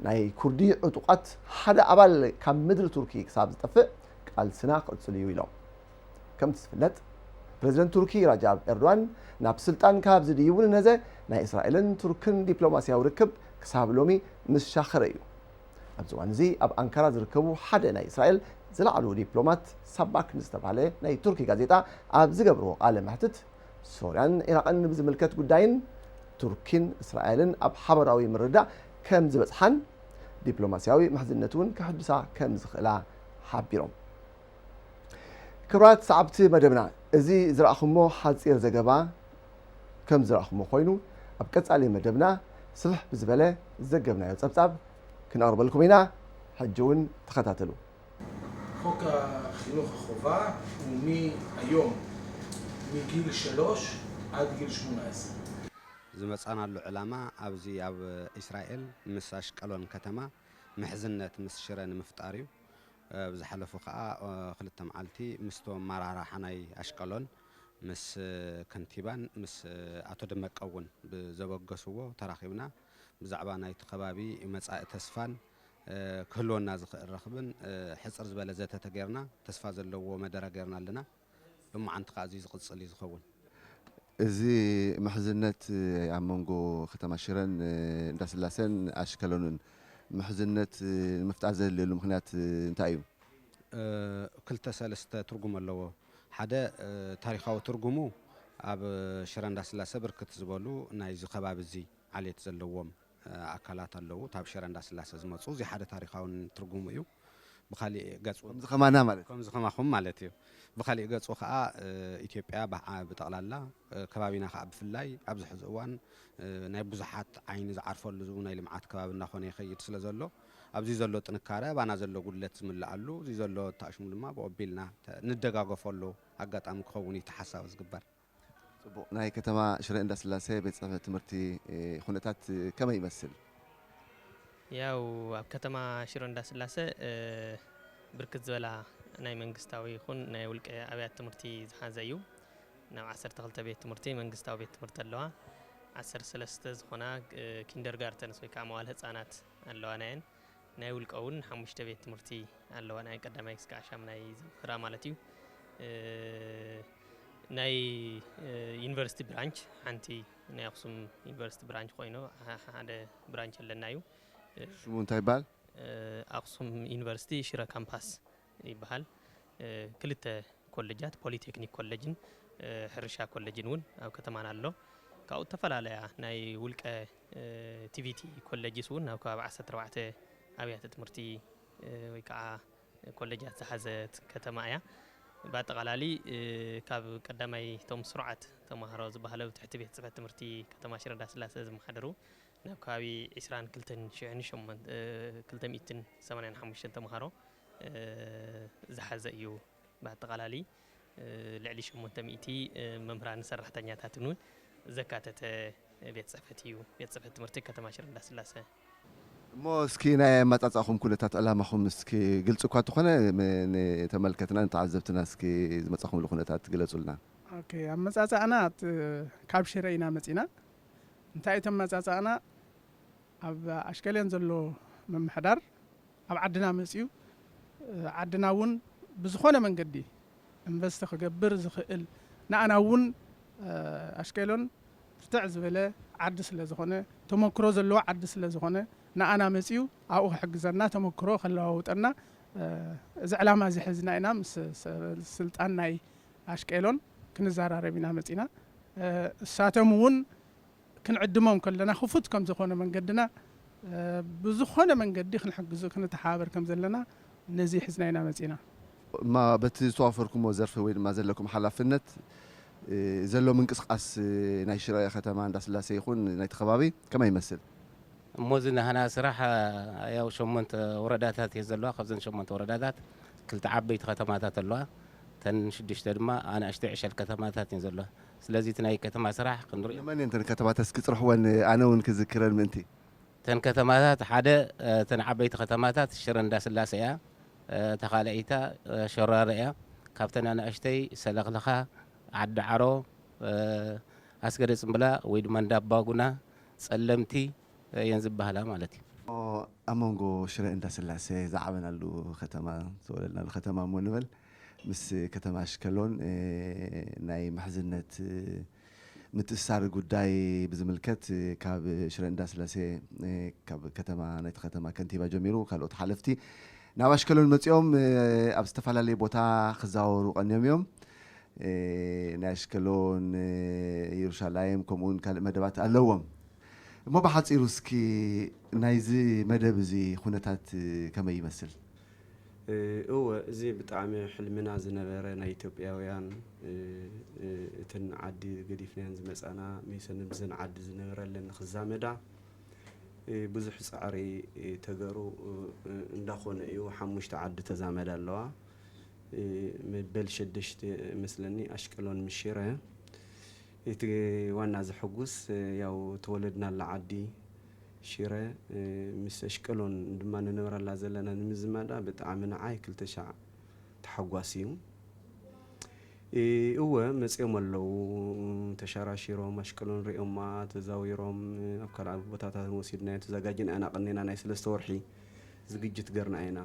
ናይ ኩርዲ ዕጡቓት ሓደ ኣባል ካብ ምድሪ ቱርኪ ክሳብ ዝጠፍእ ቃልስና ክቕፅል እዩ ኢሎም ከምቲ ዝፍለጥ ፕሬዚደንት ቱርኪ ራጃብ ኤርዶዋን ናብ ስልጣን ካብ ዝድይቡ ነዘ ናይ እስራኤልን ቱርክን ዲፕሎማስያዊ ርክብ ክሳብ ሎሚ ምስሻኸረ እዩ ኣብዚ እዋን እዚ ኣብ ኣንካራ ዝርከቡ ሓደ ናይ እስራኤል ዝለዓሉ ዲፕሎማት ሳባክ ንዝተባሃለ ናይ ቱርኪ ጋዜጣ ኣብ ዝገብርዎ ቃለ መሕትት ሶርያን ኢራቅን ብዝምልከት ጉዳይን ቱርኪን እስራኤልን ኣብ ሓበራዊ ምርዳእ ከም ዝበፅሓን ዲፕሎማስያዊ ምሕዝነት እውን ክሕድሳ ከም ዝኽእላ ሓቢሮም ክብራት ሰዓብቲ መደብና እዚ ዝረኣኹሞ ሓፂር ዘገባ ከም ዝረኣኹሞ ኮይኑ ኣብ ቀጻሊ መደብና ስብሕ ብዝበለ ዘገብናዮ ፀብጻብ ክነቕርበልኩም ኢና ሕጂ እውን ተኸታተሉ חוק החינוך החובה הוא מהיום מגיל 3 עד גיל 18 ዝመጻናሉ ዕላማ ኣብዚ ኣብ እስራኤል ምስ ኣሽቀሎን ከተማ ምሕዝነት ምስ ሽረ ንምፍጣር እዩ ብዝሓለፉ ከዓ ክልተ መዓልቲ ምስቶም መራርሓናይ ኣሽቀሎን ምስ ከንቲባን ምስ ኣቶ ደመቀውን ብዘበገስዎ ተራኺብና ብዛዕባ ናይቲ ከባቢ መጻኢ ተስፋን ክህልወና ዝኽእል ረኽብን ሕፅር ዝበለ ዘተ ተገይርና ተስፋ ዘለዎ መደረ ገይርና ኣለና ብመዓንቲ ከዓ እዚ ዝቕፅል እዩ ዝኸውን እዚ ምሕዝነት ኣብ መንጎ ከተማ ሽረን እንዳስላሰን ኣሽከሎንን ምሕዝነት ንምፍጣር ዘድልየሉ ምክንያት እንታይ እዩ ክልተ ሰለስተ ትርጉም ኣለዎ ሓደ ታሪኻዊ ትርጉሙ ኣብ ሽረ እንዳስላሰ ብርክት ዝበሉ ናይዚ ከባቢ እዚ ዓሌት ዘለዎም ኣካላት ኣለዉ ታብ ሽረ እንዳስላሰ ዝመፁ እዚ ሓደ ታሪኻዊ ትርጉሙ እዩ ብኻሊእ ገጹ ከምዝኸማና ማለት ከምዚ ኸማኹም ማለት እዩ ብኻሊእ ገጹ ከዓ ኢትዮጵያ ብጠቕላላ ከባቢና ከዓ ብፍላይ ኣብዚ ሕዚ እዋን ናይ ብዙሓት ዓይኒ ዝዓርፈሉ ናይ ልምዓት ከባቢ እናኾነ ይኸይድ ስለ ዘሎ ኣብዚ ዘሎ ጥንካረ ባና ዘሎ ጉድለት ዝምላኣሉ እዚ ዘሎ ተኣሽሙ ድማ ብቐቢልና ንደጋገፈሉ ኣጋጣሚ ክኸውን እዩ ተሓሳብ ዝግበር ጽቡቕ ናይ ከተማ ሽረ እንዳስላሴ ቤት ጽሕፈት ትምህርቲ ኩነታት ከመይ ይመስል ያው ኣብ ከተማ ሽረ እንዳስላሴ ብርክት ዝበላ ናይ መንግስታዊ ይኹን ናይ ውልቀ ኣብያተ ትምህርቲ ዝሓዘ እዩ ናብ 12 ቤት ትምህርቲ መንግስታዊ ቤት ትምህርቲ ኣለዋ 13 ዝኾና ኪንደርጋርተንስ ወይ ከዓ መዋዕለ ህፃናት ኣለዋ ናየን ናይ ውልቀ እውን 5 ቤት ትምህርቲ ኣለዋ ናይ ቀዳማይ ክሳብ 10 ናይ ዝምክራ ማለት እዩ ናይ ዩኒቨርሲቲ ብራንች ሓንቲ ናይ ኣክሱም ዩኒቨርሲቲ ብራንች ኮይኑ ሓደ ብራንች ኣለና እዩ ሽሙ እንታይ ይባሃል ኣክሱም ዩኒቨርሲቲ ሽረ ካምፓስ ይባሃል ክልተ ኮሌጃት ፖሊቴክኒክ ኮሌጅን ሕርሻ ኮሌጅን እውን ኣብ ከተማና ኣሎ ካብኡ ተፈላለያ ናይ ውልቀ ቲቪቲ ኮሌጅስ እውን ኣብ ከባቢ 14 ኣብያተ ትምህርቲ ወይ ከዓ ኮሌጃት ዝሓዘት ከተማ እያ ባጠቃላሊ ካብ ቀዳማይ ቶም ስርዓት ተማሃሮ ዝበሃለው ትሕቲ ቤት ጽሕፈት ትምህርቲ ከተማ ሽረ እንዳስላሴ ዝመሓደሩ ናብ ከባቢ 22,285 ተማሃሮ ዝሓዘ እዩ ባጠቃላሊ ልዕሊ 800 መምህራን ሰራሕተኛታትን እውን ዘካተተ ቤት ጽሕፈት እዩ ቤት ጽሕፈት ትምህርቲ ከተማ ሽረ እንዳስላሴ እሞ እስኪ ናይ መጻጻኹም ኩነታት ዕላማኹም እስኪ ግልጽ እኳ ተኾነ ተመልከትና ተዓዘብትና እስኪ ዝመጻኹም ኩነታት ግለጹልና ኦኬ ኣመጻጻእና ካብ ሽረ ኢና መጺና እንታይ እቶም መጻጻእና ኣብ ኣሽከለን ዘሎ መምሕዳር ኣብ ዓድና መጺኡ ዓድና እውን ብዝኾነ መንገዲ ኢንቨስት ክገብር ዝኽእል ንኣና እውን ኣሽከሎን ብርትዕ ዝበለ ዓዲ ስለ ዝኾነ ተመክሮ ዘለዎ ዓዲ ስለ ዝኾነ ንኣና መጺኡ ኣብኡ ክሕግዘና ተመክሮ ከለዋውጠና እዚ ዕላማ ዝሕዝና ኢና ምስ ስልጣን ናይ ኣሽከሎን ክንዘራረብ ኢና መጺና እሳቶም እውን ክንዕድሞም ከለና ክፉት ከም ዝኾነ መንገድና ብዝኾነ መንገዲ ክንሕግዙ ክንተሓባበር ከም ዘለና ነዚ ሒዝና ኢና መጺና ማ በቲ ዝተዋፈርኩሞ ዘርፊ ወይ ድማ ዘለኩም ሓላፍነት ዘሎ ምንቅስቃስ ናይ ሽረ ከተማ እንዳስላሴ ይኹን ናይቲ ከባቢ ከመይ ይመስል እሞዚ ናህና ስራሕ ያው 8 ወረዳታት እየ ዘለዋ ካብዘን 8 ወረዳታት ክልተ ዓበይቲ ከተማታት ኣለዋ ተን 6 ድማ ኣናእሽተይ 10 ከተማታት እየን ዘለዋ ስለዚ እቲ ናይ ከተማ ስራሕ ክንሪኦ መን እንተን ከተማታት ክጽርሕወን ኣነ እውን ክዝክረን ምንቲ ተን ከተማታት ሓደ ተን ዓበይቲ ከተማታት ሽረ እንዳስላሴ እያ ተኻልኢታ ሸራሮ እያ ካብተን ኣናእሽተይ ሰለኽለኻ ዓዲ ዓሮ ኣስገደ ጽምብላ ወይ ድማ እንዳባጉና ጸለምቲ እየን ዝበሃላ ማለት እዩ ኣብ መንጎ ሽረ እንዳስላሴ ዝዓበናሉ ከተማ ዝወለድናሉ ከተማ እሞ ንበል ምስ ከተማ ኣሽከሎን ናይ ምሕዝነት ምትእስሳር ጉዳይ ብዝምልከት ካብ ሽረ እንዳስላሴ ካብ ከተማ ናይቲ ከተማ ከንቲባ ጀሚሩ ካልኦት ሓለፍቲ ናብ ኣሽከሎን መጺኦም ኣብ ዝተፈላለየ ቦታ ክዛወሩ ቀንዮም እዮም ናይ ኣሽከሎን ኢየሩሳሌም ከምኡውን ካልእ መደባት ኣለዎም እሞ ብሓጺሩ እስኪ ናይዚ መደብ እዚ ኩነታት ከመይ ይመስል እወ እዚ ብጣዕሚ ሕልምና ዝነበረ ናይ ኢትዮጵያውያን እተን ዓዲ ገዲፍናን ዝመጻና ሚሰን ብዘን ዓዲ ዝነበረለን ክዛመዳ ብዙሕ ጻዕሪ ተገሩ እንዳኾነ እዩ 5 ዓዲ ተዛመዳ ኣለዋ መበል 6 መስለኒ ኣሽቀሎን ምሽረ እቲ ዋና ዝሕጉስ ያው ተወለድናላ ዓዲ ሽረ ምስ ኣሽቀሎን ድማ ንነብራላ ዘለና ንምዝማዳ ብጣዕሚ ንዓይ 200 ተሓጓስ እዩ እወ መጽኦም ኣለዉ ተሻራሽሮም ኣሽቀሎን ሪኦማ ተዛዊሮም ኣብ ካልእ ቦታታት ወሲድና ተዘጋጅን ኣና ቀኒና ናይ 3 ወርሒ ዝግጅት ገርና ኢና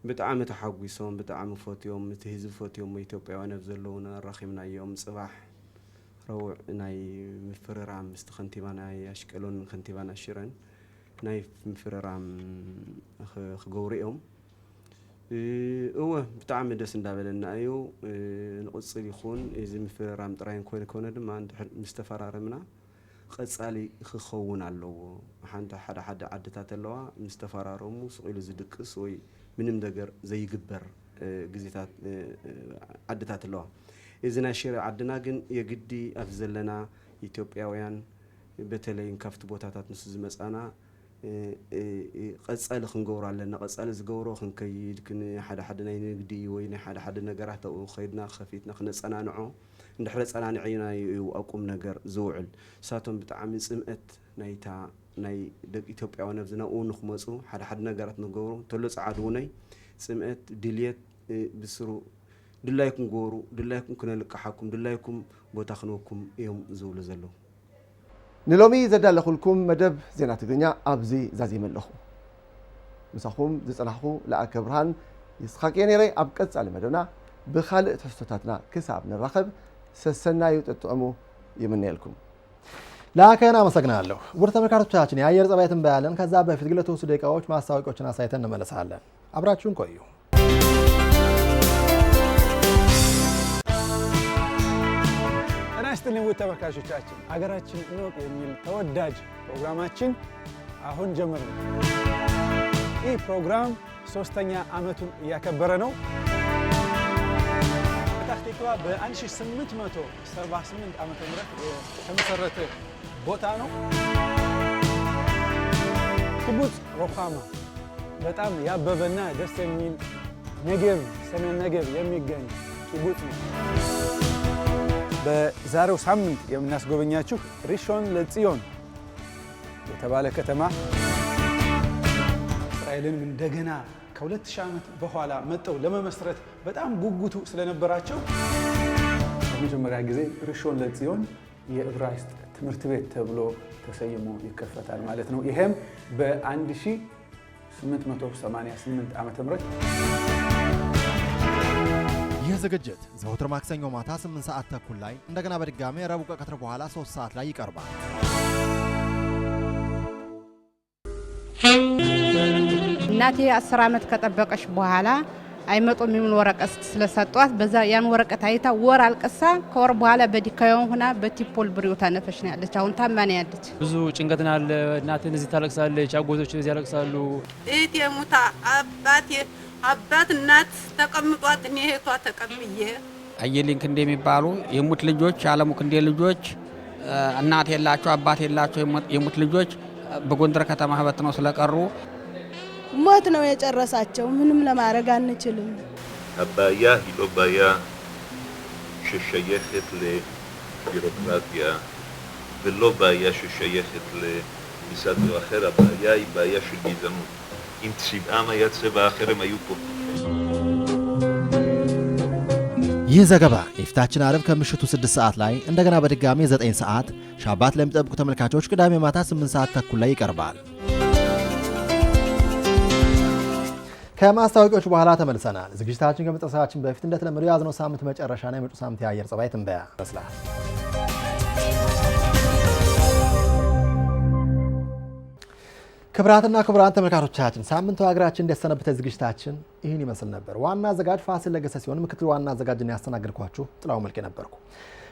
ብጣዕሚ ተሓጒሶም ብጣዕሚ ፎትዮም እቲ ህዝቢ ፎትዮም ኢትዮጵያውያን ኣብ ዘለውና ረኺብናዮም ጽባሕ ረውዕ ናይ ምፍርራም ምስቲ ከንቲባ ናይ ኣሽቀሎን ከንቲባ ናይ ሽረን ናይ ምፍርራም ክገብሩ እዮም እወ ብጣዕሚ ደስ እንዳበለና እዩ ንቕጽል ይኹን እዚ ምፍርራም ጥራይን ኮነ ድማ ምስ ተፈራረምና ቀጻሊ ክኸውን ኣለዎ ሓንቲ ሓደ ዓድታት ኣለዋ ምስ ተፈራረሙ ስቂሉ ዝድቅስ ወይ ምንም ነገር ዘይግበር ግዜታት ዓድታት ኣለዋ እዚ ናይ ሽረ ዓድና ግን የግዲ ኣብ ዘለና ኢትዮጵያውያን በተለይ ካብቲ ቦታታት ንሱ ዝመጻና ቀጻሊ ክንገብሮ ኣለና ቀጻሊ ዝገብሮ ክንከይድ ሓደ ናይ ንግዲ ወይ ናይ ሓደ ነገራት ኣብኡ ኸይድና ከፊትና ክነጸናንዖ እንድሕር ጸናንዒና እዩ ኣቁም ነገር ዝውዕል ሳቶም ብጣዕሚ ጽምአት ናይታ ናይ ደቂ ኢትዮጵያውያን ኣብ ዝናኡ ንኽመጹ ሓደ ነገራት ንገብሩ ተሎ ጻዓድ ውነይ ጽምአት ድልየት ብስሩ ድላይኩም ጎሩ ድላይኩም ክነልቀሓኩም ድላይኩም ቦታ ክንወኩም እዮም ዝብሉ ዘለዉ ንሎሚ ዘዳለኹልኩም መደብ ዜና ትግርኛ ኣብዚ ዛዚመ ኣለኹ ምሳኹም ዝጸናሕኹ ለኣከ ብርሃን ይስሐቅየ ነይረ ኣብ ቀጻሊ መደብና ብኻልእ ትሕዝቶታትና ክሳብ ንራኸብ ሰሰናዩ ጥጥዕሙ ይምነየልኩም ለአከን አመሰግናለሁ ውድ ተመልካቾቻችን የአየር ጸባይ ትንበያ ያለን ከዛ በፊት ግን ለተወሰኑ ደቂቃዎች ማስታወቂያዎችን አሳይተን እንመለሳለን አብራችሁን ቆዩ ይስጥልኝ ውድ ተመልካቾቻችን፣ ሀገራችን እንወቅ የሚል ተወዳጅ ፕሮግራማችን አሁን ጀመረ። ይህ ፕሮግራም 3ኛ ዓመቱን እያከበረ ነው። ፔታህ ቲክቫ በ1878 ዓመተ ምህረት የተመሰረተ ቦታ ነው። ኪቡትዝ ሩኻማ በጣም ያበበና ደስ የሚል ነጌብ ሰሜን ነጌብ የሚገኝ ኪቡትዝ ነው። በዛሬው ሳምንት የምናስጎበኛችሁ ሪሾን ለጽዮን የተባለ ከተማ እስራኤልን እንደገና ከ2000 ዓመት በኋላ መጥተው ለመመስረት በጣም ጉጉቱ ስለነበራቸው ለመጀመሪያ ጊዜ ሪሾን ለጽዮን የዕብራይስጥ ትምህርት ቤት ተብሎ ተሰይሞ ይከፈታል ማለት ነው። ይሄም በ1888 ዓመተ ምህረት ይህ ዝግጅት ዘወትር ማክሰኞ ማታ 8 ሰዓት ተኩል ላይ እንደገና በድጋሚ ረቡዕ ከቀትር በኋላ 3 ሰዓት ላይ ይቀርባል። እናቴ 10 ዓመት ከጠበቀች በኋላ አይመጡም የሚል ወረቀት ስለሰጧት በዛ ያን ወረቀት አይታ ወር አልቀሳ ከወር በኋላ በዲካዮን ሆና በቲፖል ብሪው ታነፈሽ ነው ያለች። አሁን ታማኝ ያለች። ብዙ ጭንቀት አለ። እናቴ እዚህ ታለቅሳለች፣ አጎቶች እዚህ ያለቅሳሉ። እህቴ ሙታ አባት እናት ተቀምጧት እኔ እህቷ ተቀምዬ አየሊንክ እንደሚባሉ የሙት ልጆች አለሙክ እንደ ልጆች እናት የላቸው አባት የላቸው የሙት ልጆች በጎንደር ከተማ ህበት ነው ስለቀሩ ሞት ነው የጨረሳቸው። ምንም ለማድረግ አንችልም። הבעיה היא לא בעיה ששייכת לבירוקרטיה ולא בעיה ששייכת למשרד אחר, הבעיה היא בעיה של גזענות. אם צבעם היה צבע אחר הם היו פה. ይህ ዘገባ የፊታችን ዓርብ ከምሽቱ 6 ሰዓት ላይ እንደገና በድጋሚ 9 ሰዓት ሻባት ለሚጠብቁ ተመልካቾች ቅዳሜ ማታ 8 ሰዓት ተኩል ላይ ይቀርባል። ከማስታወቂያዎች በኋላ ተመልሰናል። ዝግጅታችን ከመጨረሳችን በፊት እንደተለመደው የያዝነው ሳምንት መጨረሻና የመጪው ሳምንት የአየር ጸባይ ትንበያ ይመስላል። ክብራትና ክቡራን ተመልካቾቻችን ሳምንቱ ሀገራችን እንደሰነበተ ዝግጅታችን ይህን ይመስል ነበር። ዋና አዘጋጅ ፋሲል ለገሰ ሲሆን ምክትል ዋና አዘጋጅና ያስተናግድኳችሁ ጥላው መልኬ ነበርኩ።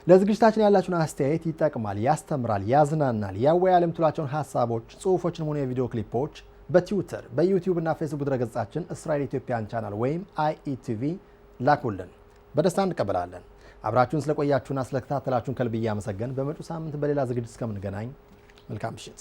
ለዝግጅታችን ያላችሁን አስተያየት ይጠቅማል፣ ያስተምራል፣ ያዝናናል፣ ያወያያል የምትሏቸውን ሀሳቦች፣ ጽሁፎችን ሆነ የቪዲዮ ክሊፖች በትዊተር በዩቲዩብ እና ፌስቡክ ድረገጻችን እስራኤል ኢትዮጵያን ቻናል ወይም IETV ላኩልን። በደስታ እንቀበላለን። አብራችሁን ስለቆያችሁና ስለተከታተላችሁን ከልብ እያመሰገን በመጪው ሳምንት በሌላ ዝግጅት እስከምንገናኝ መልካም ምሽት።